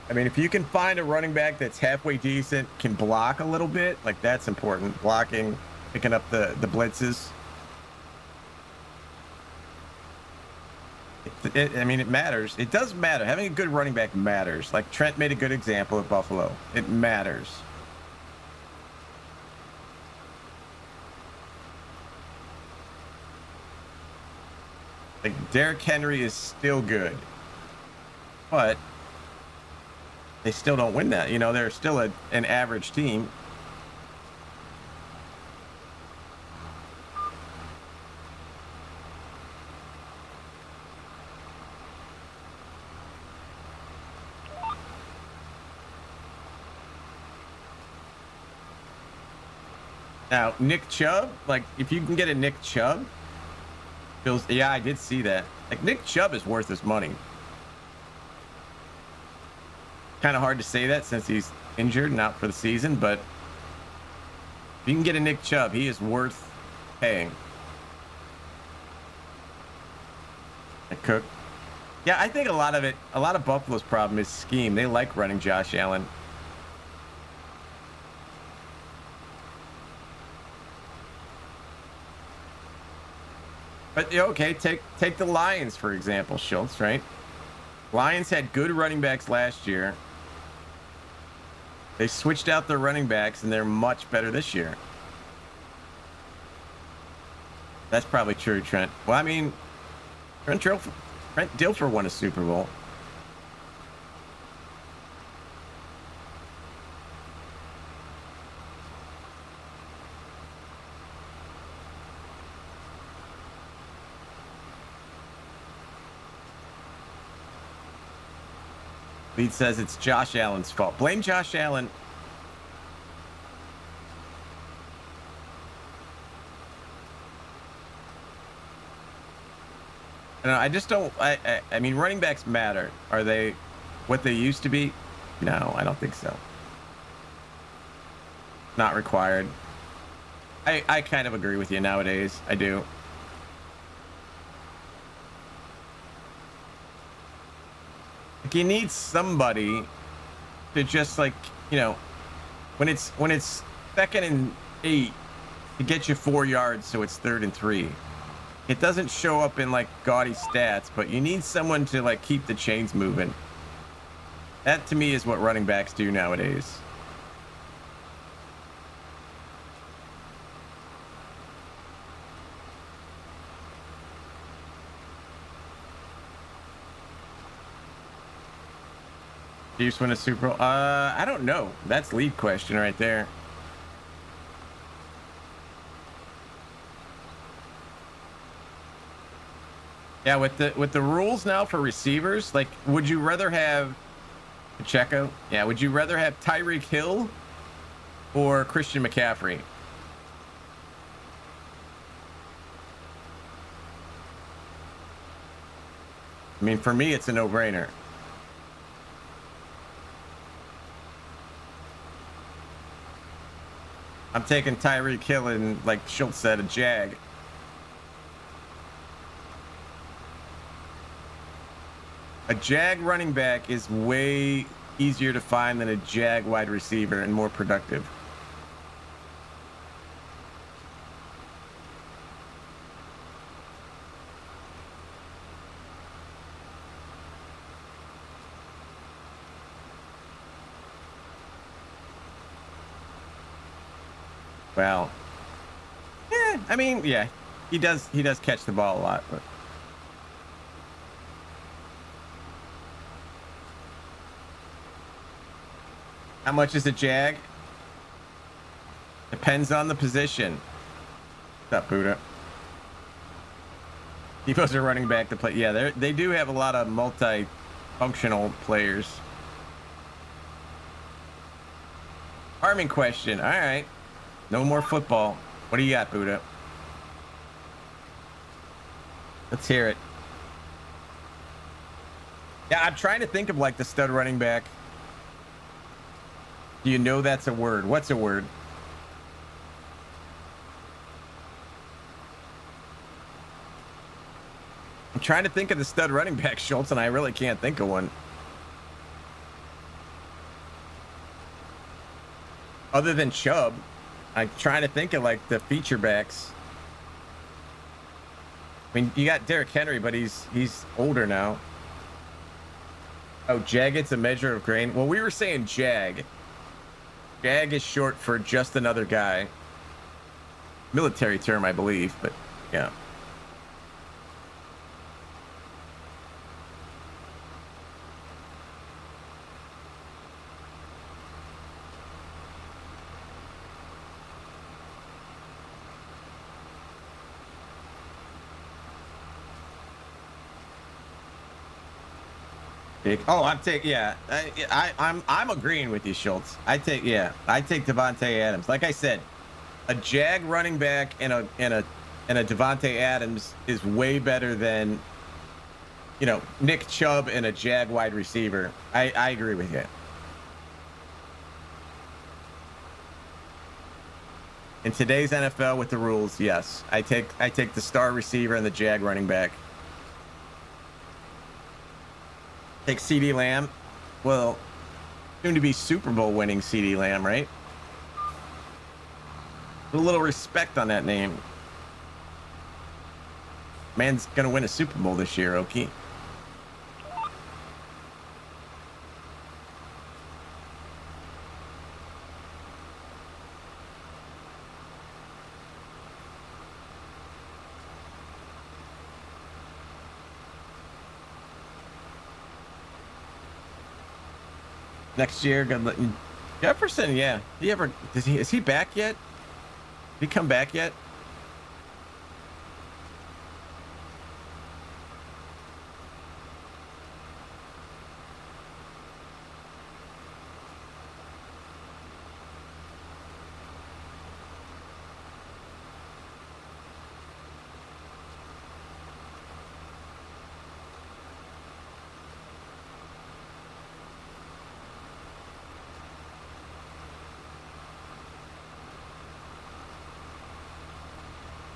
I mean, if you can find a running back that's halfway decent, can block a little bit, like that's important. Blocking, picking up the blitzes. I mean, it matters. It does matter. Having a good running back matters. Like Trent made a good example at Buffalo. It matters. Like Derrick Henry is still good, but they still don't win that. You know, they're still an average team. Now, Nick Chubb, like if you can get a Nick Chubb, feels, yeah, I did see that. Like Nick Chubb is worth his money. Kind of hard to say that since he's injured and out for the season, but if you can get a Nick Chubb, he is worth paying. And Cook. Yeah, I think a lot of Buffalo's problem is scheme. They like running Josh Allen. But okay, take the Lions for example, Schultz, right? Lions had good running backs last year. They switched out their running backs, and they're much better this year. That's probably true, Trent. Well, I mean, Trent Dilfer won a Super Bowl. Lead says it's Josh Allen's fault. Blame Josh Allen. I just don't. I mean, running backs matter. Are they what they used to be? No, I don't think so. Not required. I kind of agree with you nowadays. I do. Like you need somebody to just like, you know, when it's 2nd and 8 to get you 4 yards, so it's 3rd and 3. It doesn't show up in like gaudy stats, but you need someone to like keep the chains moving. That to me is what running backs do nowadays. Chiefs win a Super Bowl? I don't know. That's lead question right there. Yeah, with the rules now for receivers, like, would you rather have Pacheco? Yeah, would you rather have Tyreek Hill or Christian McCaffrey? I mean, for me, it's a no-brainer. I'm taking Tyreek Hill and, like Schultz said, a Jag. A Jag running back is way easier to find than a Jag wide receiver and more productive. Well, yeah, I mean, yeah, he does catch the ball a lot, but How much is a jag? Depends on the position. What's up, Buddha? Depot's are running back to play. Yeah, they do have a lot of multi-functional players. Farming question. All right. No more football. What do you got, Buddha? Let's hear it. Yeah, I'm trying to think of like the stud running back. Do you know that's a word? What's a word? I'm trying to think of the stud running back, Schultz, and I really can't think of one. Other than Chubb, I'm trying to think of like the feature backs. I mean, you got Derrick Henry, but he's older now. Oh, Jag, it's a measure of grain. Well, we were saying Jag. Jag is short for just another guy. Military term, I believe, but yeah. Oh, I'm agreeing with you, Schultz. I take Devontae Adams. Like I said, a Jag running back and a Devontae Adams is way better than, you know, Nick Chubb and a Jag wide receiver. I agree with you. In today's NFL with the rules, yes, I take the star receiver and the Jag running back. Take CeeDee Lamb. Well, soon to be Super Bowl winning CeeDee Lamb, right? Put a little respect on that name. Man's gonna win a Super Bowl this year, Okie. Next year, Jefferson, yeah. Is he back yet? Did he come back yet?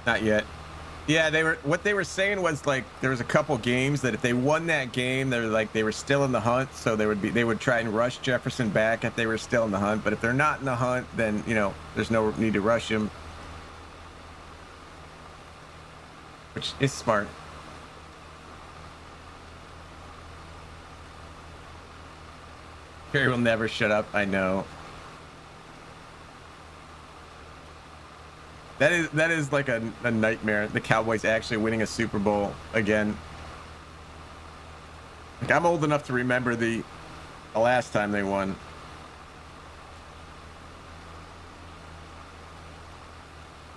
Not yet. Yeah, what they were saying was like there was a couple games that if they won that game, they were still in the hunt, so they would try and rush Jefferson back if they were still in the hunt. But if they're not in the hunt, then you know there's no need to rush him, which is smart. Kerry will never shut up. I know. That is like a nightmare. The Cowboys actually winning a Super Bowl again. Like, I'm old enough to remember the last time they won.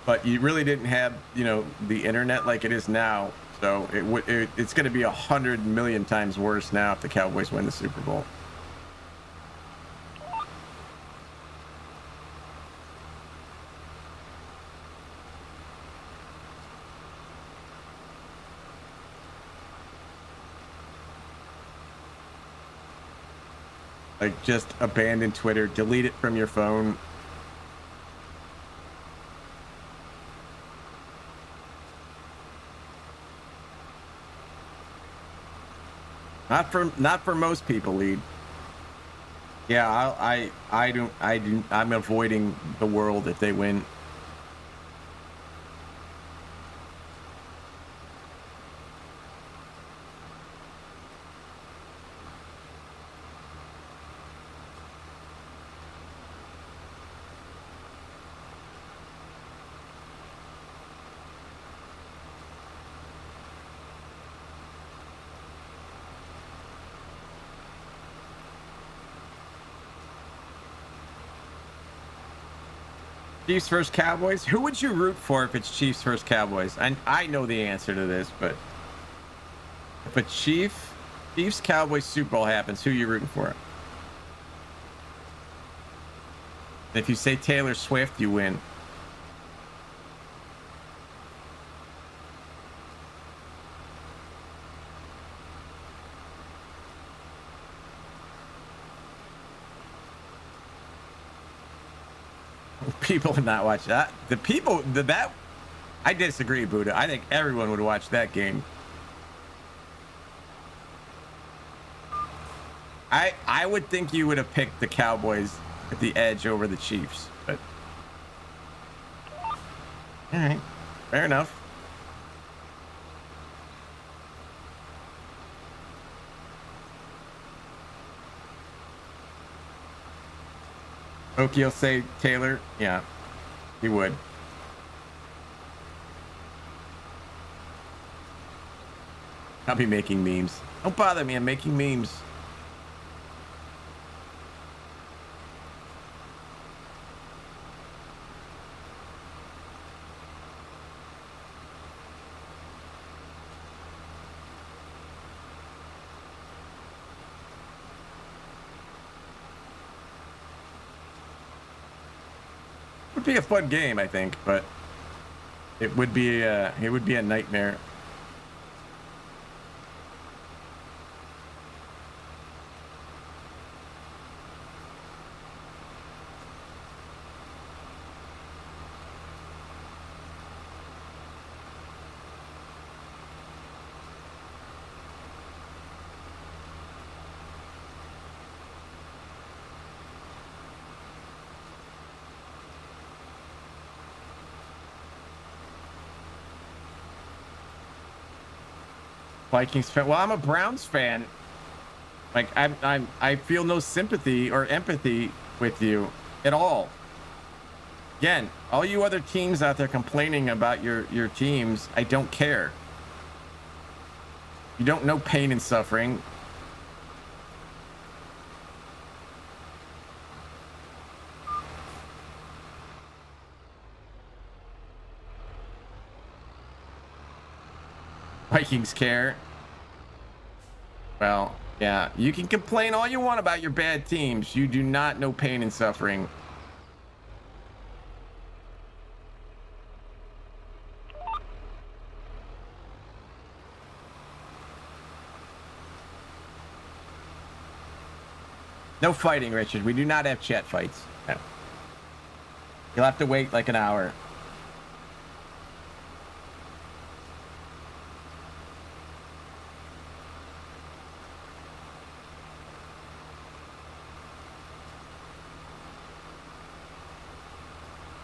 But you really didn't have, you know, the internet like it is now. So it's going to be 100 million times worse now if the Cowboys win the Super Bowl. Like, just abandon Twitter, delete it from your phone. Not for most people, Lead. Yeah, I'm avoiding the world if they win. Chiefs versus Cowboys. Who would you root for if it's Chiefs versus Cowboys? I know the answer to this, but if a Chiefs Cowboys Super Bowl happens, who are you rooting for? If you say Taylor Swift, you win. People would not watch that. The people that I disagree, Buddha. I think everyone would watch that game. I would think you would have picked the Cowboys at the edge over the Chiefs, but all right, fair enough. Oki'll say Taylor. Yeah, he would. I'll be making memes. Don't bother me. I'm making memes. Would be a fun game, I think, but it would be a nightmare. Vikings fan. Well, I'm a Browns fan. Like I feel no sympathy or empathy with you at all. Again, all you other teams out there complaining about your teams, I don't care. You don't know pain and suffering. Vikings care. Well, yeah, you can complain all you want about your bad teams. You do not know pain and suffering. No fighting, Richard. We do not have chat fights. No. You'll have to wait like an hour.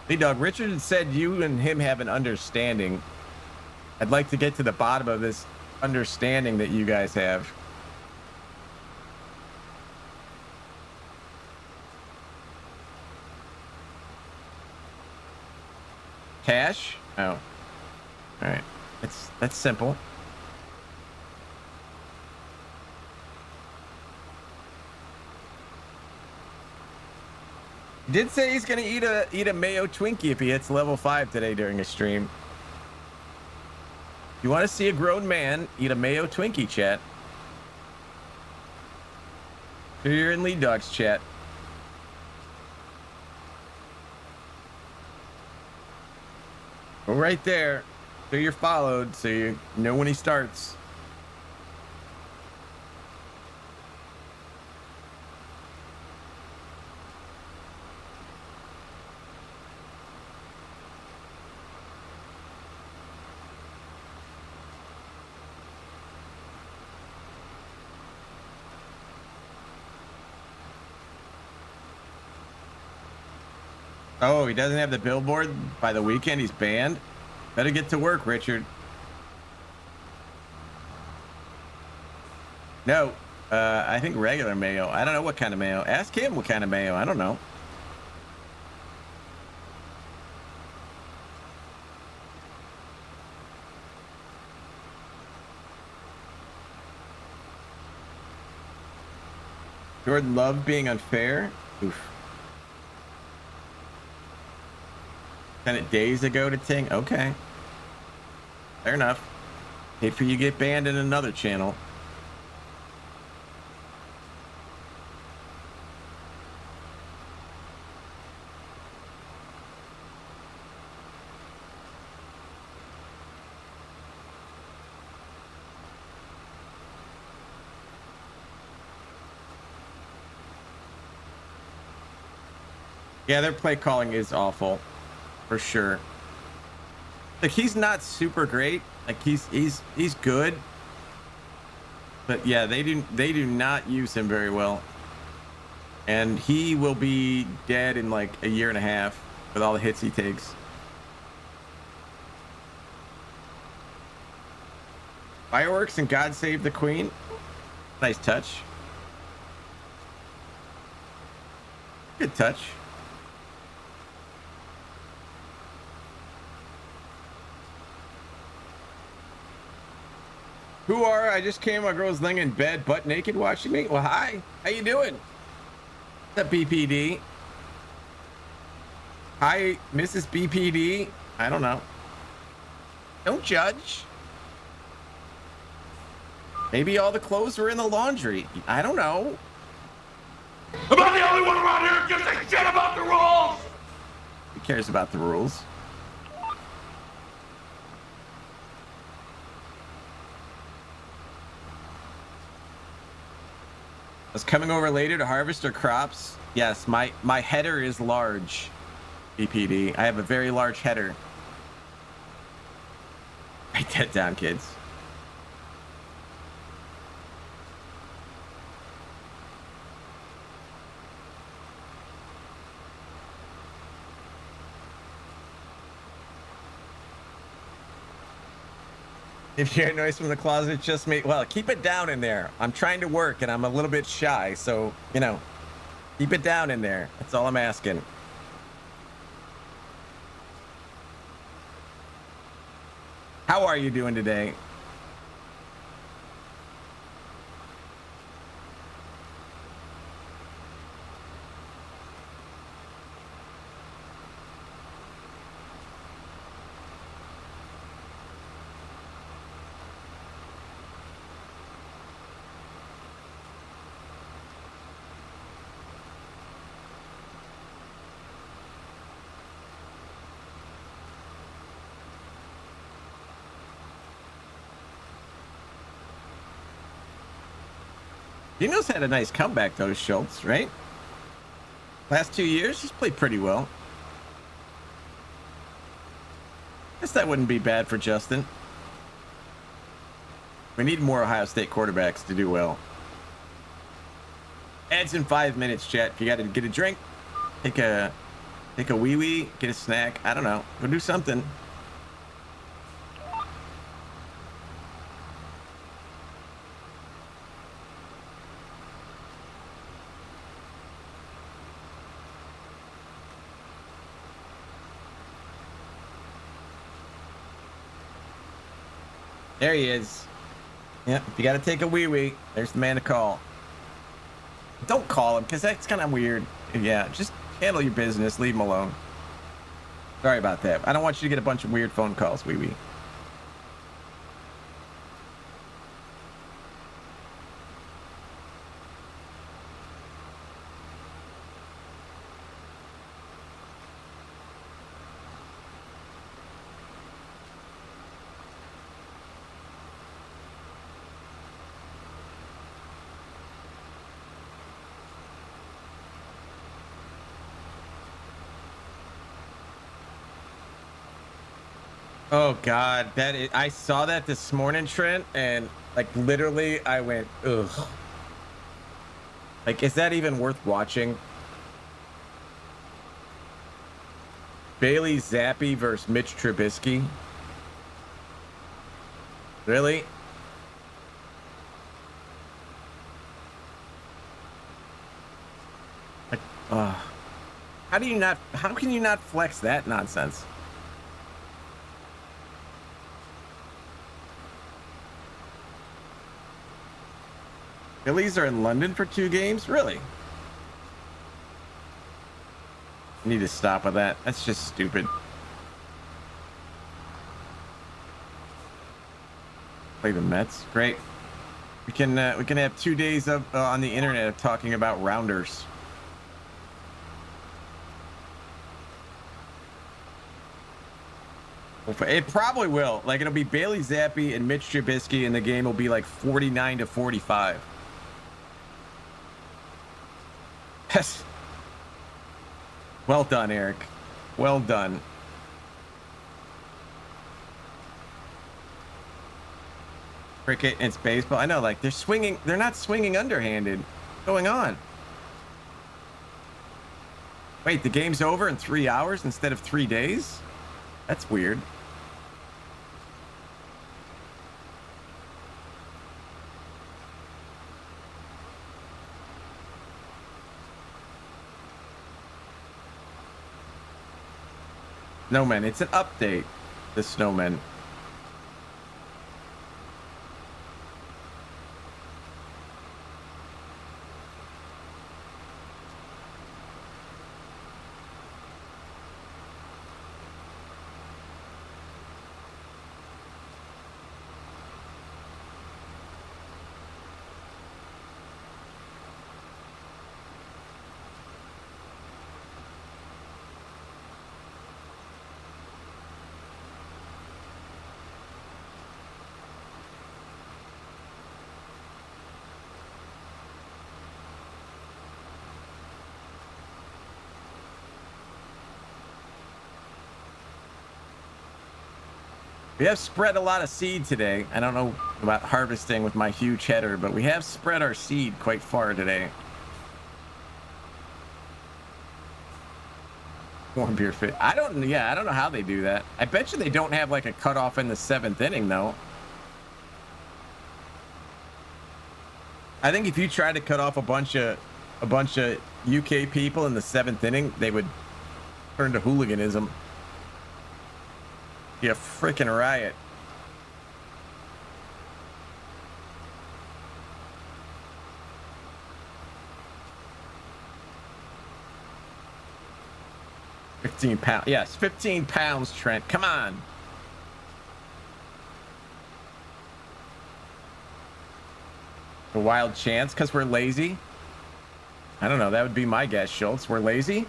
Hey, Doug, Richard said you and him have an understanding. I'd like to get to the bottom of this understanding that you guys have. Cash? Oh. All right. That's simple. He did say he's gonna eat a mayo Twinkie if he hits level 5 today during a stream. You want to see a grown man eat a mayo Twinkie, chat? So you're in Lead Dog's chat. Go right there. So you're followed, so you know when he starts. Oh, he doesn't have the billboard by the weekend. He's banned. Better get to work, Richard. No, I think regular mayo. I don't know what kind of mayo. Ask him what kind of mayo. I don't know. Jordan Love being unfair. Oof. Sent it days ago to Ting. Okay. Fair enough. Hate for you to get banned in another channel. Yeah, their play calling is awful, for sure. Like, he's not super great. Like, he's good, but yeah, they do not use him very well, and he will be dead in like a year and a half with all the hits he takes. Fireworks and God Save the Queen. Nice touch. Good touch. Who are? I just came. My girl's laying in bed, butt naked, watching me. Well, hi. How you doing? What's up, BPD? Hi, Mrs. BPD. I don't know. Don't judge. Maybe all the clothes were in the laundry. I don't know. Am I the only one around here who gives a shit about the rules? Who cares about the rules? I was coming over later to harvest our crops. Yes, my header is large, BPD. I have a very large header. Write that down, kids. If you hear noise from the closet, it's just me. Well, keep it down in there. I'm trying to work and I'm a little bit shy. So, you know, keep it down in there. That's all I'm asking. How are you doing today? Dino's had a nice comeback though, Schultz, right? Last 2 years, he's played pretty well. Guess that wouldn't be bad for Justin. We need more Ohio State quarterbacks to do well. Ads in 5 minutes, chat. If you got to get a drink, take a wee-wee, get a snack. I don't know. Go do something. There he is. Yeah, if you got to take a wee-wee, there's the man to call. Don't call him, because that's kind of weird. Yeah, just handle your business. Leave him alone. Sorry about that. I don't want you to get a bunch of weird phone calls, wee-wee. Oh God, I saw that this morning, Trent, and like literally I went, ugh. Like, is that even worth watching? Bailey Zappi versus Mitch Trubisky. Really? Like, how can you not flex that nonsense? Phillies are in London for 2 games? Really? I need to stop with that. That's just stupid. Play the Mets. Great. We can have 2 days of on the internet of talking about rounders. It probably will. Like, it'll be Bailey Zappi and Mitch Trubisky, and the game will be like 49-45. Yes. Well done, Eric. Well done. Cricket, it's baseball. I know, like, they're swinging. They're not swinging underhanded. What's going on? Wait, the game's over in 3 hours instead of 3 days? That's weird. Snowmen. It's an update. The Snowmen. We have spread a lot of seed today. I don't know about harvesting with my huge header, but we have spread our seed quite far today. Warm beer fit. I don't know how they do that. I bet you they don't have like a cutoff in the 7th inning though. I think if you try to cut off a bunch of UK people in the 7th inning, they would turn to hooliganism. Be a freaking riot. £15. Yes, 15 pounds, Trent. Come on. A wild chance because we're lazy. I don't know. That would be my guess, Schultz. We're lazy.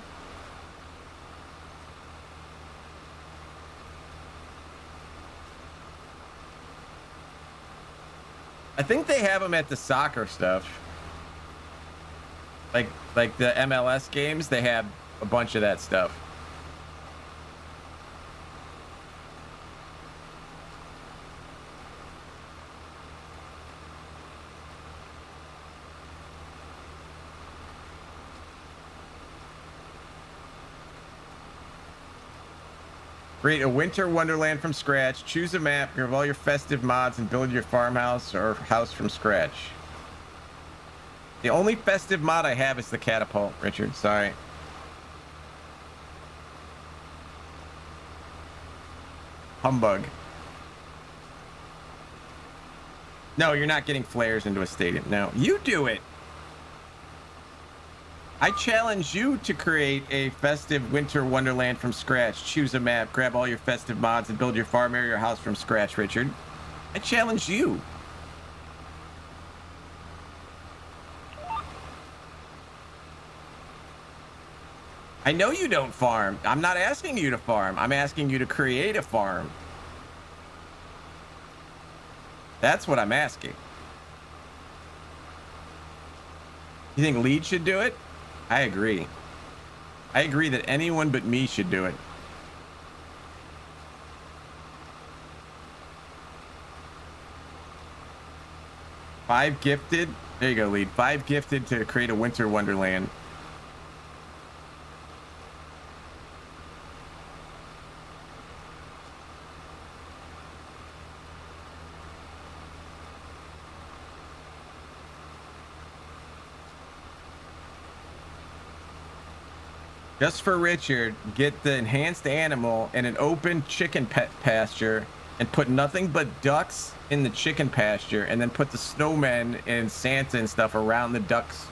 I think they have them at the soccer stuff. Like the MLS games, they have a bunch of that stuff. Create a winter wonderland from scratch. Choose a map, grab all your festive mods, and build your farmhouse or house from scratch. The only festive mod I have is the catapult, Richard. Sorry. Humbug. No, you're not getting flares into a stadium. No, you do it. I challenge you to create a festive winter wonderland from scratch. Choose a map, grab all your festive mods, and build your farm area or house from scratch, Richard. I challenge you. I know you don't farm. I'm not asking you to farm. I'm asking you to create a farm. That's what I'm asking. You think Lead should do it? I agree. I agree that anyone but me should do it. Five gifted. There you go, Lead. 5 gifted to create a winter wonderland. Just for Richard, get the enhanced animal in an open chicken pasture and put nothing but ducks in the chicken pasture, and then put the snowmen and Santa and stuff around the ducks.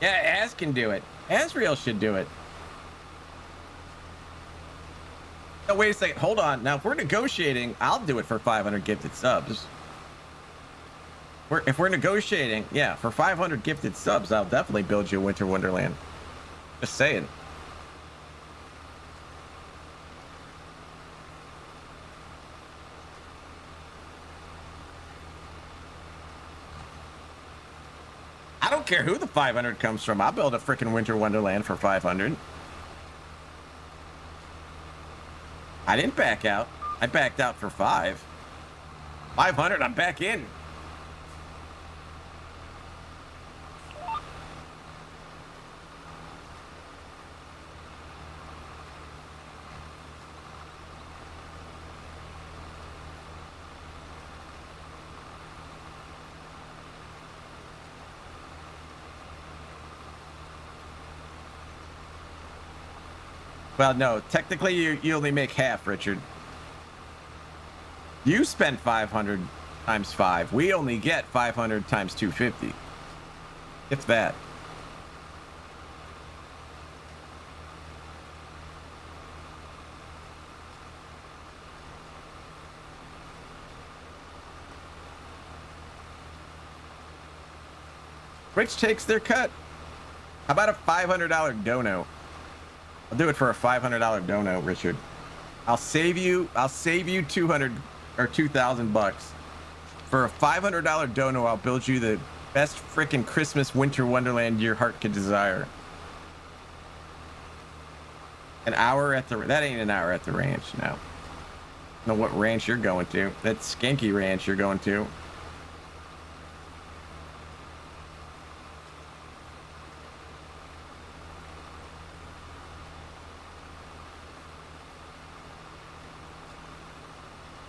Yeah, Az can do it. Azrael should do it. Oh, wait a second. Hold on. Now, if we're negotiating, I'll do it for 500 gifted subs. If we're negotiating, yeah, for 500 gifted subs, I'll definitely build you a Winter Wonderland. Just saying. I don't care who the 500 comes from. I'll build a freaking Winter Wonderland for 500. I didn't back out. I backed out for 500, I'm back in. Well, no, technically you only make half, Richard. You spend 500 times 5. We only get 500 times 250. If that. Rich takes their cut. How about a $500 dono? I'll do it for a $500 dono, Richard. I'll save you 200 or 2,000 bucks. For a $500 dono, I'll build you the best freaking Christmas winter wonderland your heart could desire. An hour at the... That ain't an hour at the ranch, no. I don't know what ranch you're going to. That skanky ranch you're going to.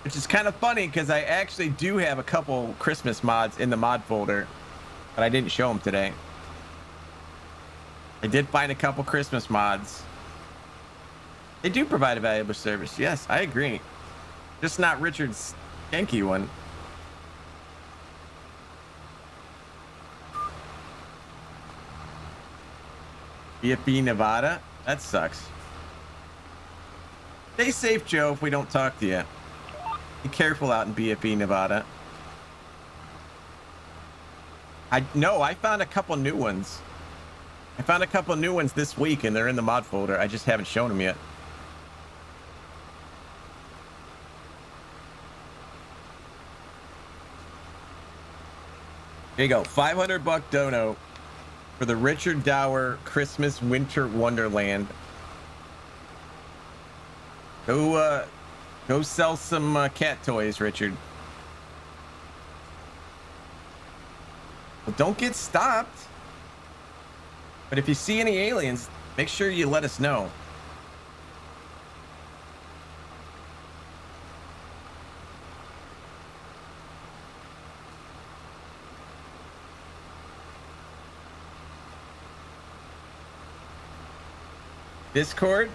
Which is kind of funny because I actually do have a couple Christmas mods in the mod folder, but I didn't show them today. I did find a couple Christmas mods. They do provide a valuable service. Yes, I agree. Just not Richard's skanky one. BFB Nevada? That sucks. Stay safe, Joe, if we don't talk to you. Be careful out in BFE, Nevada. I found a couple new ones. I found a couple new ones this week, and they're in the mod folder. I just haven't shown them yet. There you go. $500 dono for the Richard Dower Christmas Winter Wonderland. Go sell some cat toys, Richard. Well, don't get stopped. But if you see any aliens, make sure you let us know. Discord?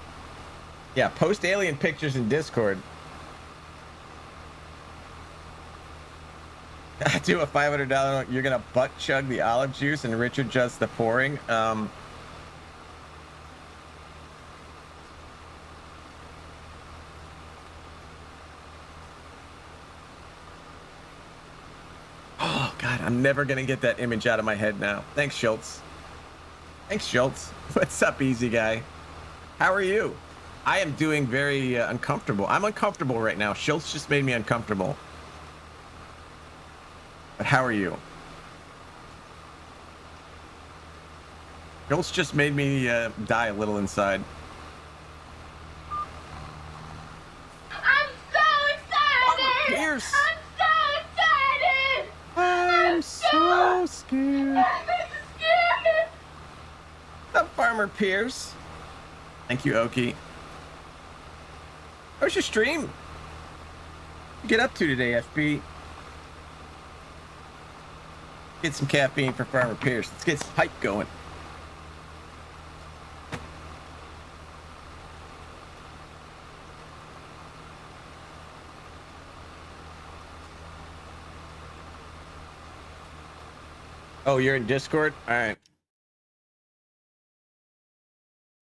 Yeah, post alien pictures in Discord. Do a $500. You're gonna butt chug the olive juice and Richard just the pouring. Oh God, I'm never gonna get that image out of my head now. Thanks, Schultz. Thanks, Schultz. What's up, easy guy? How are you? I am doing very uncomfortable. I'm uncomfortable right now. Schultz just made me uncomfortable. But how are you? Schultz just made me die a little inside. I'm so excited! Pierce! I'm so excited! I'm so scared. scared! What's up, Farmer Pierce? Thank you, Oki. How's your stream? What you get up to today, FB? Get some caffeine for Farmer Pierce. Let's get some hype going. Oh, you're in Discord? All right.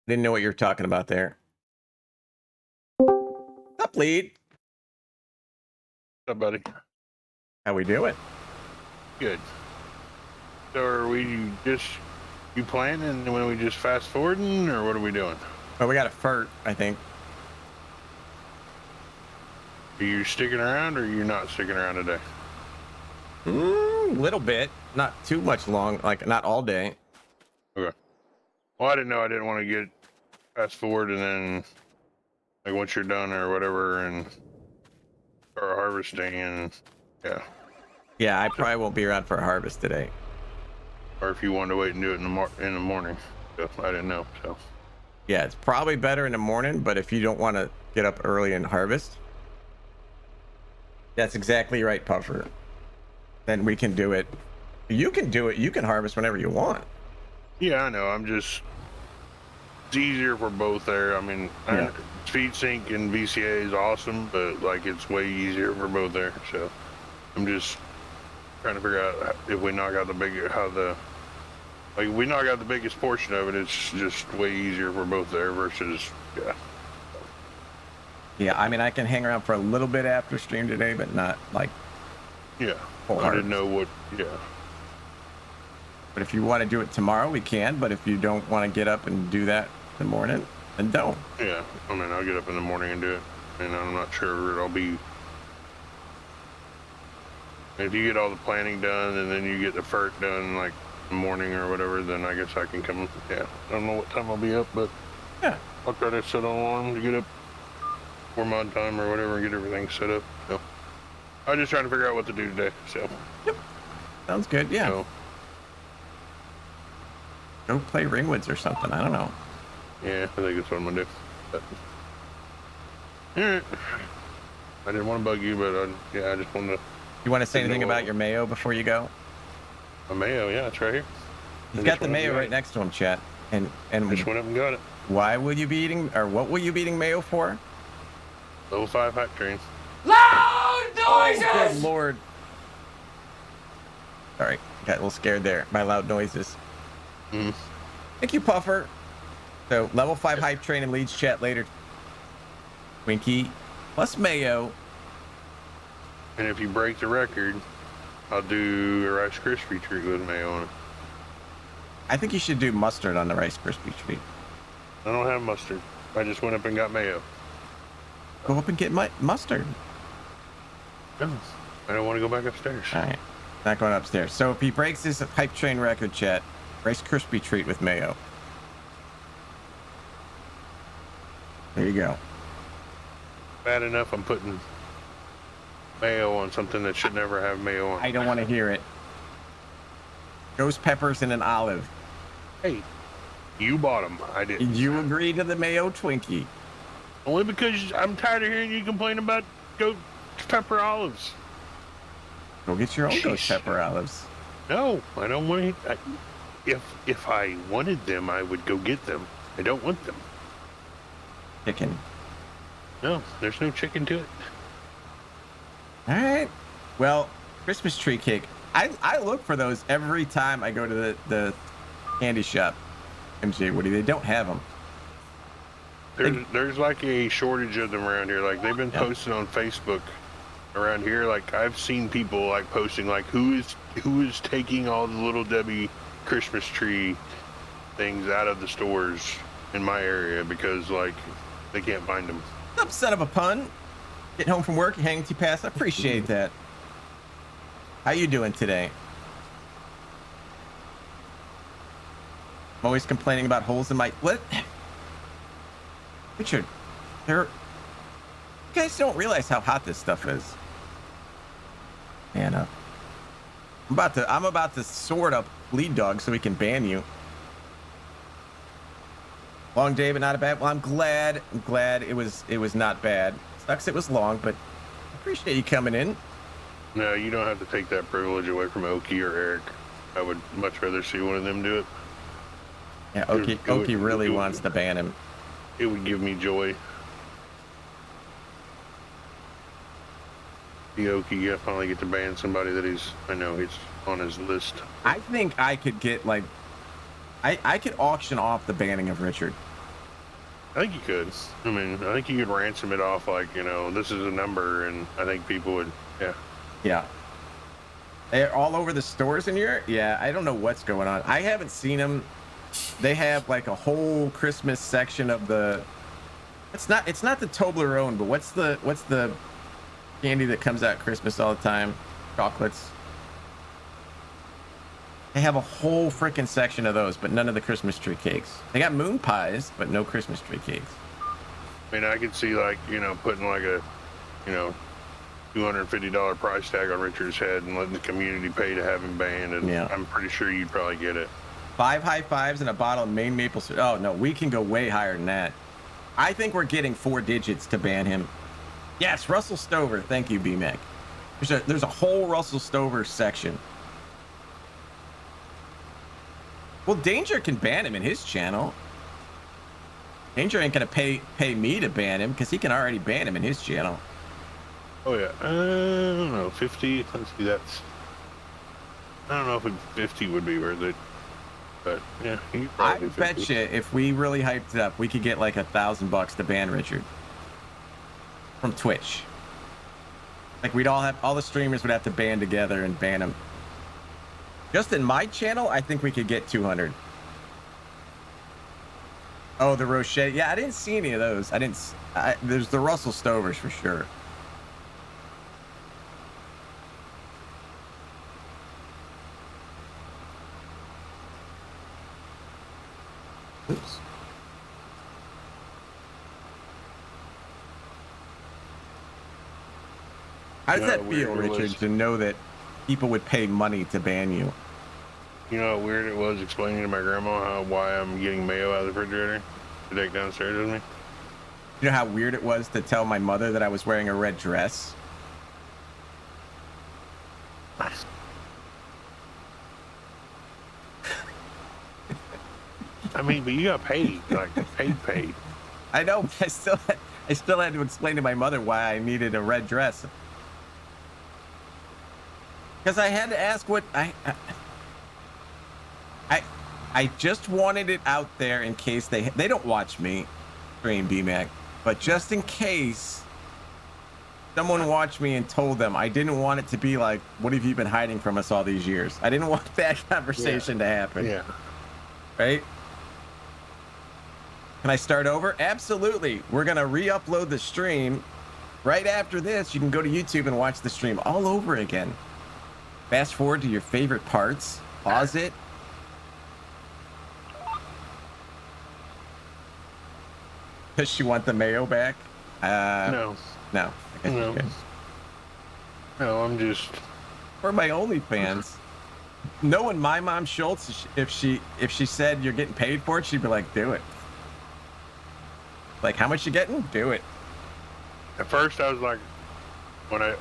Didn't know what you were talking about there. Lead. What's up, buddy? How we doing? Good. So are we just you planning and when we just fast forwarding or what are we doing? Oh, we got a FERT, I think. Are you sticking around or are you not sticking around today? Little bit, not too much long, like not all day. Okay. Well, I didn't know. I didn't want to get fast forward and then like once you're done or whatever and start harvesting and yeah. Yeah, I probably won't be around for a harvest today. Or if you wanted to wait and do it in the morning. So I didn't know. So Yeah, it's probably better in the morning, but if you don't want to get up early and harvest, that's exactly right, Puffer. Then we can do it. You can do it. You can harvest whenever you want. yeah, I know. I'm just it's easier for both there. I mean, Yeah. Feed Sync and VCA is awesome, but like it's way easier for both there. So I'm just trying to figure out if we knock out we knock out the biggest portion of it. It's just way easier for both there versus yeah. Yeah, I mean, I can hang around for a little bit after stream today, but not like Yeah, full I didn't harvest. know what. Yeah, But if you want to do it tomorrow, we can. But if you don't want to get up and do that in the morning, then don't. yeah. I mean, I'll get up in the morning and do it, and I'm not sure it'll be. If you get all the planning done and then you get the FERT done like in the morning or whatever, then I guess I can come. Yeah, I don't know what time I'll be up, but Yeah. I'll try to set an alarm to get up for mod time or whatever and get everything set up. So I'm just trying to figure out what to do today. So Sounds good. Yeah. so, Go play Ringwoods or something. I don't know. yeah, I think that's what I'm gonna do. But, all right. I didn't want to bug you, but I just wanted to. You want to say anything No. about your mayo before you go? A mayo, yeah, it's right here. He's I got just the went up mayo and got right it. next to him, chat. And Just went up and got it. why will you be eating, or what will you be eating mayo for? Level 5 hype train. Loud noises! Oh, good lord. Sorry, got a little scared there by loud noises. Mm. Thank you, Puffer. So, level 5 hype train and leads chat later. Winky plus mayo. And if you break the record, I'll do a Rice Krispie treat with mayo on it. I think you should do mustard on the Rice Krispie treat. I don't have mustard. I just went up and got mayo. Go up and get my mustard. No, I don't want to go back upstairs. All right, not going upstairs. So if he breaks his hype train record, chat, Rice Krispie treat with mayo. There you go. Bad enough I'm putting mayo on something that should never have mayo on. I don't want to hear it. Ghost peppers and an olive. Hey, you bought them. I didn't. You agree to the mayo Twinkie. Only because I'm tired of hearing you complain about ghost pepper olives. Go get your own ghost Sheesh. pepper olives. No, I don't want to. If I wanted them, I would go get them. I don't want them. Chicken. No, there's no chicken to it. All right. Well, Christmas tree cake. I look for those every time I go to the candy shop. MJ Woody, they don't have them. There's like a shortage of them around here. Like they've been Yep. posting on Facebook around here. Like I've seen people like posting like who is taking all the Little Debbie Christmas tree things out of the stores in my area because like they can't find them. Up, son of a pun. Getting home from work, you hanging pass. I appreciate that. How you doing today? I'm always complaining about holes in my what? Richard, you guys don't realize how hot this stuff is. Man, I'm about to sword up Lead Dog so we can ban you. Long day, but not a bad. Well, I'm glad it was not bad. Sucks it was long, but I appreciate you coming in. No, you don't have to take that privilege away from Oki or Eric. I would much rather see one of them do it. Yeah, Oki really wants to ban him. It would give me joy. The Oki, I finally get to ban somebody that I know he's on his list. I think I could get like, I could auction off the banning of Richard. I think you could. I mean, I think you could ransom it off like, you know, this is a number, and I think people would, yeah. Yeah. They're all over the stores in here? Yeah, I don't know what's going on. I haven't seen them. They have like a whole Christmas section of the... It's not the Toblerone, but what's the candy that comes out Christmas all the time? Chocolates. They have a whole freaking section of those, but none of the Christmas tree cakes. They got moon pies, but no Christmas tree cakes. I mean, I could see, like, you know, putting like a, you know, $250 price tag on Richard's head and letting the community pay to have him banned, and Yeah. I'm pretty sure you'd probably get it. 5 high fives and a bottle of Maine maple syrup. Oh no, we can go way higher than that. I think we're getting 4 digits to ban him. Yes, Russell Stover. Thank you, B-Mac. There's a whole Russell Stover section. Well, Danger can ban him in his channel. Danger ain't gonna pay me to ban him because he can already ban him in his channel. Oh yeah, I don't know, 50. Let's see, I don't know if 50 would be worth it, but yeah, you could I probably do 50. bet you if we really hyped it up, we could get like $1,000 to ban Richard from Twitch. Like we'd all the streamers would have to band together and ban him. Just in my channel, I think we could get 200. Oh, the Rochette. Yeah, I didn't see any of those. There's the Russell Stovers for sure. Oops. How does that feel, Richard, to know that people would pay money to ban you? You know how weird it was explaining to my grandma why I'm getting mayo out of the refrigerator to take downstairs with me? You know how weird it was to tell my mother that I was wearing a red dress? I mean, but you got paid, like paid. I know, but I still had to explain to my mother why I needed a red dress. Because I had to ask what I just wanted it out there in case they don't watch me stream BMAC, but just in case someone watched me and told them, I didn't want it to be like, what have you been hiding from us all these years? I didn't want that conversation to happen. Yeah. Right? Can I start over? Absolutely. We're going to re-upload the stream. Right after this, you can go to YouTube and watch the stream all over again. Fast forward to your favorite parts. Pause it. Does she want the mayo back? No. No. I guess No. she could. No, I'm just... For my OnlyFans, knowing my mom Schultz, if she said you're getting paid for it, she'd be like, do it. Like, how much you getting? Do it. At first, I was like, when I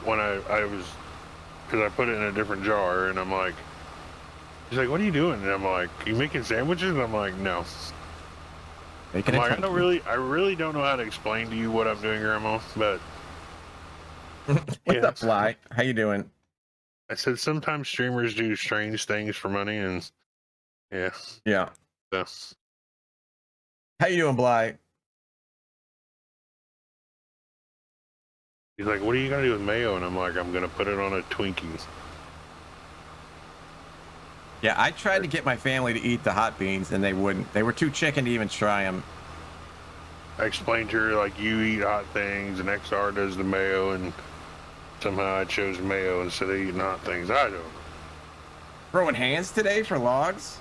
was, because I put it in a different jar, and I'm like, she's like, what are you doing? And I'm like, you making sandwiches? And I'm like, no. Making I'm it like, country. I really don't know how to explain to you what I'm doing, Grandma, but What's yeah. up, Fly? How you doing? I said sometimes streamers do strange things for money, and yeah. Yeah. So. How you doing, Bly? He's like, what are you gonna do with mayo? And I'm like, I'm gonna put it on a Twinkie. Yeah, I tried to get my family to eat the hot beans, and they wouldn't. They were too chicken to even try them. I explained to her, like, you eat hot things, and XR does the mayo, and somehow I chose mayo instead of eating hot things. I don't know. Throwing hands today for logs?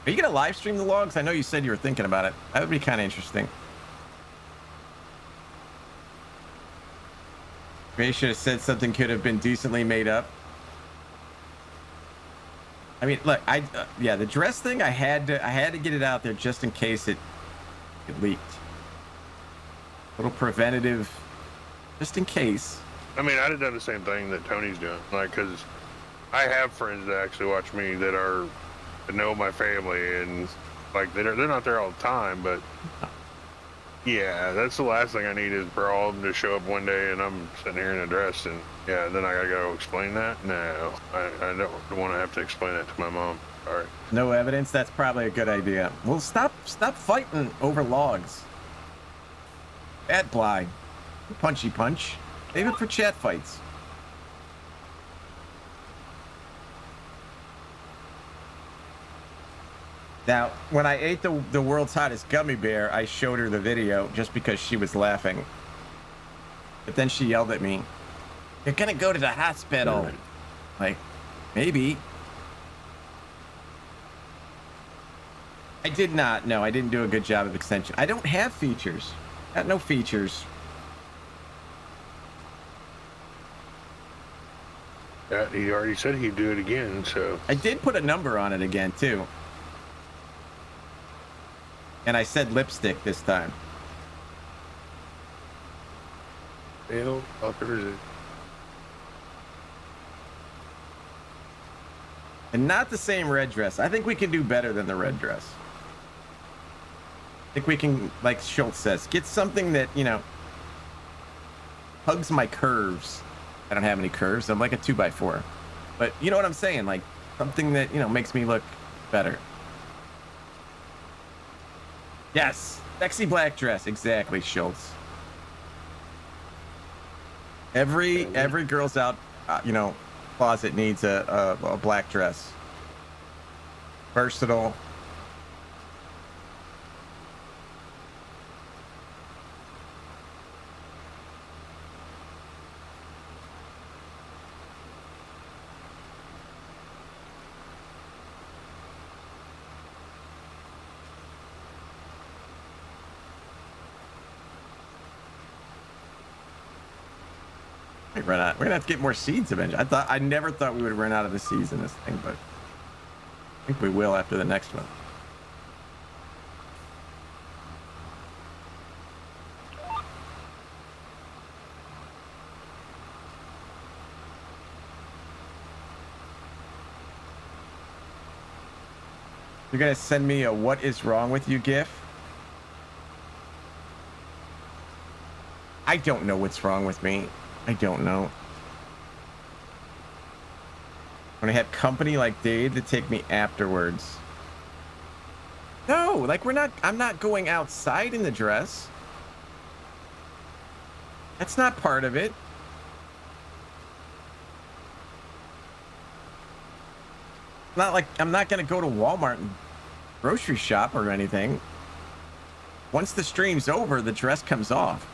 Are you gonna live stream the logs? I know you said you were thinking about it. That would be kind of interesting. Maybe should have said something could have been decently made up. I mean, look, yeah, the dress thing, I had to get it out there just in case it leaked. Little preventative, just in case. I mean, I'd have done the same thing that Tony's doing, like, because I have friends that actually watch me that know my family, and like they're not there all the time, but yeah, that's the last thing I need is for all of them to show up one day and I'm sitting here in a dress, and yeah, then I gotta go explain that. No, I don't want to have to explain that to my mom. All right. No evidence. That's probably a good idea. Well, stop fighting over logs. Bad Bly. Punchy punch. Save it for chat fights. Now, when I ate the world's hottest gummy bear, I showed her the video just because she was laughing. But then she yelled at me, "You're gonna go to the hospital." Like, maybe. I did not. No, I didn't do a good job of extension. I don't have features. Got no features. He already said he'd do it again, so. I did put a number on it again, too. And I said lipstick this time. Hell, fucker is it? And not the same red dress. I think we can do better than the red dress. I think we can, like Schultz says, get something that, you know, hugs my curves. I don't have any curves. I'm like a 2x4. But you know what I'm saying? Like something that, you know, makes me look better. Yes. Sexy black dress. Exactly, Schultz. Every girl's out, you know, closet needs a black dress. Versatile. Run out. We're gonna have to get more seeds eventually. I never thought we would run out of the seeds in this thing, but I think we will after the next one. You're gonna send me a "what is wrong with you" gif? I don't know what's wrong with me. I don't know. When I have company like Dave to take me afterwards. No, like I'm not going outside in the dress. That's not part of it. Not like I'm not gonna go to Walmart and grocery shop or anything. Once the stream's over, the dress comes off.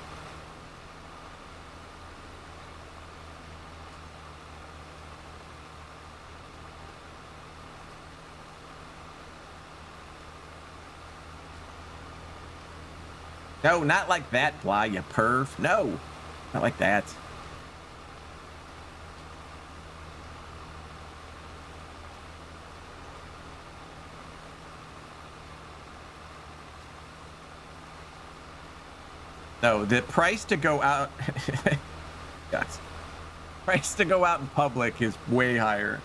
No, not like that, Bly, you perv. No, not like that. No, the price to go out... yes. Price to go out in public is way higher.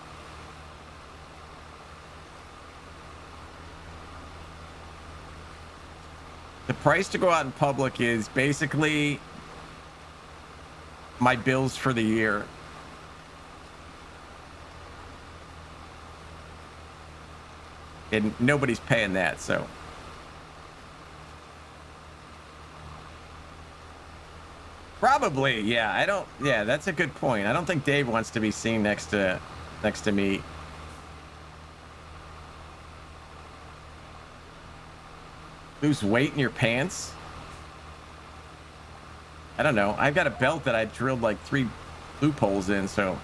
The price to go out in public is basically my bills for the year. And nobody's paying that, so. Probably, yeah. Yeah, that's a good point. I don't think Dave wants to be seen next to me. Lose weight in your pants? I don't know. I've got a belt that I drilled like 3 loopholes in, so.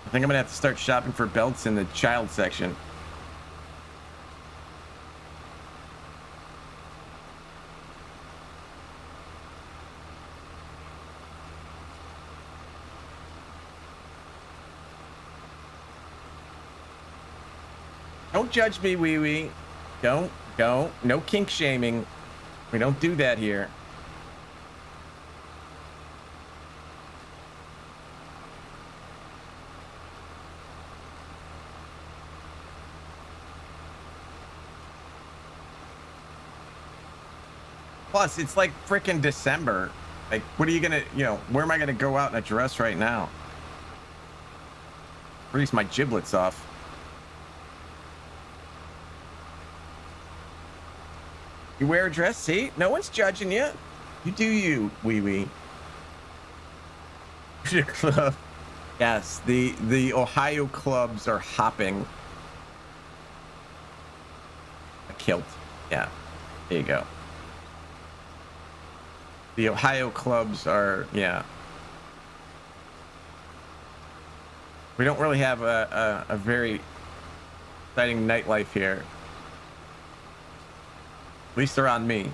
I think I'm gonna have to start shopping for belts in the child section. Don't judge me, wee wee. Don't. No kink shaming. We don't do that here. Plus, it's like freaking December. Like, what are you gonna, where am I gonna go out in a dress right now? Freeze my giblets off. You wear a dress, see? No one's judging you. You do you, wee wee. Club. Yes, the Ohio clubs are hopping. A kilt. Yeah. There you go. The Ohio clubs are, yeah. We don't really have a very exciting nightlife here. At least around me.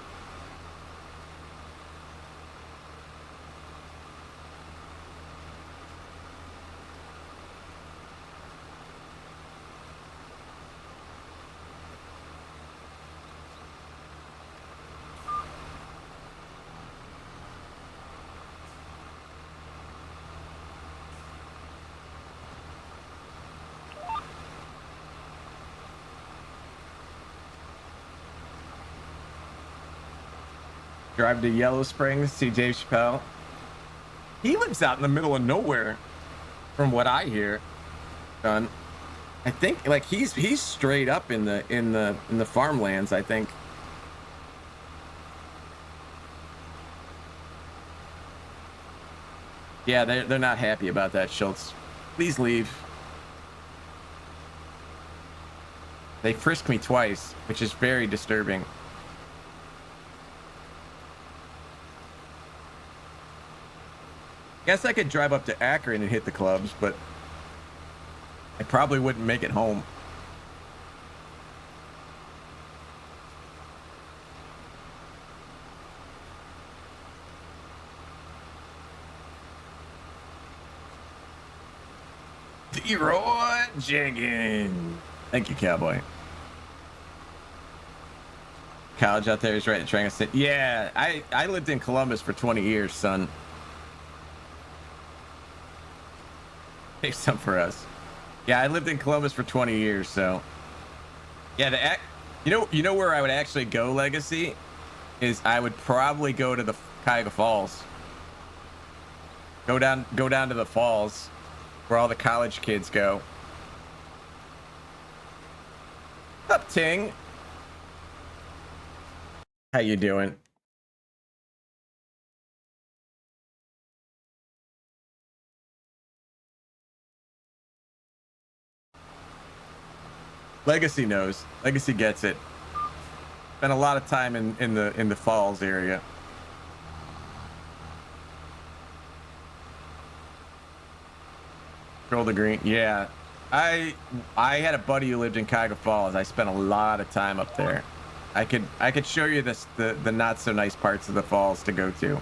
Drive to Yellow Springs, see Dave Chappelle. He lives out in the middle of nowhere, from what I hear. Done. I think like he's straight up in the farmlands, I think. Yeah, they're not happy about that, Schultz. Please leave. They frisked me twice, which is very disturbing. Guess I could drive up to Akron and hit the clubs, but I probably wouldn't make it home. Leroy Jenkins. Thank you, cowboy. College out there is right at Triangle City. Yeah, I lived in Columbus for 20 years, son. Take some for us. Yeah, I lived in Columbus for 20 years, so yeah. You know where I would actually go, Legacy, is I would probably go to the Cuyahoga Falls. Go down to the falls, where all the college kids go. What's up, Ting? How you doing? Legacy knows. Legacy gets it. Spent a lot of time in the falls area. Control the green. Yeah. I had a buddy who lived in Cuyahoga Falls. I spent a lot of time up there. I could show you the not so nice parts of the falls to go to.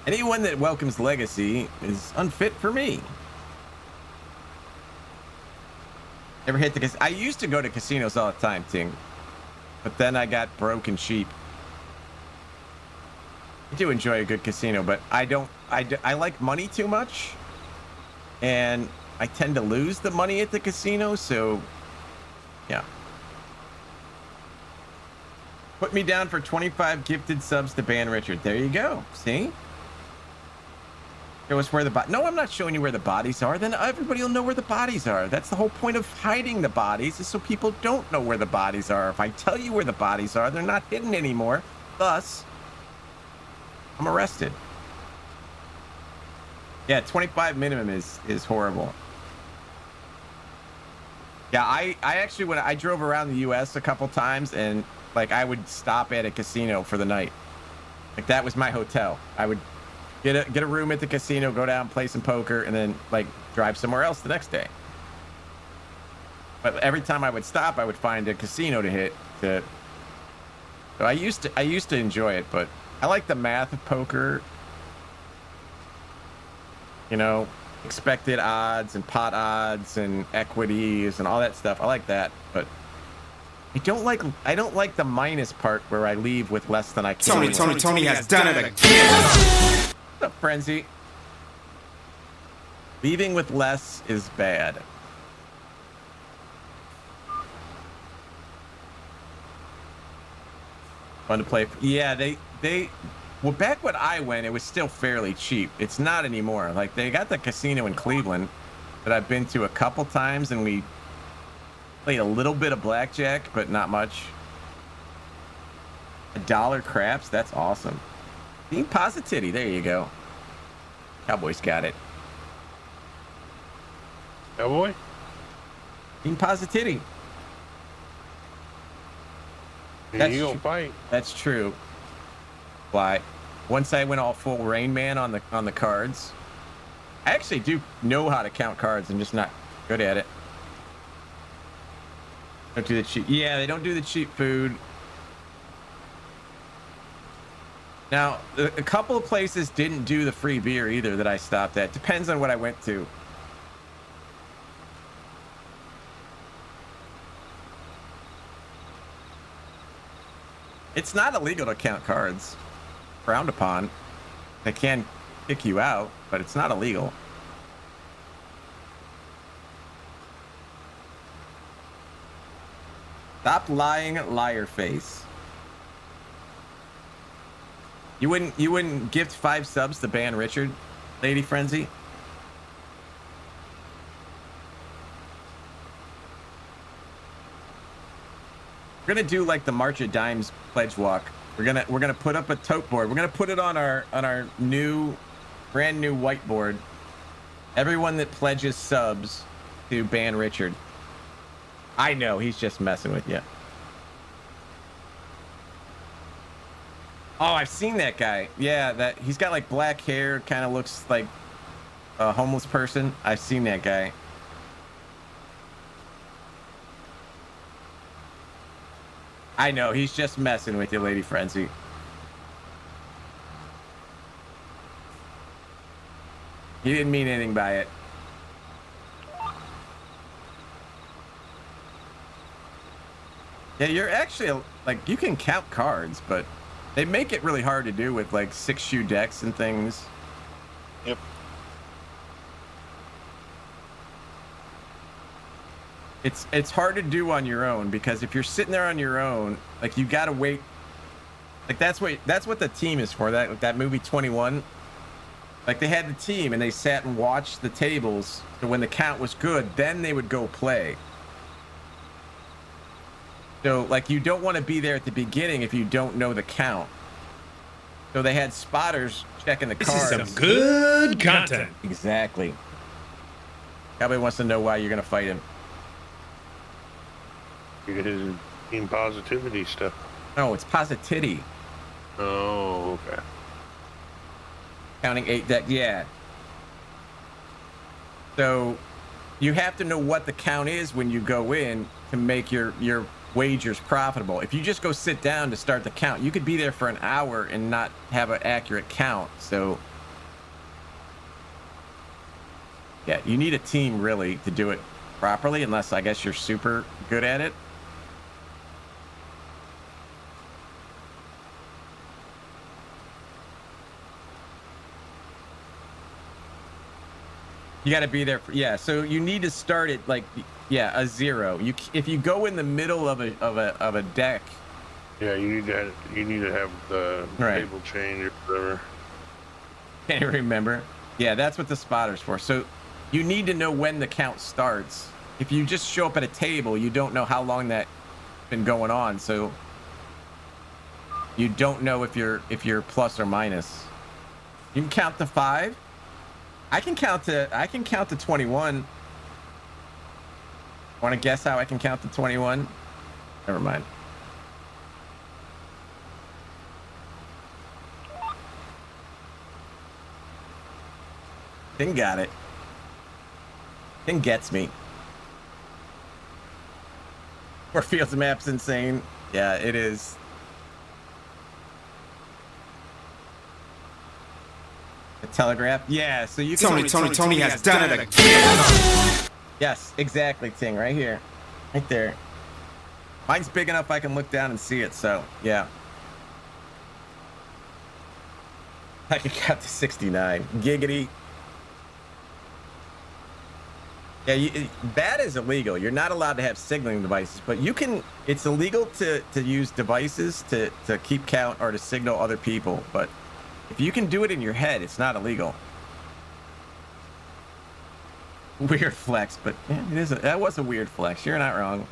Anyone that welcomes Legacy is unfit for me. Ever hit the casino? I used to go to casinos all the time, Ting. But then I got broke and cheap. I do enjoy a good casino, but I like money too much. And I tend to lose the money at the casino, so yeah. Put me down for 25 gifted subs to ban Richard. There you go. See? Show us where the No, I'm not showing you where the bodies are. Then everybody will know where the bodies are. That's the whole point of hiding the bodies, is so people don't know where the bodies are. If I tell you where the bodies are, they're not hidden anymore. Thus, I'm arrested. Yeah, 25 minimum is horrible. Yeah, I actually, when I drove around the U.S. a couple times, and like I would stop at a casino for the night. Like that was my hotel. I would get a room at the casino, go down, play some poker, and then like drive somewhere else the next day. But every time I would stop, I would find a casino to hit. So I used to enjoy it, but I like the math of poker. You know, expected odds and pot odds and equities and all that stuff. I like that, but I don't like the minus part where I leave with less than I came. Tony has done it again. What's up, Frenzy? Leaving with less is bad. Fun to play. Yeah, well, back when I went, it was still fairly cheap. It's not anymore. Like, they got the casino in Cleveland that I've been to a couple times, and we played a little bit of blackjack, but not much. $1 craps, that's awesome. Team Positivity, there you go. Cowboys got it. Cowboy? Team Positivity. And you gonna fight? That's true. Why? Once I went all full Rain Man on the cards. I actually do know how to count cards. I'm just not good at it. Don't do the cheap. Yeah, they don't do the cheap food. Now, a couple of places didn't do the free beer either that I stopped at. Depends on what I went to. It's not illegal to count cards. Frowned upon. They can kick you out, but it's not illegal. Stop lying, liar face. You wouldn't gift 5 subs to ban Richard, Lady Frenzy? We're gonna do like the March of Dimes pledge walk. We're gonna put up a tote board. We're gonna put it on our brand new whiteboard. Everyone that pledges subs to ban Richard. I know, he's just messing with you. Oh, I've seen that guy. Yeah, that he's got like black hair, kind of looks like a homeless person. I've seen that guy. I know, he's just messing with you, Lady Frenzy. He didn't mean anything by it. Yeah, you're actually, like, you can count cards, but they make it really hard to do with, like, 6-shoe decks and things. Yep. It's hard to do on your own, because if you're sitting there on your own, like, you gotta wait. Like, that's what the team is for. That movie 21. Like, they had the team and they sat and watched the tables, so when the count was good, then they would go play. So, like, you don't want to be there at the beginning if you don't know the count. So they had spotters checking the cards. This is some good content. Exactly. Cowboy wants to know why you're gonna fight him. His team positivity stuff. No, it's positivity. Oh, okay. Counting 8 deck, yeah. So you have to know what the count is when you go in to make your wagers profitable. If you just go sit down to start the count, you could be there for an hour and not have an accurate count. So yeah, you need a team really to do it properly, unless I guess you're super good at it. You got to be there for, yeah, so you need to start it like, yeah, a 0. If you go in the middle of a deck. Yeah, you need to have the right. table change or whatever. Can't remember. Yeah, that's what the spotter's for. So you need to know when the count starts. If you just show up at a table, you don't know how long that's been going on, so you don't know if you're plus or minus. You can count to 5. I can count to 21. Want to guess how I can count to 21? Never mind. Thing got it. Thing gets me. Warfield's map's insane. Yeah, it is. The telegraph. Yeah, so you can. Tony has done it again. Yes, exactly, Ting. Right here. Right there. Mine's big enough I can look down and see it, so yeah. I can count to 69. Giggity. Yeah, that is illegal. You're not allowed to have signaling devices, but you can. It's illegal to use devices to keep count or to signal other people. But if you can do it in your head, it's not illegal. Weird flex, but yeah, it is. That was a weird flex. You're not wrong.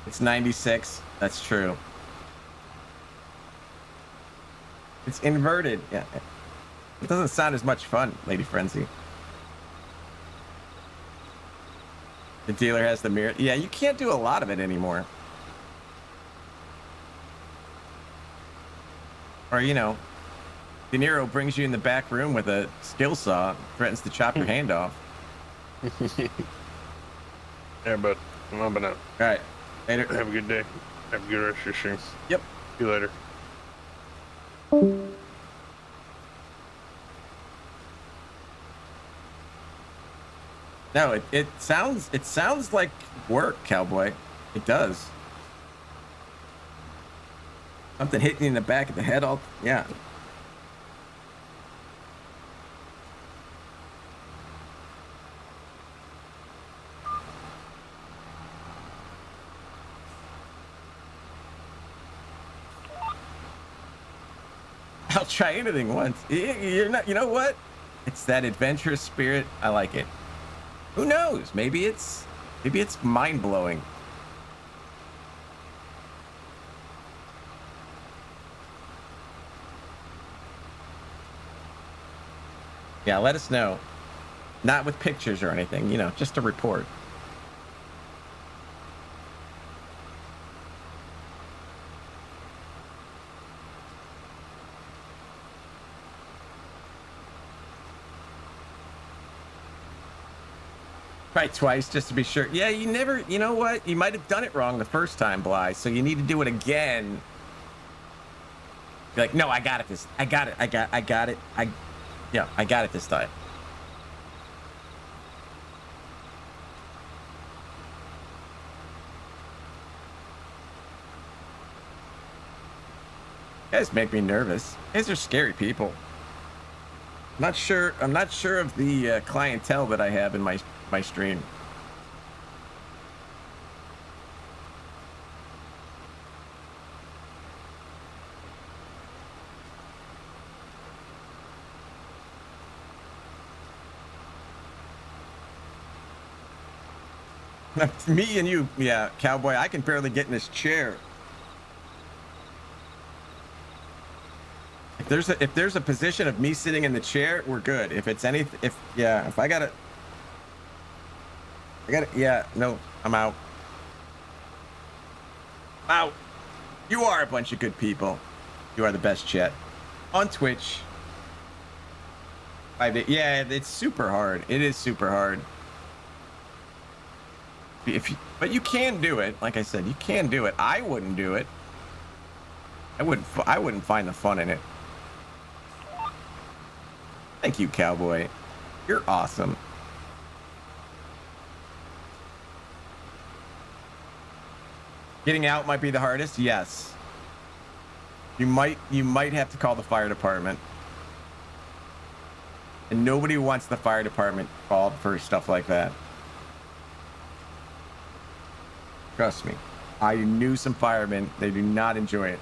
It's 96. That's true. It's inverted. Yeah. It doesn't sound as much fun, Lady Frenzy. The dealer has the mirror. Yeah, you can't do a lot of it anymore. Or, you know, De Niro brings you in the back room with a skill saw, threatens to chop your hand off. Yeah, but I'm up out. All right. Later. Have a good day. Have a good rest of your stream. Yep. See you later. No, it sounds like work, cowboy. It does. Something hit you in the back of the head. Yeah. I'll try anything once. You're not. You know what? It's that adventurous spirit. I like it. Who knows? Maybe it's mind blowing. Yeah, let us know. Not with pictures or anything, you know, just a report. Try twice just to be sure. Yeah, you know what? You might have done it wrong the first time, Bly, so you need to do it again. Be like, no, I got it this time. I got it this time. You guys make me nervous. You guys are scary people. I'm not sure of the clientele that I have in my stream. Me and you, yeah, cowboy. I can barely get in this chair. If there's a position of me sitting in the chair, we're good. If it's anything, if I gotta, yeah, no, I'm out. Out. You are a bunch of good people. You are the best chat on Twitch. 5 days. Yeah, it's super hard. It is super hard. But you can do it. Like I said, you can do it. I wouldn't do it. I wouldn't find the fun in it. Thank you, cowboy. You're awesome. Getting out might be the hardest. Yes. You might have to call the fire department. And nobody wants the fire department called for stuff like that. Trust me. I knew some firemen. They do not enjoy it.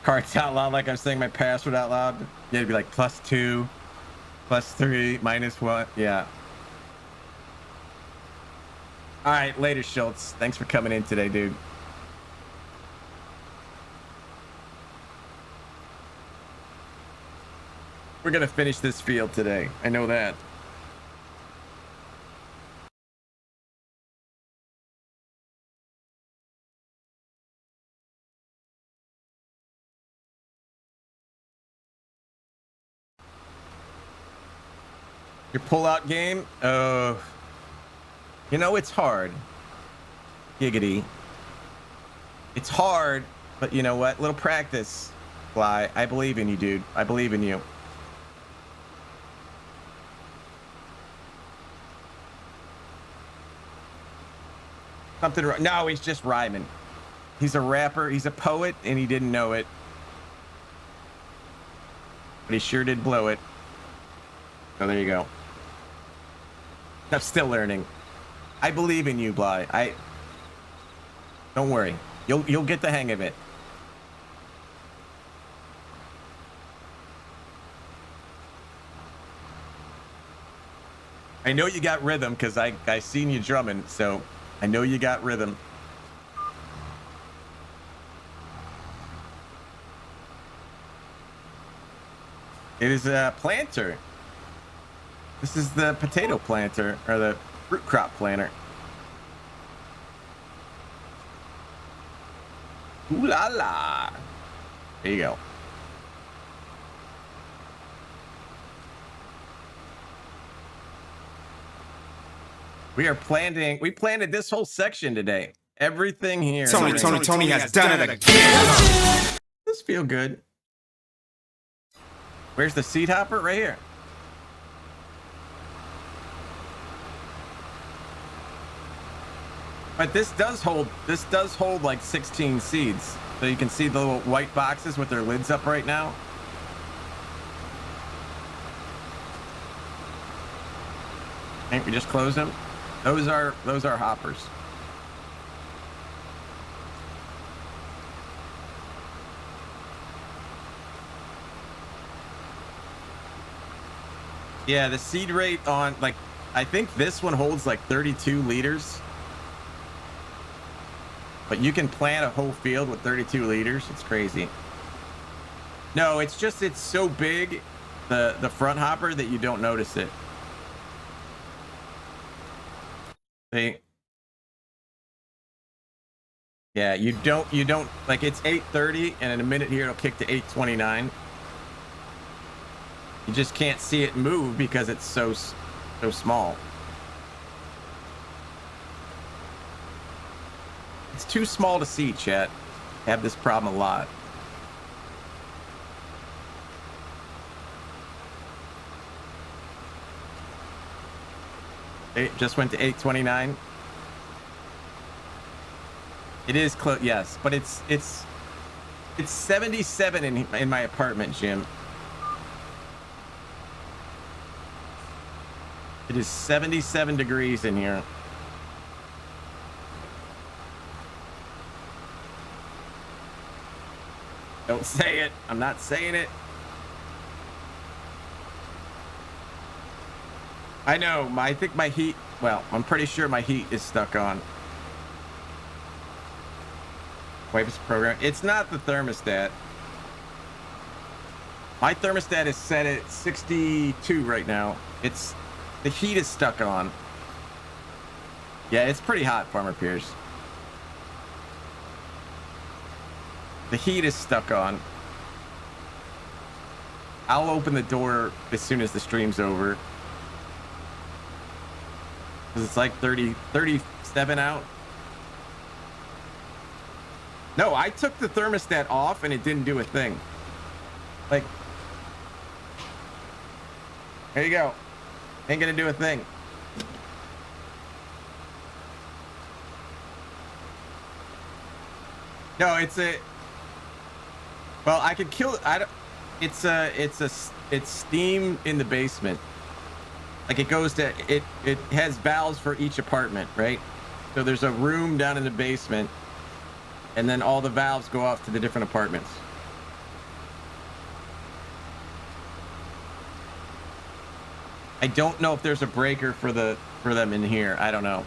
Cards out loud like I'm saying my password out loud. Yeah, it'd be like +2, +3, -1. Yeah. All right, later, Schultz. Thanks for coming in today, dude. We're gonna finish this field today. I know that. Your pull-out game? You know, it's hard. Giggity. It's hard, but you know what? Little practice, Fly. I believe in you, dude. I believe in you. Something wrong. No, he's just rhyming. He's a rapper. He's a poet, and he didn't know it. but he sure did blow it. So there you go. I'm still learning. I believe in you, Bly. Don't worry. You'll get the hang of it. I know you got rhythm because I seen you drumming, so I know you got rhythm. It is a planter. This is the potato planter, or the fruit crop planter. Ooh la la. There you go. We planted this whole section today. Everything here. Tony has done it again. This feel good. Where's the seed hopper? Right here. But this does hold like 16 seeds. So you can see the little white boxes with their lids up right now. Okay, we just close them. Those are hoppers. Yeah, the seed rate on, like, I think this one holds like 32 liters. But you can plant a whole field with 32 liters. It's crazy. No, it's just, it's so big, the front hopper, that you don't notice it. See? Yeah, you don't, like, it's 8:30 and in a minute here it'll kick to 8:29. You just can't see it move because it's so small. It's too small to see, chat. I have this problem a lot. It just went to 8:29. It is close, yes, but it's 77 in my apartment, Jim. It is 77 degrees in here. Don't say it. I'm not saying it. I know. I think my heat, well, I'm pretty sure my heat is stuck on. Waves program. It's not the thermostat. My thermostat is set at 62 right now. The heat is stuck on. Yeah, it's pretty hot, Farmer Pierce. The heat is stuck on. I'll open the door as soon as the stream's over. Because it's like 37 out. No, I took the thermostat off and it didn't do a thing. Like, there you go. Ain't gonna do a thing. No, it's a, well, I could kill, it's steam in the basement. Like, it goes to, it has valves for each apartment, right? So there's a room down in the basement, and then all the valves go off to the different apartments. I don't know if there's a breaker for them in here. I don't know.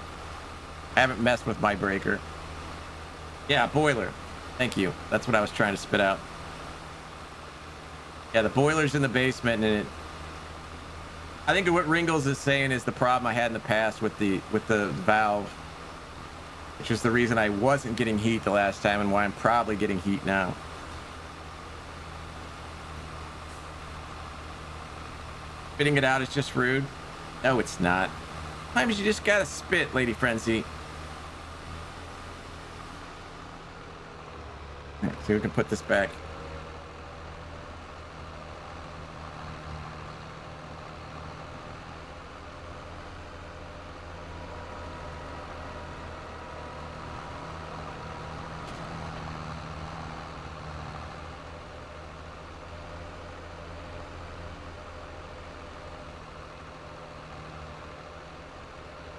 I haven't messed with my breaker. Yeah, boiler. Thank you. That's what I was trying to spit out. Yeah, the boiler's in the basement, and I think what Ringles is saying is the problem I had in the past with the valve, which is the reason I wasn't getting heat the last time and why I'm probably getting heat now. Spitting it out is just rude. No, it's not. Sometimes you just gotta spit, Lady Frenzy. Right, so we can put this back.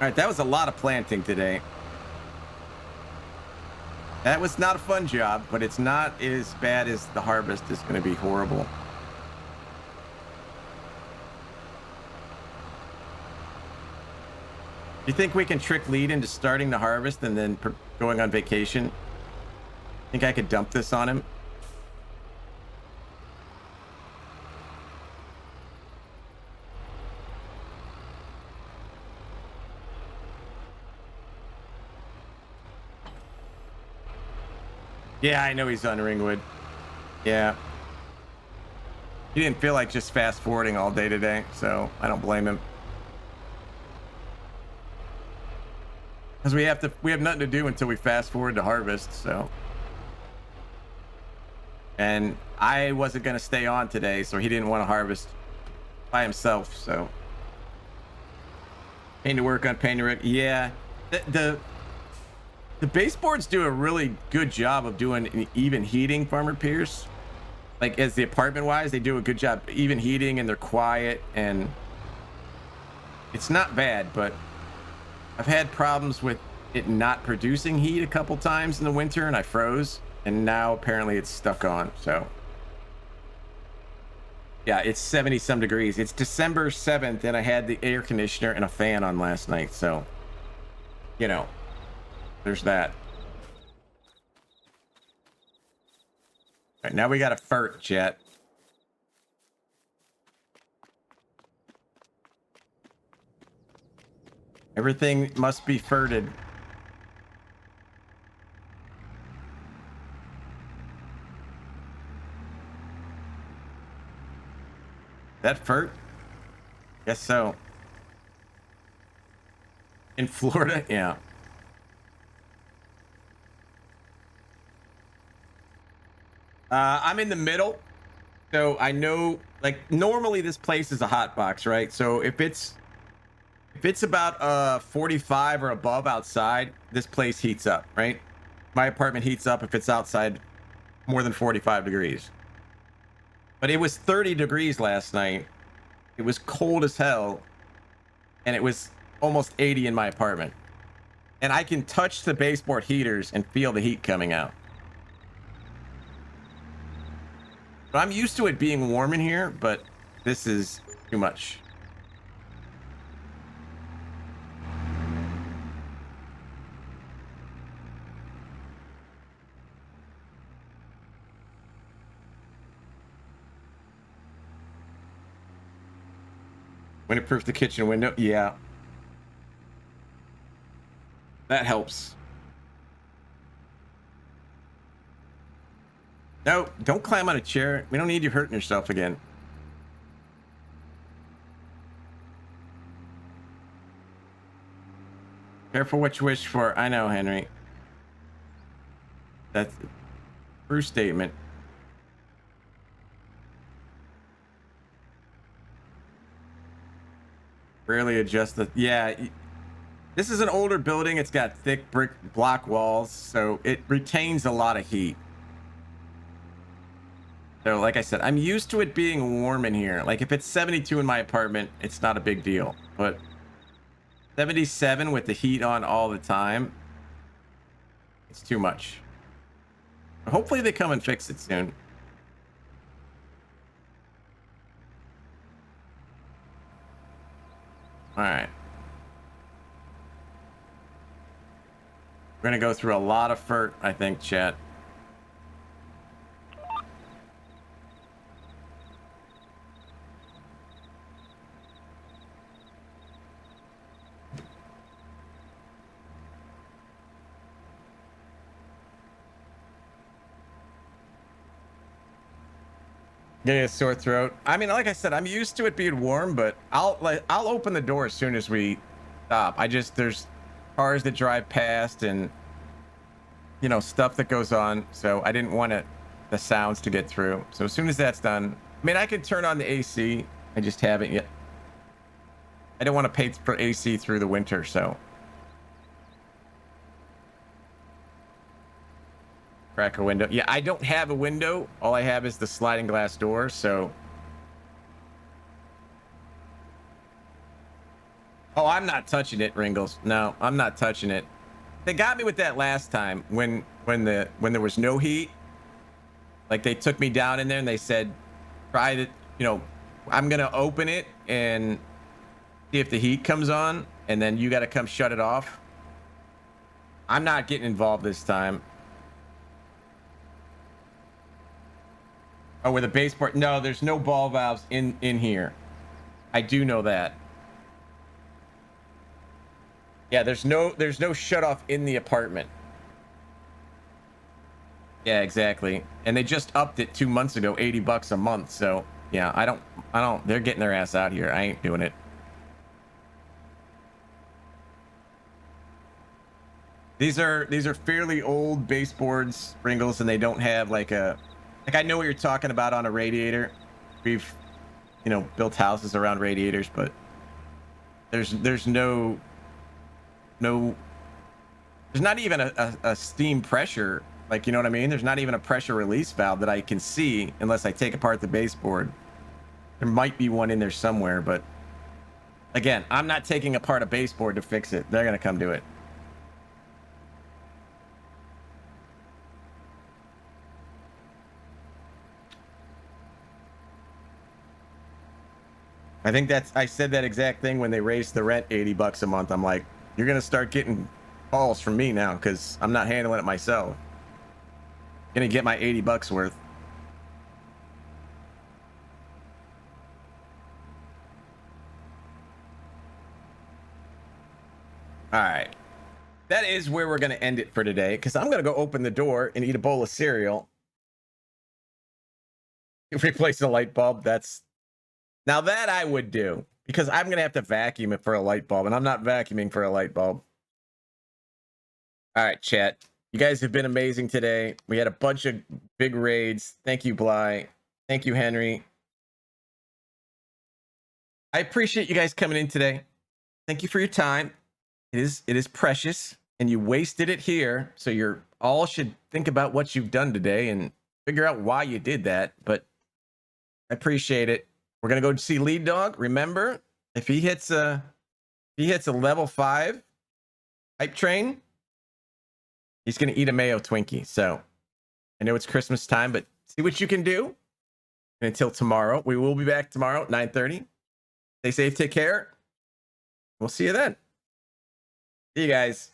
right, that was a lot of planting today. That was not a fun job, but it's not as bad as the harvest is going to be horrible. You think we can trick Lead into starting the harvest and then going on vacation? Think I could dump this on him? Yeah, I know he's on Ringwood. Yeah. He didn't feel like just fast forwarding all day today, so I don't blame him. Because we have nothing to do until we fast forward to harvest, so. And I wasn't gonna stay on today, so he didn't want to harvest by himself, so. Pain to work on, pain to work. Yeah. The baseboards do a really good job of doing even heating, Farmer Pierce. Like, as the apartment wise, they do a good job even heating, and they're quiet, and it's not bad, but I've had problems with it not producing heat a couple times in the winter, and I froze, and now apparently it's stuck on. So yeah, it's 70 some degrees. It's December 7th, and I had the air conditioner and a fan on last night, so you know, there's that. All right, now we got a fert, chat. Everything must be ferted. That fert? Guess so. In Florida? Yeah. I'm in the middle, so I know, like, normally this place is a hot box, right? So if it's about 45 or above outside, this place heats up, right? My apartment heats up if it's outside more than 45 degrees. But it was 30 degrees last night. It was cold as hell, and it was almost 80 in my apartment. And I can touch the baseboard heaters and feel the heat coming out. But I'm used to it being warm in here, but this is too much. Winterproof the kitchen window. Yeah. That helps. No, don't climb on a chair. We don't need you hurting yourself again. Careful what you wish for. I know, Henry. That's a true statement. Rarely adjust the... Yeah. This is an older building. It's got thick brick block walls, so it retains a lot of heat. So, like I said, I'm used to it being warm in here. Like, if it's 72 in my apartment, it's not a big deal. But 77 with the heat on all the time, it's too much. Hopefully they come and fix it soon. All right. We're going to go through a lot of fert, I think, chat. Getting a sore throat. I mean, like I said, I'm used to it being warm, but I'll open the door as soon as we stop. there's cars that drive past and, you know, stuff that goes on. So I didn't want the sounds to get through. So as soon as that's done, I mean, I could turn on the AC. I just haven't yet. I don't want to pay for AC through the winter, so. Crack a window. Yeah, I don't have a window. All I have is the sliding glass door, so Oh, I'm not touching it, Ringles. No, I'm not touching it. They got me with that last time when there was no heat. Like they took me down in there and they said, try to, I'm gonna open it and see if the heat comes on, and then you got to come shut it off. I'm not getting involved this time. Oh, with a baseboard? No, there's no ball valves in here. I do know that. Yeah, there's no shut off in the apartment. Yeah, exactly. And they just upped it 2 months ago, $80 a month. So yeah, I don't. They're getting their ass out here. I ain't doing it. These are fairly old baseboards, Ringles, and they don't have like I know what you're talking about on a radiator. We've built houses around radiators, but there's no there's not even a steam pressure, like, you know what I mean? There's not even a pressure release valve that I can see unless I take apart the baseboard. There might be one in there somewhere, but again, I'm not taking apart a baseboard to fix it. They're gonna come do it. I think I said that exact thing when they raised the rent $80 a month. I'm like, you're gonna start getting calls from me now because I'm not handling it myself. Gonna get my $80 worth. All right, that is where we're gonna end it for today because I'm gonna go open the door and eat a bowl of cereal. Replace the light bulb. Now that I would do, because I'm going to have to vacuum it for a light bulb, and I'm not vacuuming for a light bulb. All right, chat. You guys have been amazing today. We had a bunch of big raids. Thank you, Bly. Thank you, Henry. I appreciate you guys coming in today. Thank you for your time. It is precious, and you wasted it here, so you're all should think about what you've done today and figure out why you did that, but I appreciate it. We're gonna go see Lead Dog. Remember, if he hits a level 5 hype train, he's gonna eat a mayo Twinkie. So I know it's Christmas time, but see what you can do. And until tomorrow, we will be back tomorrow at 9:30. Stay safe, take care. We'll see you then. See you guys.